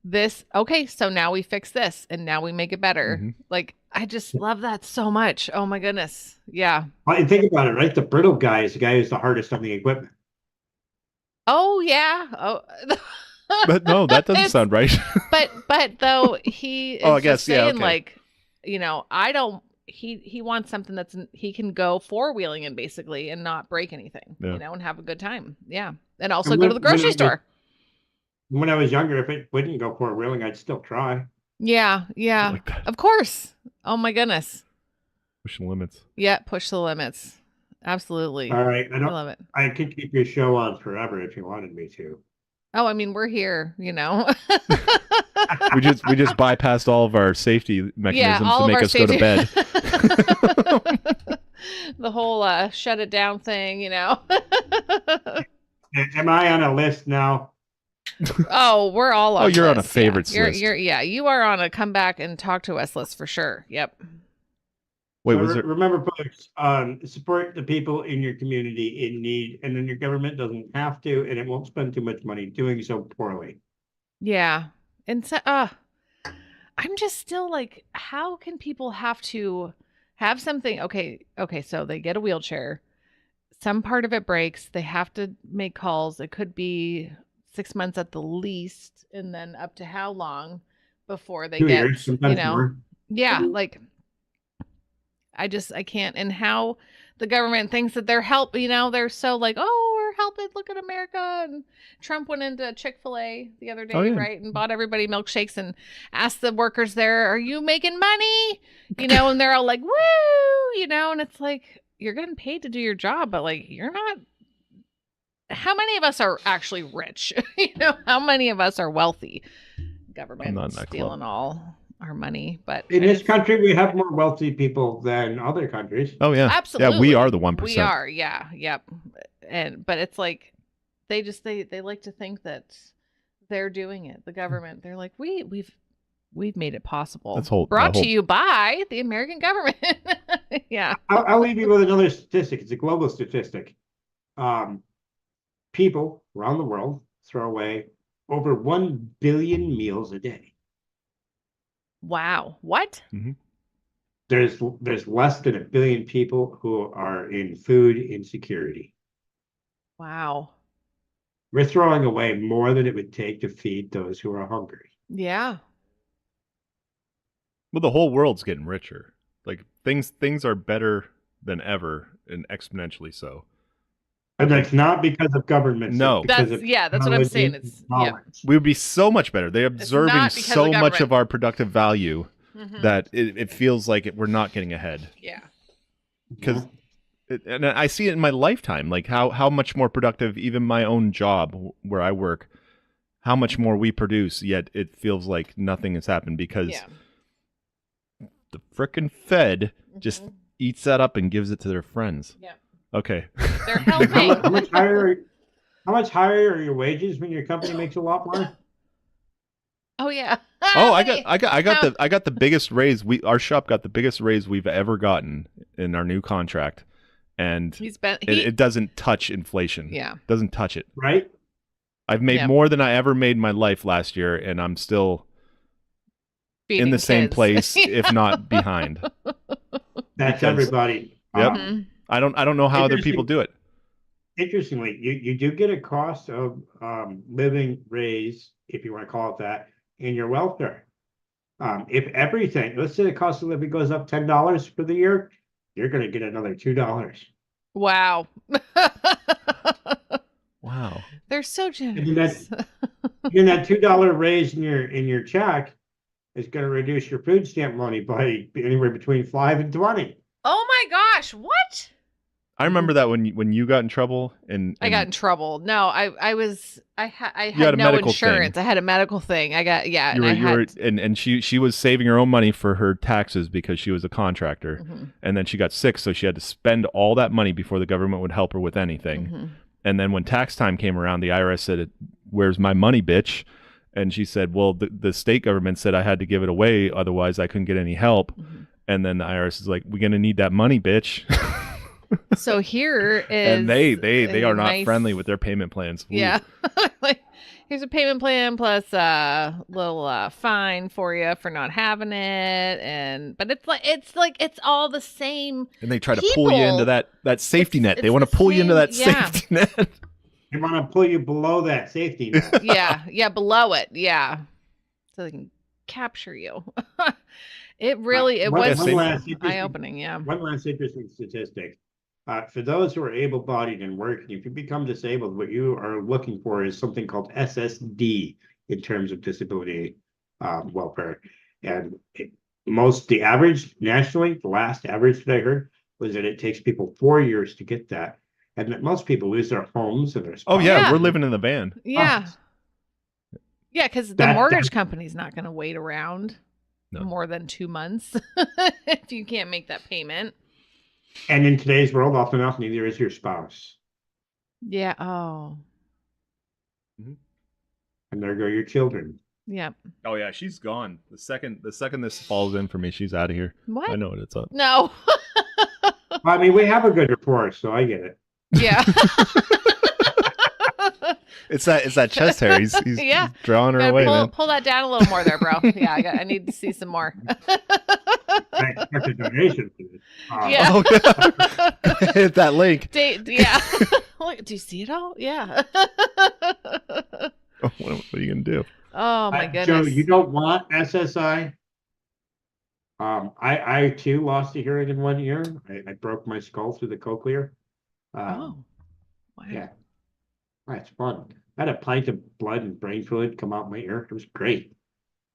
this, okay, so now we fix this and now we make it better. Like, I just love that so much. Oh my goodness. Yeah. Well, and think about it, right? The brittle guy is the guy who's the hardest on the equipment. Oh yeah. Oh. But no, that doesn't sound right. but though he is I guess, saying okay. like, you know, I don't. He wants something that's he can go four-wheeling in basically and not break anything, you know, and have a good time. Yeah, and also go to the grocery store. When I was younger, if it wouldn't go four-wheeling, I'd still try. Yeah, of course. Oh my goodness. Push the limits. Yeah, push the limits. Absolutely. All right, I love it. I could keep your show on forever if you wanted me to. Oh, I mean, we're here, you know. we just bypassed all of our safety mechanisms to make us go to bed. The whole shut it down thing, you know. Am I on a list now? Oh, we're all on. Oh, you're list. on a favorites list. You are on a come back and talk to us list for sure. Yep. Wait, remember, folks, support the people in your community in need, and then your government doesn't have to, and it won't spend too much money doing so poorly. Yeah. And so, I'm just still like, how can people have to have something? Okay, so they get a wheelchair. Some part of it breaks. They have to make calls. It could be 6 months at the least, and then up to how long before they 2 get, years, sometimes more. Yeah, like I can't. And how the government thinks that they're they're so like, oh, we're helping. Look at America. And Trump went into Chick-fil-A the other day, right? And bought everybody milkshakes and asked the workers there, are you making money? You know, and they're all like, woo, you know, and it's like, you're getting paid to do your job, but like, you're not. How many of us are actually rich? You know, how many of us are wealthy? Government stealing all our money, but in this country we have more wealthy people than other countries. Oh yeah, absolutely. Yeah, we are the 1%. We are, yeah, yep. But it's like they like to think that they're doing it. The government, they're like, we've we've made it possible. That's whole- Brought whole- to you by the American government. Yeah. I'll leave you with another statistic. It's a global statistic. People around the world throw away over 1 billion meals a day. Wow. What? There's less than 1 billion people who are in food insecurity. Wow. We're throwing away more than it would take to feed those who are hungry. Yeah. Well, the whole world's getting richer. Like things are better than ever and exponentially so. And that's not because of government. No. That's what I'm saying. It's We would be so much better. They're observing not because so of much of government. our productive value Mhm. that it feels like we're not getting ahead. Yeah. Because and I see it in my lifetime, like how much more productive even my own job where I work, how much more we produce, yet it feels like nothing has happened because the frickin' Fed just eats that up and gives it to their friends. Yeah. Okay. They're helping. How much higher are your wages when your company makes a lot more? Oh yeah. Oh, I got the biggest raise. Our shop got the biggest raise we've ever gotten in our new contract, and it doesn't touch inflation. Yeah, doesn't touch it. Right. I've made more than I ever made in my life last year, and I'm still in the same place, if not behind. That's everybody. Yep. I don't know how other people do it. Interestingly, you do get a cost of living raise, if you want to call it that, in your welfare. If everything, let's say the cost of living goes up $10 for the year, you're going to get another $2. Wow. Wow. They're so generous. And that $2 raise in your check is going to reduce your food stamp money by anywhere between 5 and 20. Oh my gosh! What? I remember that when you got in trouble and I got in trouble. No, I had had a no medical insurance. thing. I had a medical thing. I got and she was saving her own money for her taxes because she was a contractor, and then she got sick, so she had to spend all that money before the government would help her with anything. And then when tax time came around, the IRS said, "Where's my money, bitch?" And she said, "Well, the state government said I had to give it away, otherwise I couldn't get any help." And then the IRS is like, "We're gonna need that money, bitch." So here is, and they are not nice, friendly with their payment plans. Ooh. Yeah, like here's a payment plan plus a little fine for you for not having it, but it's all the same. And they try to pull you into that safety net. They want to pull you into that safety net. They want to pull you below that safety net. yeah, below it, yeah, so they can capture you. It was eye-opening. Yeah. One last interesting statistic. For those who are able-bodied and working, if you become disabled, what you are looking for is something called SSD in terms of disability welfare. And the average nationally, the last average that I heard was that it takes people 4 years to get that. And that most people lose their homes and their spouses. Oh, yeah, we're living in the van. Yeah. Yeah, because the mortgage company's not going to wait around more than 2 months if you can't make that payment. And in today's world, often enough, neither is your spouse. Yeah. Oh. And there go your children. Yeah. Oh yeah, she's gone. The second this falls in for me, she's out of here. What? I know what it's up. No. I mean, we have a good rapport, so I get it. Yeah. It's that chest hair. He's drawing her away, man. Pull that down a little more there, bro. Yeah, I need to see some more. I expect a donation for this. Yeah. Oh, yeah. Hit that link. Yeah. Do you see it all? Yeah. What are you gonna do? Oh my goodness. Joe, you don't want SSI? I too lost a hearing in 1 year. I broke my skull through the cochlear. Wow. Yeah. That's fun. I had a pint of blood and brain fluid come out my ear. It was great.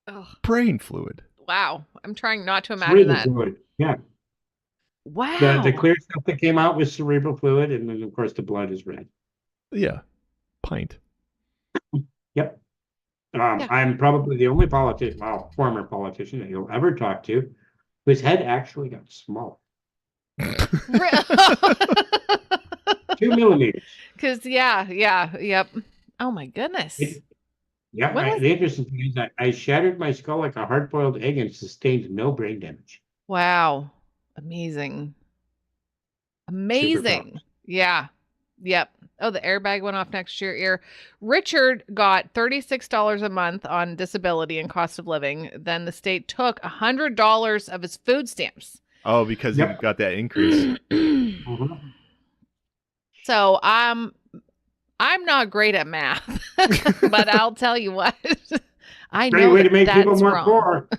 Oh. Brain fluid. Wow. I'm trying not to imagine that. Fluid. Yeah. Wow. The clear stuff that came out was cerebral fluid, and then of course the blood is red. Yeah. Pint. Yep. I'm probably the only former politician that you'll ever talk to whose head actually got smaller. 2 millimeters. Because yep. Oh my goodness. Yeah, What was- the interesting thing is that I shattered my skull like a hard-boiled egg and sustained no brain damage. Wow. Amazing. Amazing. Yeah. Yep. Oh, the airbag went off next to your ear. Richard got $36 a month on disability and cost of living. Then the state took $100 of his food stamps. Oh, because you got that increase. Mhm. So I'm not great at math, but I'll tell you what. I Great know way to make that's people more wrong. poor.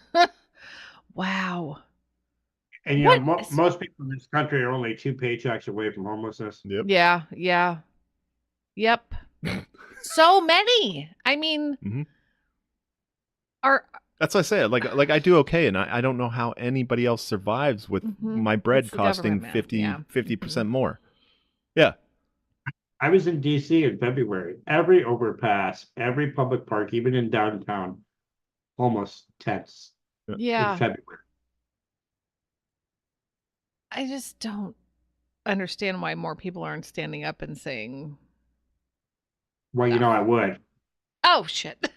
Wow. And you What know, is- most people in this country are only 2 paychecks away from homelessness. Yep. Yeah. Yeah. Yep. So many. I mean, Mhm. are That's what I say. Like I do okay, and I don't know how anybody else survives with Mhm. my bread It's the costing government, man. 50% more. Yeah. I was in DC in February. Every overpass, every public park, even in downtown, homeless tents in yeah. February. I just don't understand why more people aren't standing up and saying, Well, you know, I would. "Oh shit."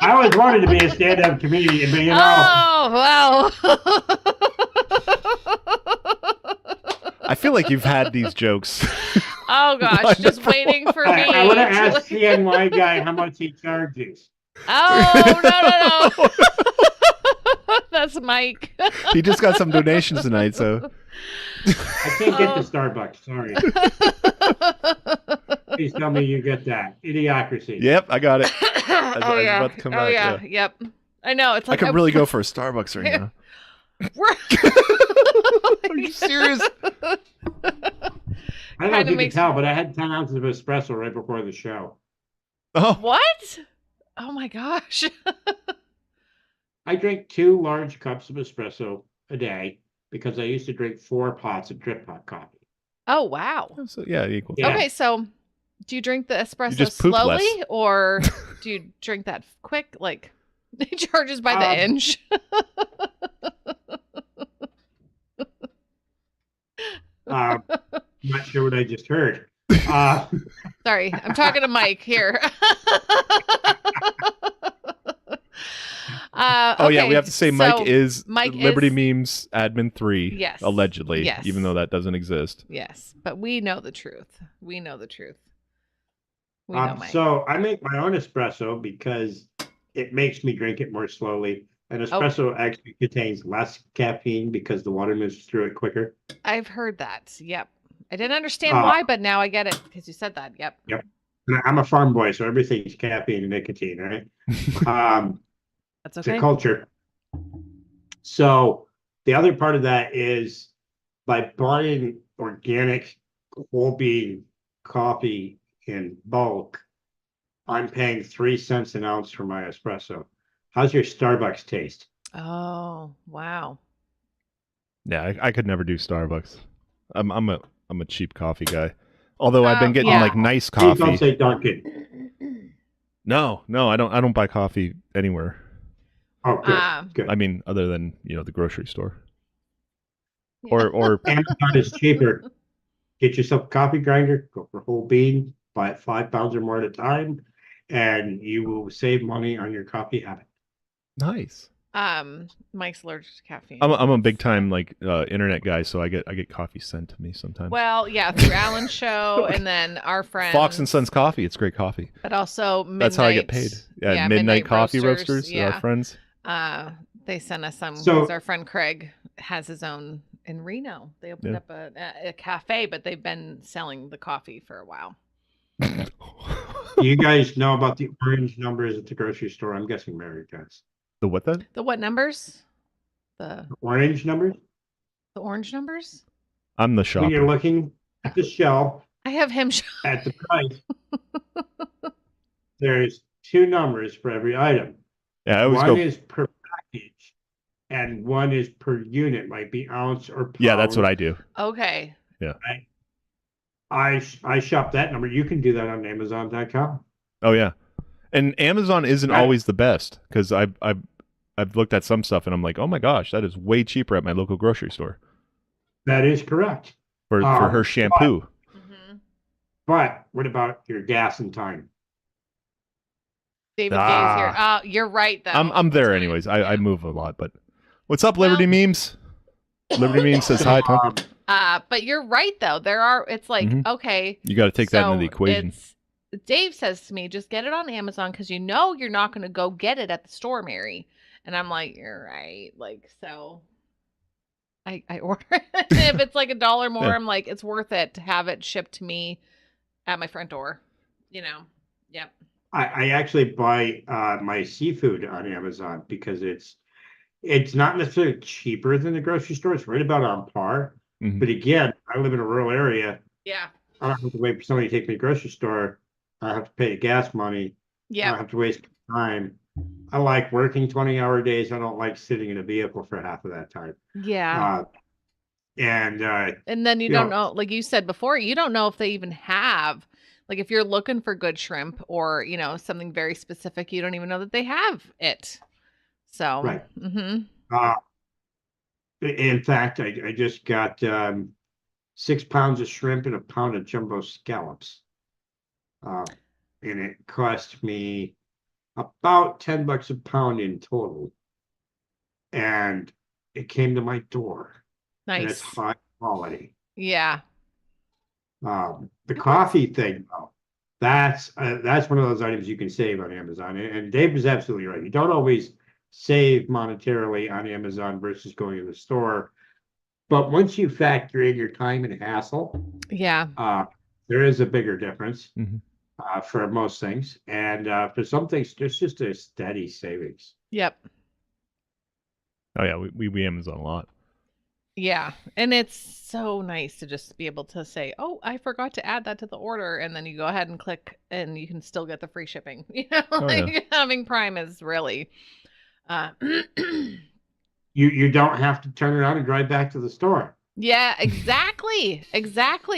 I always wanted to be a stand-up comedian, but you know, Oh, wow. I feel like you've had these jokes. Oh gosh, Lined just up for a waiting for me. I would have to, asked like- CNY guy how much he charges. Oh, no. That's Mike. He just got some donations tonight, so I can't get Oh. to Starbucks. Sorry. Please tell me you get that. Idiocracy. yep, I got it. Oh I was yeah. about to come Oh back, yeah. Yep. I know. It's I like could really go for a Starbucks right now. Are you serious? I don't know Kinda if you can makes- tell, but I had 10 ounces of espresso right before the show. Oh, What? Oh my gosh. I drink 2 large cups of espresso a day because I used to drink 4 pots of drip pot coffee. Oh wow. so, yeah, equal. Yeah. Okay, so do you drink the espresso just poop slowly less. or do you drink that quick? Like he charges by the inch. Not sure what I just heard. Sorry, I'm talking to Mike here. Oh yeah, we have to say Mike so is Mike Liberty is- Memes admin 3. Yes. Allegedly. Yes. Even though that doesn't exist. Yes, but we know the truth. We know the truth. We know Mike. So I make my own espresso because it makes me drink it more slowly. Oh. An espresso actually contains less caffeine because the water moves through it quicker. I've heard that. Yep. I didn't understand Uh, why, but now I get it because you said that. Yep. And I'm a farm boy, so everything's caffeine and nicotine, right? That's It's okay. a culture. So the other part of that is by buying organic whole bean coffee in bulk, I'm paying 3 cents an ounce for my espresso. How's your Starbucks taste? Oh, wow. Yeah, I could never do Starbucks. I'm a cheap coffee guy. Although I've been getting yeah. like nice Please don't coffee. say Dunkin'. No, I don't buy coffee anywhere. Oh, good. Good. I mean, other than, the grocery store. Yeah. Or Amazon is cheaper. Get yourself a coffee grinder, go for whole bean, buy it 5 pounds or more at a time, and you will save money on your coffee habit. nice. Mike's allergic to caffeine. I'm a big time internet guy, so I get coffee sent to me sometimes. Well, yeah, through Alan's show and then our friends. Fox and Sons coffee, it's great coffee. But also midnight. That's how I get paid. Yeah, midnight coffee roasters, Yeah. our friends. They sent us some So- because our friend Craig has his own in Reno. They opened Yeah. up a cafe, but they've been selling the coffee for a while. You guys know about the orange numbers at the grocery store? I'm guessing Mary does. The what then? The what numbers? The Orange numbers? orange numbers? I'm the When you're shopper. looking at the shelf I have him. at the price, there's 2 numbers for every item. Yeah, I always One go. is per package, and one is per unit, might be ounce or pound. Yeah, that's what I do. Okay. I shop that number. You can do that on Amazon.com. Oh yeah, and Amazon isn't Right. always the best because I've looked at some stuff and I'm like, oh my gosh, that is way cheaper at my local grocery store That is correct. for her shampoo. Mm-hmm. But what about your gas and time? David Gay's here. Oh, you're right though. I'm there That's anyways. fine. I move a lot, but what's up, Liberty Memes? Liberty Memes says hi, Tom. But you're right though. It's like, okay. You got to take that into the equation. Dave says to me, just get it on Amazon because you're not going to go get it at the store, Mary. And I'm like, you're right. Like, so I order it. If it's like $1 more, I'm like, it's worth it to have it shipped to me at my front door. Yep. I actually buy my seafood on Amazon because it's not necessarily cheaper than the grocery store. It's right about on par. Mm-hmm. But again, I live in a rural area. Yeah. I don't have to wait for somebody to take me to the grocery store. I don't have to pay gas money. Yeah. I don't have to waste time. I like working 20-hour days. I don't like sitting in a vehicle for half of that time. Yeah. And then you don't know, like you said before, you don't know if they even have, like if you're looking for good shrimp or, something very specific, you don't even know that they have it. So, right. Mm-hmm. In fact, I just got 6 pounds of shrimp and a pound of jumbo scallops. And it cost me about $10 a pound in total. And it came to my door. Nice. And it's high quality. Yeah. The coffee thing, though, that's one of those items you can save on Amazon. And Dave is absolutely right. You don't always save monetarily on Amazon versus going to the store. But once you factor in your time and hassle, there is a bigger difference for most things. And for some things, there's just a steady savings. Yep. Oh, yeah. We Amazon a lot. Yeah. And it's so nice to just be able to say, oh, I forgot to add that to the order. And then you go ahead and click and you can still get the free shipping. Having Prime is really... You don't have to turn around and drive back to the store. Yeah, exactly.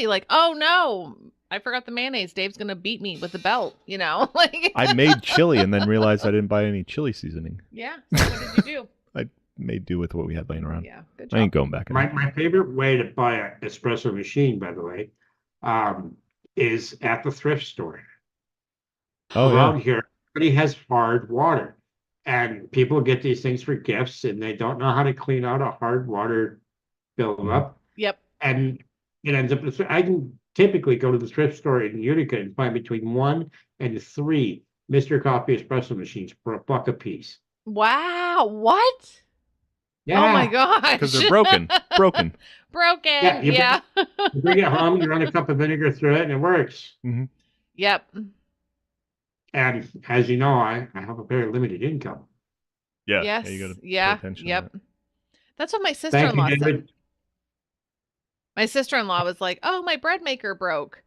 Like, oh no, I forgot the mayonnaise. Dave's gonna beat me with the belt. Like I made chili and then realized I didn't buy any chili seasoning. Yeah. So what did you do? I made do with what we had laying around. Yeah, good job. I ain't going back. My favorite way to buy an espresso machine, by the way, is at the thrift store. Around here, everybody has hard water. And people get these things for gifts and they don't know how to clean out a hard water buildup. Yep. And it ends up, I can typically go to the thrift store in Utica and find between 1 and 3 Mr. Coffee espresso machines for $1 a piece. Wow. What? Yeah. Oh my gosh. Because they're broken. Broken. Yeah. You bring it home, you run a cup of vinegar through it and it works. Mm-hmm. Yep. And as you know, I have a very limited income. Yeah. Yes. You gotta yeah. pay attention Yep. to that. That's what my sister-in-law Thank you, said. David. My sister-in-law was like, oh, my bread maker broke.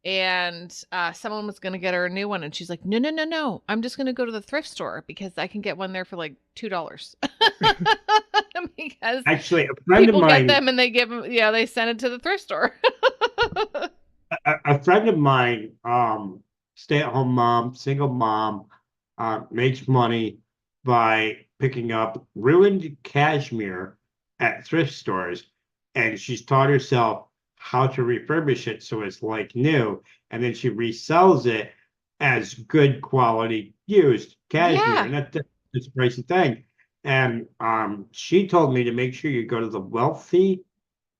And someone was going to get her a new one. And she's like, no. I'm just going to go to the thrift store because I can get one there for like $2. Because actually, a friend of people mine get them and they give them, they send it to the thrift store. a friend of mine, stay-at-home mom, single mom, makes money by picking up ruined cashmere at thrift stores, and she's taught herself how to refurbish it so it's like new, and then she resells it as good quality used cashmere, and that's a pricey thing. And she told me to make sure you go to the wealthy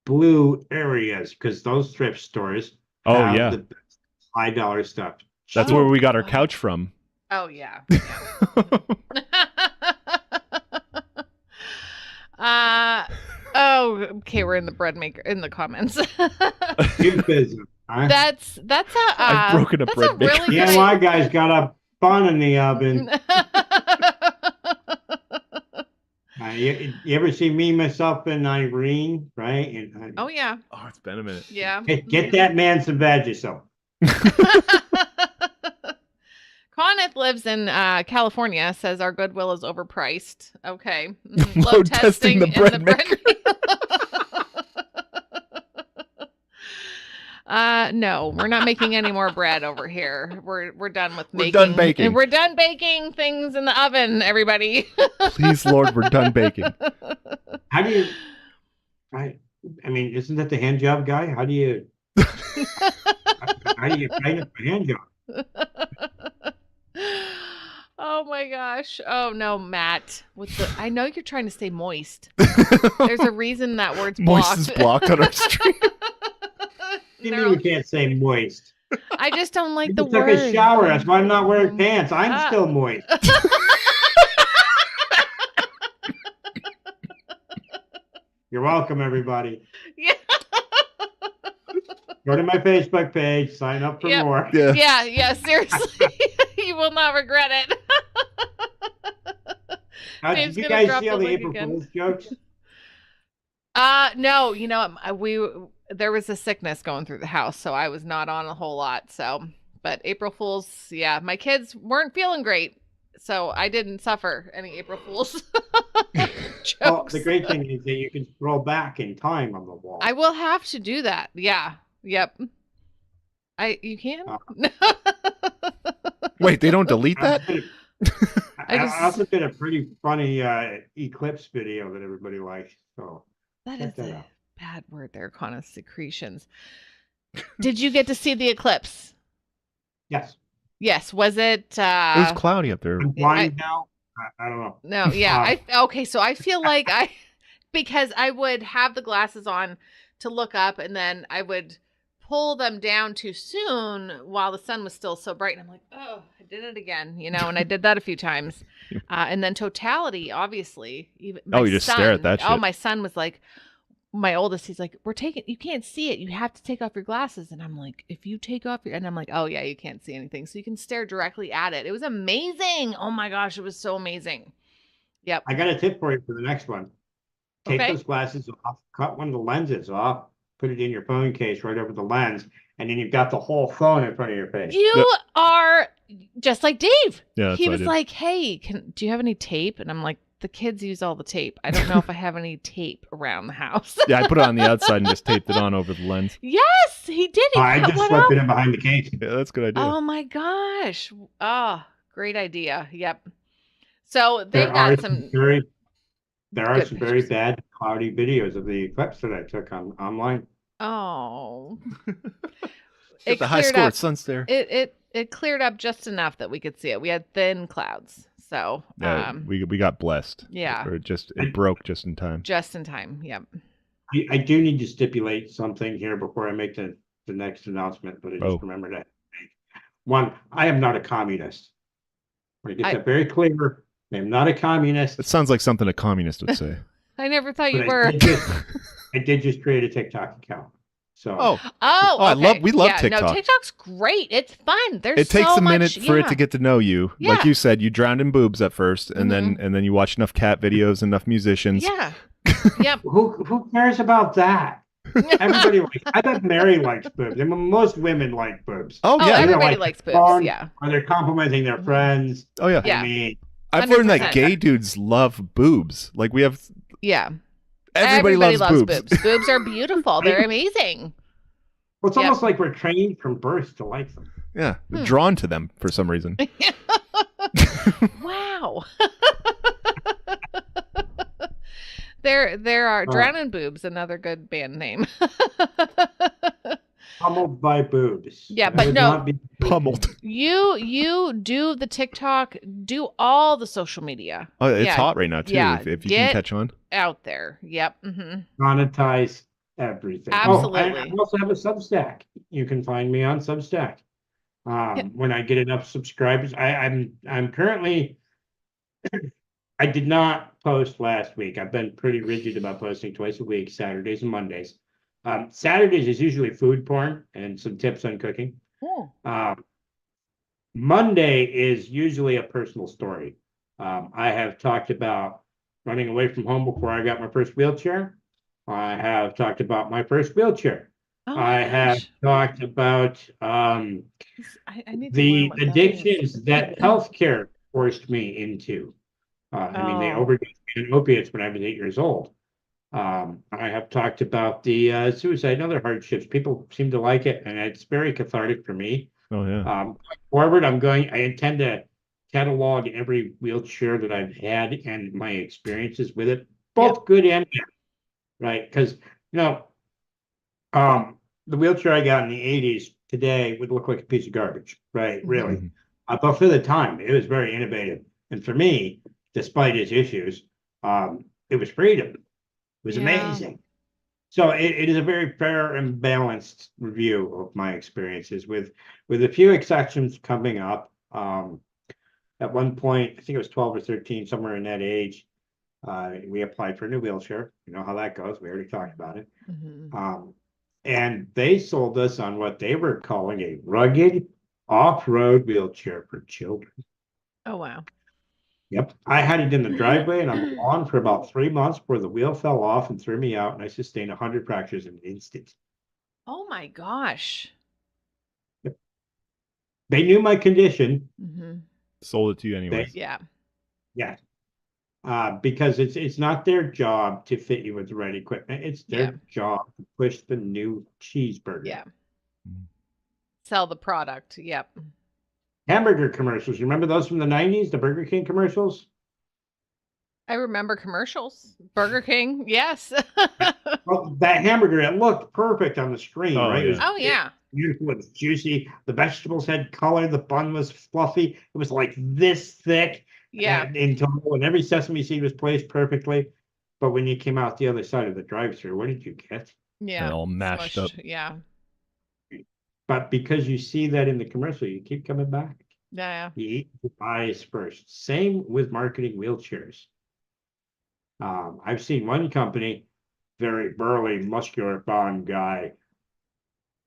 blue areas because those thrift stores have the best $5 stuff. That's where we got our couch from. Oh, yeah. Okay, we're in the bread maker in the comments. That's I've broken a bread maker. Really DIY guy's got a bun in the oven. You ever see me, myself, and Irene, right? And, oh, yeah. Oh, it's been a minute. Yeah. Get that man some Vagisil. Coneth lives in California, says our Goodwill is overpriced. Okay. Load testing the bread maker. No, we're not making any more bread over here. We're done with making. We're done baking. We're done baking things in the oven, everybody. Please, Lord, we're done baking. How do you... I mean, isn't that the hand job guy? How do you... how do you train up a hand job? Oh my gosh. Oh no, Matt. I know you're trying to stay moist. There's a reason that word's Moist blocked. is blocked on our stream. You mean we can't say moist? I just don't like You the just took word. a shower. That's why I'm not wearing pants. I'm still moist. You're welcome, everybody. Yeah. Go to my Facebook page. Sign up for Yep. more. Yeah. Seriously, you will not regret it. Did Dave's you gonna guys drop see all the the link April again. Fool's jokes? No. You know, there was a sickness going through the house, so I was not on a whole lot. So, but April Fools, yeah, my kids weren't feeling great, so I didn't suffer any April Fools jokes. Well, the great thing is that you can scroll back in time on the wall. I will have to do that. Yeah. Yep. You can? Wait, they don't delete that? I also did a pretty funny eclipse video that everybody liked. So That check is that a out. bad word there, Connor. Secretions. Did you get to see the eclipse? Yes. Yes. Was it? It was cloudy up there. I'm blind now. I don't know. No. Yeah. Okay. So I feel like because I would have the glasses on to look up, and then I would pull them down too soon while the sun was still so bright, and I'm like, oh, I did it again, and I did that a few times. And then totality, obviously. Even You just stare at that shit. Oh, my son was like, my oldest, he's like, you can't see it. You have to take off your glasses. And I'm like, if you take off and I'm like, oh yeah, you can't see anything. So you can stare directly at it. It was amazing. Oh my gosh, it was so amazing. Yep. I got a tip for you for the next one. Take those glasses off, cut one of the lenses off, put it in your phone case right over the lens, and then you've got the whole phone in front of your face. You are just like Dave. Yeah, that's he what I was did. like, hey, do you have any tape? And I'm like, the kids use all the tape. I don't know if I have any tape around the house. Yeah, I put it on the outside and just taped it on over the lens. Yes, he did. He I cut just one slipped off. it in behind the case. Yeah, that's a good idea. Oh my gosh. Oh, great idea. Yep. So they There are got some very good very pictures. bad cloudy videos of the eclipse that I took online. Oh. Get the high cleared score up. at Sunstare. It cleared up just enough that we could see it. We had thin clouds. So Yeah, we got blessed. yeah. Or it broke just in time. Just in time. Yep. I do need to stipulate something here before I make the next announcement, but I just remembered that. One, I am not a communist. I get that very clear. I am not a communist. It sounds like something a communist would say. I never thought you but were. I did just create a TikTok account. So Okay. we love No, TikTok. TikTok's great. It's fun. There's It takes so a minute much, for it to get to know you. Like Yeah. you said, you drowned in boobs at first, and then you watch enough cat videos, enough musicians. Yeah. Yep. Who cares about that? Everybody likes. I bet Mary likes boobs. I mean, most women like boobs. Oh yeah, everybody likes boobs. Porn, Yeah. Or they're complimenting their friends. Oh yeah. Yeah. I mean, I've learned that 100%. gay dudes love boobs. Like we have. Yeah. Everybody loves boobs. Boobs are beautiful. They're amazing. well, it's almost like we're trained from birth to like them. Yeah, we're drawn to them for some reason. Wow. There are Drowning Boobs, another good band name. Pummeled by boobs. Yeah, That but would no. not be- Pummeled. You do the TikTok, do all the social media. Oh, it's Yeah. hot right now too. Yeah, If you get can catch on. out there. Yep. monetize everything. Absolutely. I also have a Substack. You can find me on Substack. When I get enough subscribers, I'm currently. I did not post last week. I've been pretty rigid about posting twice a week, Saturdays and Mondays. Saturdays is usually food porn and some tips on cooking. Monday is usually a personal story. I have talked about running away from home before I got my first wheelchair. I have talked about my first wheelchair. Oh I have talked about I need to the learn what that addictions is. that healthcare forced me into. They Oh. overdosed me on opiates when I was 8 years old. I have talked about the suicide and other hardships. People seem to like it, and it's very cathartic for me. Oh yeah. Going forward, I intend to catalog every wheelchair that I've had and my experiences with it, both good and bad, right? Because the wheelchair I got in the 80s today would look like a piece of garbage, right? Really. But for the time, it was very innovative. And for me, despite its issues, it was freedom. It was amazing. So it is a very fair and balanced review of my experiences with a few exceptions coming up. At one point, I think it was 12 or 13, somewhere in that age, we applied for a new wheelchair. You know how that goes. We already talked about it. And they sold us on what they were calling a rugged off-road wheelchair for children. Oh, wow. Yep. I had it in the driveway and I'm on for about 3 months before the wheel fell off and threw me out, and I sustained 100 fractures in an instant. Oh my gosh. Yep. They knew my condition. Sold it to you anyway. Yeah. Yeah. Because it's not their job to fit you with the right equipment. It's their job to push the new cheeseburger. Yeah. Sell the product. Yep. Hamburger commercials. You remember those from the 90s, the Burger King commercials? I remember commercials. Burger King. Yes. Well, that hamburger, it looked perfect on the screen, right? Yeah. Oh, yeah. Beautiful. It was juicy. The vegetables had color. The bun was fluffy. It was like this thick. Yeah. In total, and every sesame seed was placed perfectly. But when you came out the other side of the drive-through, what did you get? Yeah. All mashed up. Yeah. But because you see that in the commercial, you keep coming back. Yeah. You eat the eyes first. Same with marketing wheelchairs. I've seen one company, very burly, muscular bound guy,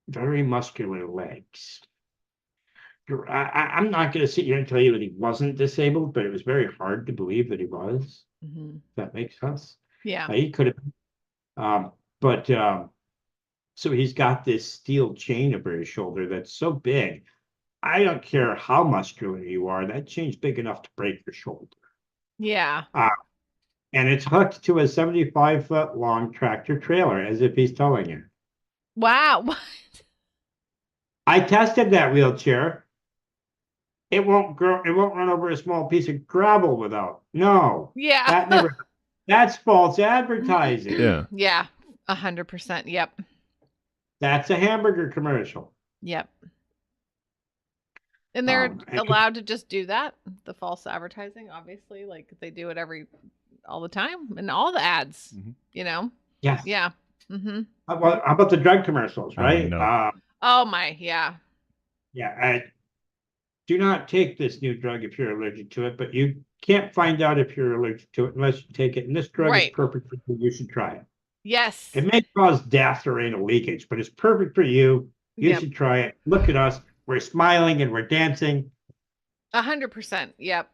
very muscular legs. I'm not going to sit here and tell you that he wasn't disabled, but it was very hard to believe that he was. If that makes sense. Yeah. He could have. So he's got this steel chain over his shoulder that's so big. I don't care how muscular you are, that chain's big enough to break your shoulder. Yeah. And it's hooked to a 75-foot long tractor trailer as if he's towing it. Wow. What? I tested that wheelchair. It won't grow. It won't run over a small piece of gravel without. No. Yeah. That's false advertising. Yeah. Yeah. 100%. Yep. That's a hamburger commercial. Yep. And they're allowed to just do that. The false advertising, obviously, like they do it all the time in all the ads, you know? Yes. Yeah. How about the drug commercials, right? Oh my. Yeah. Yeah. Do not take this new drug if you're allergic to it, but you can't find out if you're allergic to it unless you take it. And this drug is perfect for you. You should try it. Yes. It may cause death or anal leakage, but it's perfect for you. You should try it. Look at us. We're smiling and we're dancing. 100%. Yep.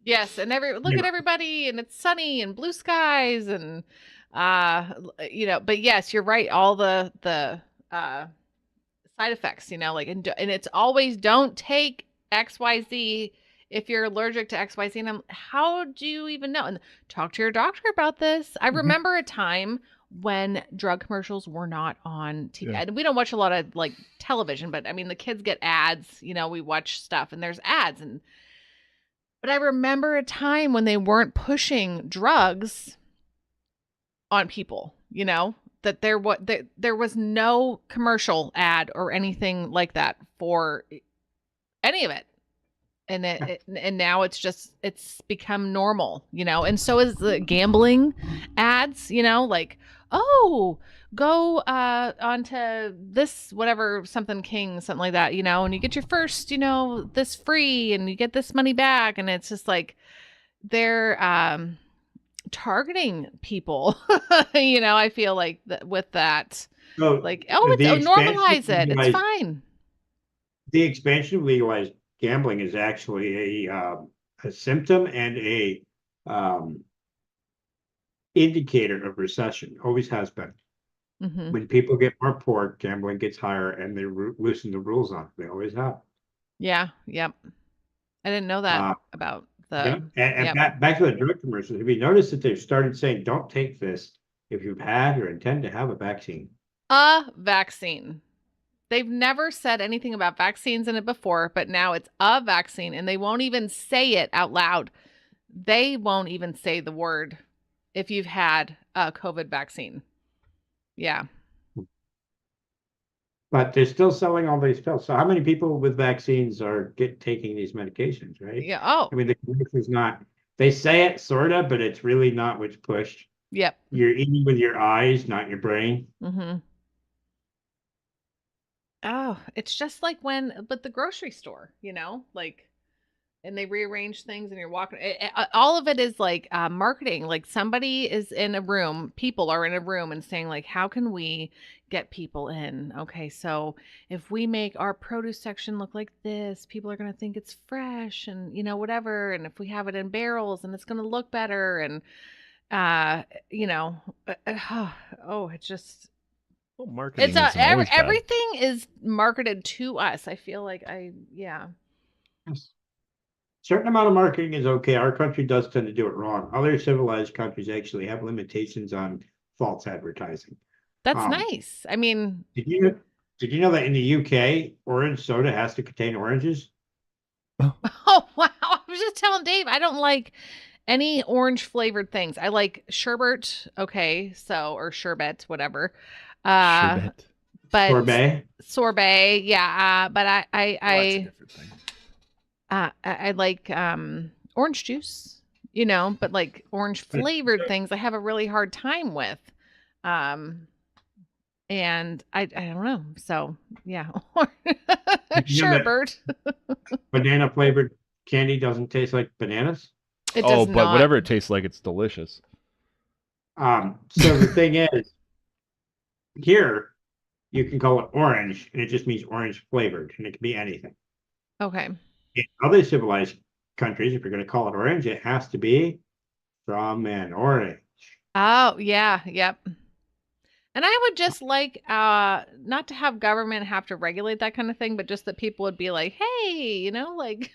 Yes. And look at everybody, and it's sunny and blue skies and, but yes, you're right. All the side effects, like, and it's always don't take XYZ if you're allergic to XYZ. And how do you even know? And talk to your doctor about this. I remember a time when drug commercials were not on TV. And we don't watch a lot of like television, but I mean, the kids get ads, we watch stuff and there's ads. But I remember a time when they weren't pushing drugs on people, that there was no commercial ad or anything like that for any of it. And and now it's become normal, and so is the gambling ads, like, oh, go onto this, whatever, something king, something like that, and you get your first, this free and you get this money back. And it's just like they're targeting people, I feel like with that, like, normalize it. It's fine. The expansion of legalized gambling is actually a symptom and a indicator of recession. Always has been. When people get more poor, gambling gets higher, and they loosen the rules on it. They always have. Yeah. Yep. I didn't know that about the. And back to the drug commercials. Have you noticed that they've started saying, "Don't take this if you've had or intend to have a vaccine"? A vaccine. They've never said anything about vaccines in it before, but now it's a vaccine, and they won't even say it out loud. They won't even say the word if you've had a COVID vaccine. Yeah. But they're still selling all these pills. So how many people with vaccines are taking these medications, right? Yeah. Oh, I mean, the commercial's not, they say it sort of, but it's really not what's pushed. yep. You're eating with your eyes, not your brain. Mm-hmm. Oh, it's just like but the grocery store, like, and they rearrange things and you're walking. All of it is like marketing. Like somebody is in a room, people are in a room and saying like, how can we get people in? Okay, so if we make our produce section look like this, people are going to think it's fresh and, whatever. And if we have it in barrels and it's going to look better and, it's just, Well, marketing it's isn't always bad. everything is marketed to us. I feel like Yes. Certain amount of marketing is okay. Our country does tend to do it wrong. Other civilized countries actually have limitations on false advertising. That's nice. I mean, did you know that in the UK, orange soda has to contain oranges? oh wow! I was just telling Dave I don't like any orange flavored things. I like sherbet. Okay, or sherbet, whatever. Sherbet. But sorbet, yeah. But That's a different thing. I like orange juice, but like orange flavored things I have a really hard time with. And I don't know. So yeah. Sherbet. Banana flavored candy doesn't taste like bananas? It does but not. whatever it tastes like, it's delicious. So the thing is, here you can call it orange and it just means orange flavored and it can be anything. Okay. In other civilized countries, if you're going to call it orange, it has to be from an orange. Oh, yeah. Yep. And I would just like not to have government have to regulate that kind of thing, but just that people would be like, hey, like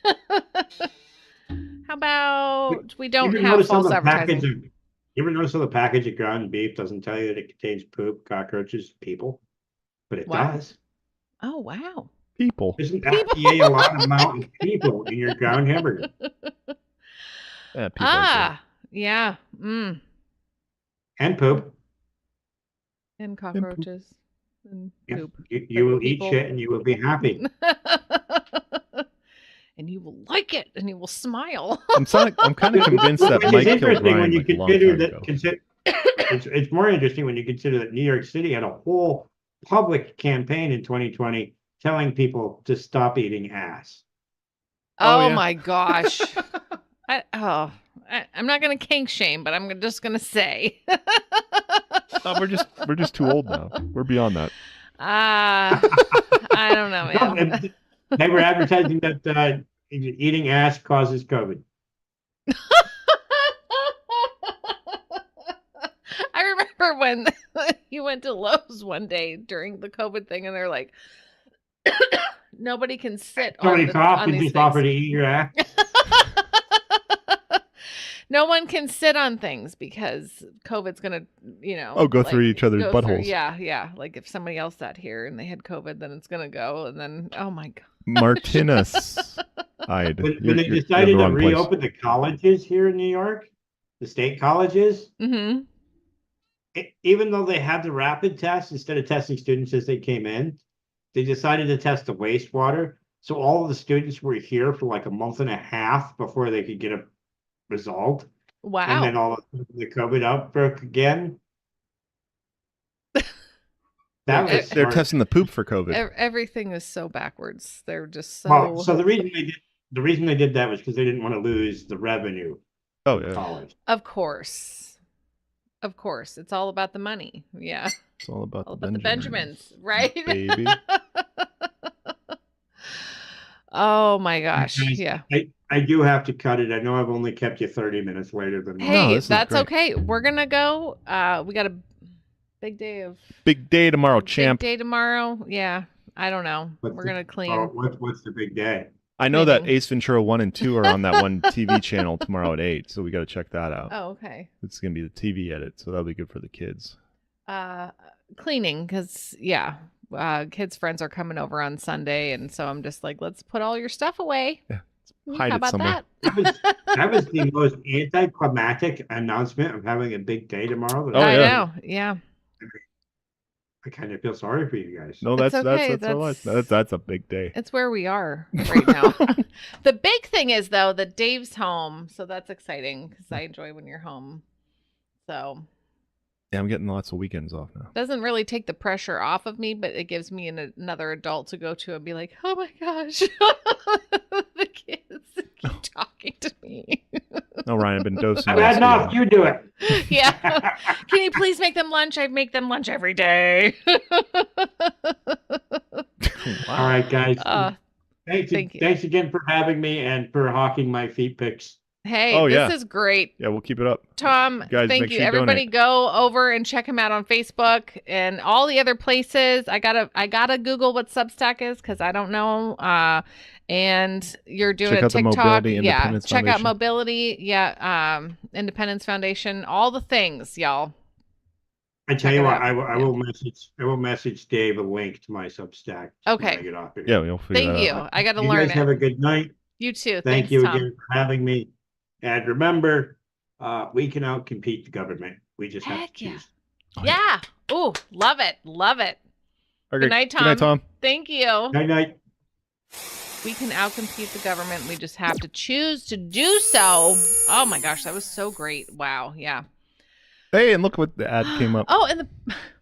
how about we don't have false advertising? You ever notice how the package of ground beef doesn't tell you that it contains poop, cockroaches, people? But it does. Oh, wow. People. Isn't FDA allowed to mount people in your ground hamburger? Yeah, people yeah. Mm. And poop. And cockroaches. And poop. You will eat shit and you will be happy. And you will like it and you will smile. I'm kind of convinced that Mike killed Ryan when you like a long time ago. It's more interesting when you consider that New York City had a whole public campaign in 2020 telling people to stop eating ass. Oh, my gosh. I'm not going to kink shame, but I'm just going to say. No, we're just too old now. We're beyond that. I don't know, man. No, they were advertising that eating ass causes COVID. I remember when you went to Lowe's one day during the COVID thing, and they're like, nobody can sit on these just offer to eat your ass. No one can sit on things because COVID's gonna, go through each other's buttholes. Yeah. Like if somebody else sat here and they had COVID, then it's gonna go, and then oh my god. Martinez. When they decided to reopen the colleges here in New York, the state colleges, even though they had the rapid test instead of testing students as they came in, they decided to test the wastewater. So all of the students were here for like a month and a half before they could get a result. Wow. And then all of the COVID outbreak again. They're testing the poop for COVID. Everything is so backwards. They're just so. Well, so the reason they did that was because they didn't want to lose the revenue. Oh yeah. College. Of course, it's all about the money. Yeah. It's all about the Benjamins, right? Baby. Oh my gosh. Yeah. I do have to cut it. I know I've only kept you 30 minutes later than Hey, that's okay. We're gonna go. We got a big day tomorrow, champ. Big day tomorrow. Yeah. I don't know. We're gonna clean. What's the big day? I know that Ace Ventura 1 and 2 are on that one TV channel tomorrow at 8, so we got to check that out. Oh, okay. It's gonna be the TV edit, so that'll be good for the kids. Cleaning, because kids' friends are coming over on Sunday, and so I'm just like, let's put all your stuff away. Yeah. Hide How it about somewhere. that? That was the most anticlimactic announcement of having a big day tomorrow. Oh, I yeah. know. Yeah. I kind of feel sorry for you guys. No, It's that's okay. that's a big day. It's where we are right now. The big thing is though that Dave's home, so that's exciting because I enjoy when you're home. So Yeah, I'm getting lots of weekends off now. doesn't really take the pressure off of me, but it gives me another adult to go to and be like, oh my gosh, the kids keep talking to me. Oh, Ryan, I've been dosing. I've had enough. You do it. Yeah. Can you please make them lunch? I make them lunch every day. All right, guys. Thank you. Thanks again for having me and for hawking my feet pics. Hey, Oh, yeah. this is great. Yeah, we'll keep it up. Tom, Guys, thank make you. sure you Everybody donate. go over and check him out on Facebook and all the other places. I gotta Google what Substack is because I don't know. And you're doing Check a out the TikTok. Mobility Yeah, Independence check out Foundation. Mobility. Yeah, Independence Foundation. All the things, y'all. I tell Check you it what, out. I will message Dave a link to my Substack. Okay. When I get off here. Yeah, we'll figure Thank that you. out. I gotta You learn guys have a it. good night. You too. Thank Thanks, you Tom. again for having me. And remember, we can outcompete the government. We just have Heck to yeah. choose. Yeah. Ooh, love it. Love it. Okay. Good night, Tom. Good night, Tom. Thank you. Night night. We can outcompete the government. We just have to choose to do so. Oh my gosh, that was so great. Wow. Yeah. Hey, and look what the ad came up. Oh, and the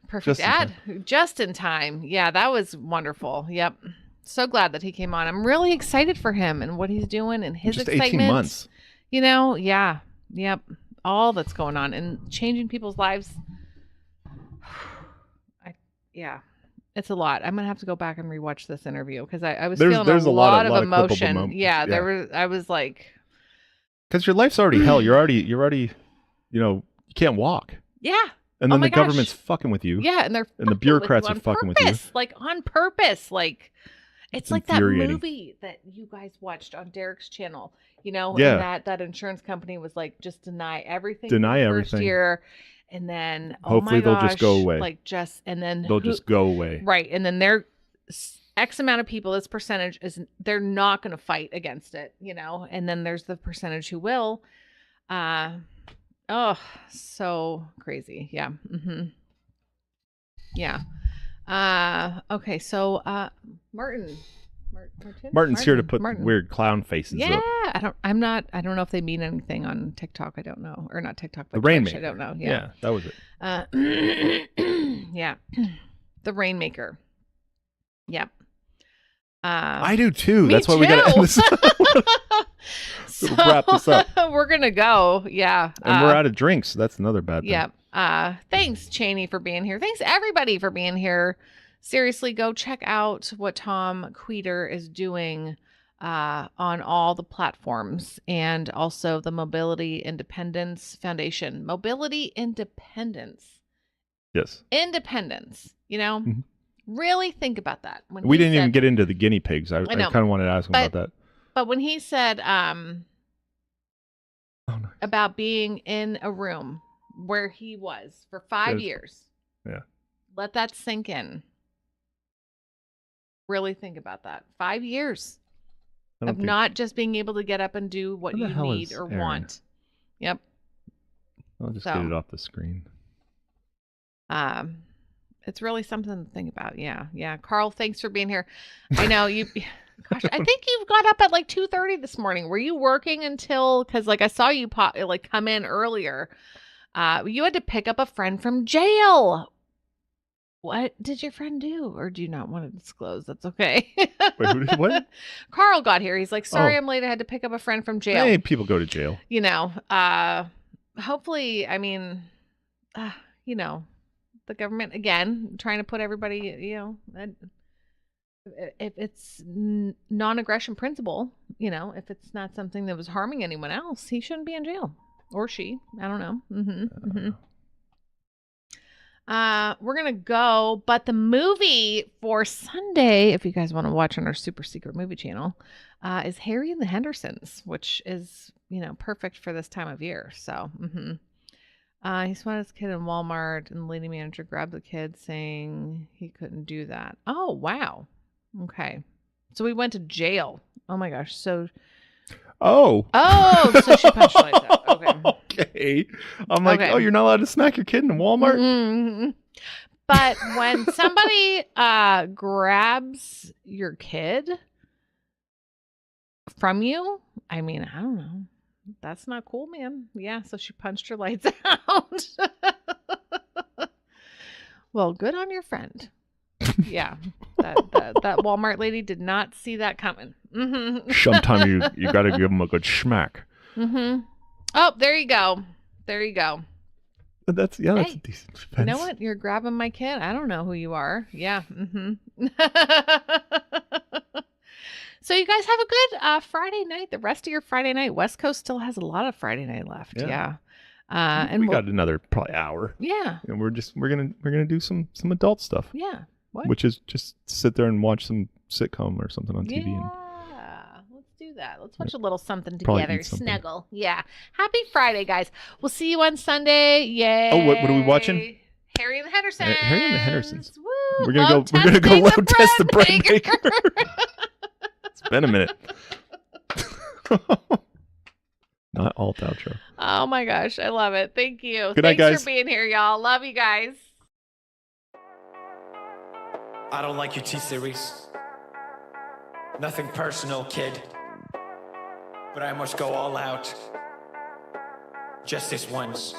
perfect Just in ad. Just in time. Yeah, that was wonderful. Yep. So glad that he came on. I'm really excited for him and what he's doing and his Just excitement. 18 months. You know, yeah. Yep. All that's going on and changing people's lives. Yeah. It's a lot. I'm gonna have to go back and rewatch this interview because I was feeling there's a lot of clippable emotion. moments. Yeah, Yeah. I was like, Because your life's already hell. You're already, you can't walk. yeah. And Oh then my the government's gosh. fucking with you. Yeah, and they're And the fucking with bureaucrats you are on fucking with you. purpose, like on purpose. Like it's like that infuriating. movie that you guys watched on Derek's channel. Yeah. And that insurance company was like, just deny everything. Deny for the first everything. year, and then Hopefully oh my they'll just go gosh, away. Like and then They'll just go away. right, and then they're X amount of people. This percentage is they're not going to fight against it, and then there's the percentage who will. Oh, so crazy. Yeah. Mm-hmm. Yeah. Okay. So, Martin's here to put Martin. weird clown faces Yeah. up. I don't know if they mean anything on TikTok. I don't know. Or not TikTok, but The Twitch. Rainmaker. I don't know. Yeah, that was it. Yeah. The Rainmaker. Yep. I do too. Me That's why we got to end this. So, wrap this up. We're gonna go. Yeah. And we're out of drinks. So that's another bad thing. Yeah. Thanks, Cheney, for being here. Thanks everybody for being here. Seriously, go check out what Tom Queter is doing on all the platforms and also the Mobility Independence Foundation. Mobility Independence. Yes. Independence. Mhm. Really think about that. When We he didn't even said- get into the guinea pigs. I know. kind of wanted to ask him But- about that. But when he said Oh, nice. about being in a room where he was for 5 Yes. years. Yeah. Let that sink in. Really think about that. 5 years I don't of think- not just being able to get up and do what Where the you hell need is or Aaron? want. Yep. I'll just So. get it off the screen. It's really something to think about. Yeah. Yeah. Carl, thanks for being here. I know you gosh, I think you got up at like 2:30 this morning. Were you working until because I saw you come in earlier. You had to pick up a friend from jail. What did your friend do? Or do you not want to disclose? That's okay. Wait, who did what? Carl got here. He's like, sorry, Oh. I'm late. I had to pick up a friend from jail. Hey, people go to jail. Hopefully, I mean, the government, again, trying to put everybody, if it's non-aggression principle, if it's not something that was harming anyone else, he shouldn't be in jail. Or she. I don't know. We're going to go, but the movie for Sunday, if you guys want to watch on our super secret movie channel, is Harry and the Hendersons, which is, perfect for this time of year. So, he spotted his kid in Walmart and the lady manager grabbed the kid saying he couldn't do that. Oh, wow. Okay. So we went to jail. Oh my gosh. So, Oh, so she punched like that. Okay. Okay. I'm like, Okay. oh, you're not allowed to smack your kid in Walmart? Mhm. But when somebody grabs your kid from you, I mean, I don't know. That's not cool, man. Yeah, so she punched her lights out. Well, good on your friend. Yeah, that Walmart lady did not see that coming. Mm-hmm. Sometimes you got to give them a good smack. Mm-hmm. Oh, there you go. There you go. But that's a Hey, decent defense. You know what? You're grabbing my kid. I don't know who you are. Yeah. Mm-hmm. So you guys have a good Friday night. The rest of your Friday night. West Coast still has a lot of Friday night left. Yeah. And we got another probably hour. Yeah. And we're gonna do some adult stuff. Yeah. What? Which is just sit there and watch some sitcom or something on TV. Yeah. Let's do that. Let's watch a little something Probably together. eat something. Snuggle. Yeah. Happy Friday, guys. We'll see you on Sunday. Yay. Oh, what are we watching? Harry and the Hendersons. Harry and the Hendersons. Woo. We're gonna go load test the bread maker. It's been a minute. Not alt outro. Oh my gosh, I love it. Thank you. Good night, Thanks guys. for being here, y'all. Love you guys. I don't like your T-Series. Nothing personal, kid. But I must go all out. Just this once.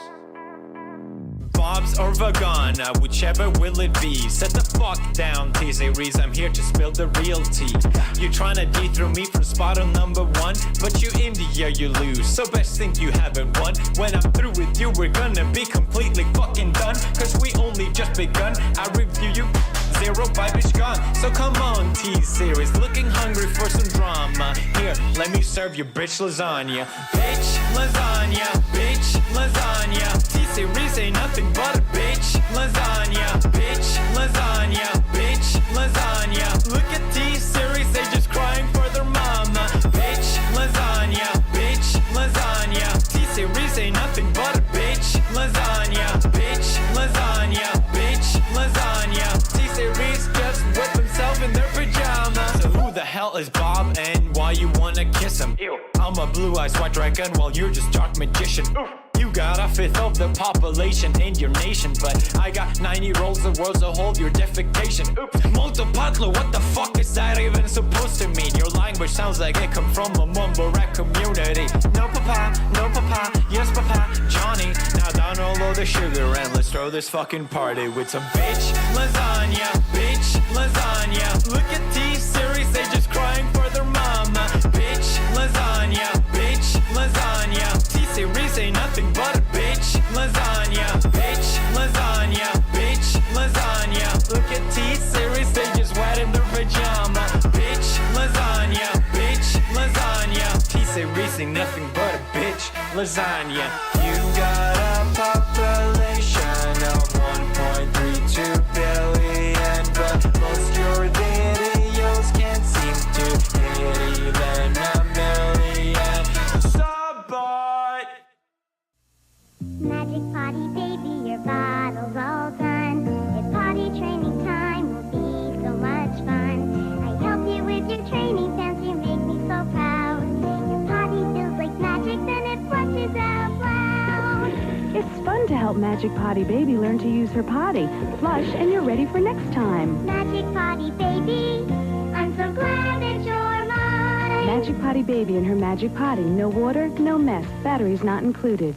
Bob's or Vagana, whichever will it be. Set the fuck down, T-Series, I'm here to spill the real tea. You tryna dethrone me from spot on number one, but you India, you lose, so best think you haven't won. When I'm through with you, we're gonna be completely fucking done, cause we only just begun. I review you, zero bitch gone. So come on, T-Series, looking hungry for some drama. Here, let me serve you bitch lasagna. Bitch lasagna, bitch lasagna. T-Series ain't nothing but a bitch lasagna. Bitch lasagna, bitch lasagna. Look at T-Series, they just crying for their mama. Bitch lasagna, bitch lasagna. T-Series ain't nothing but a bitch lasagna. Bitch lasagna, bitch lasagna. T-Series just whip himself in their pajamas. So who the hell is Bob and why you wanna kiss him? Ew. I'm a blue-eyed white dragon while you're just dark magician. Oof. You got a fifth of the population in your nation, but I got 90 rolls of worlds to hold your defecation. Oops, multipatlo, what the fuck is that even supposed to mean? Your language sounds like it come from a mumble rap community. No papa, yes papa, Johnny. Now download the sugar and let's throw this fucking party with some bitch lasagna, bitch lasagna. Look at T-Series, they just crying for their mama. Bitch lasagna, bitch lasagna. T-Series ain't nothing but a bitch lasagna. Bitch lasagna, bitch lasagna. Look at T-Series, they just wet in their pajama. Bitch lasagna, bitch lasagna. T-Series ain't nothing but a bitch lasagna. You got a population of 1.32 billion, but most your videos can't seem to hit even a million. Sabot! Magic potty, baby, your bottle's all done. It's potty training time, will be so much fun. I help you with your training pants, you make me so proud. Your potty feels like magic, then it flushes out loud. It's fun to help Magic Potty Baby learn to use her potty. Flush and you're ready for next time. Magic potty, baby, I'm so glad that you're mine. Magic Potty Baby and her Magic Potty. No water, no mess. Batteries not included.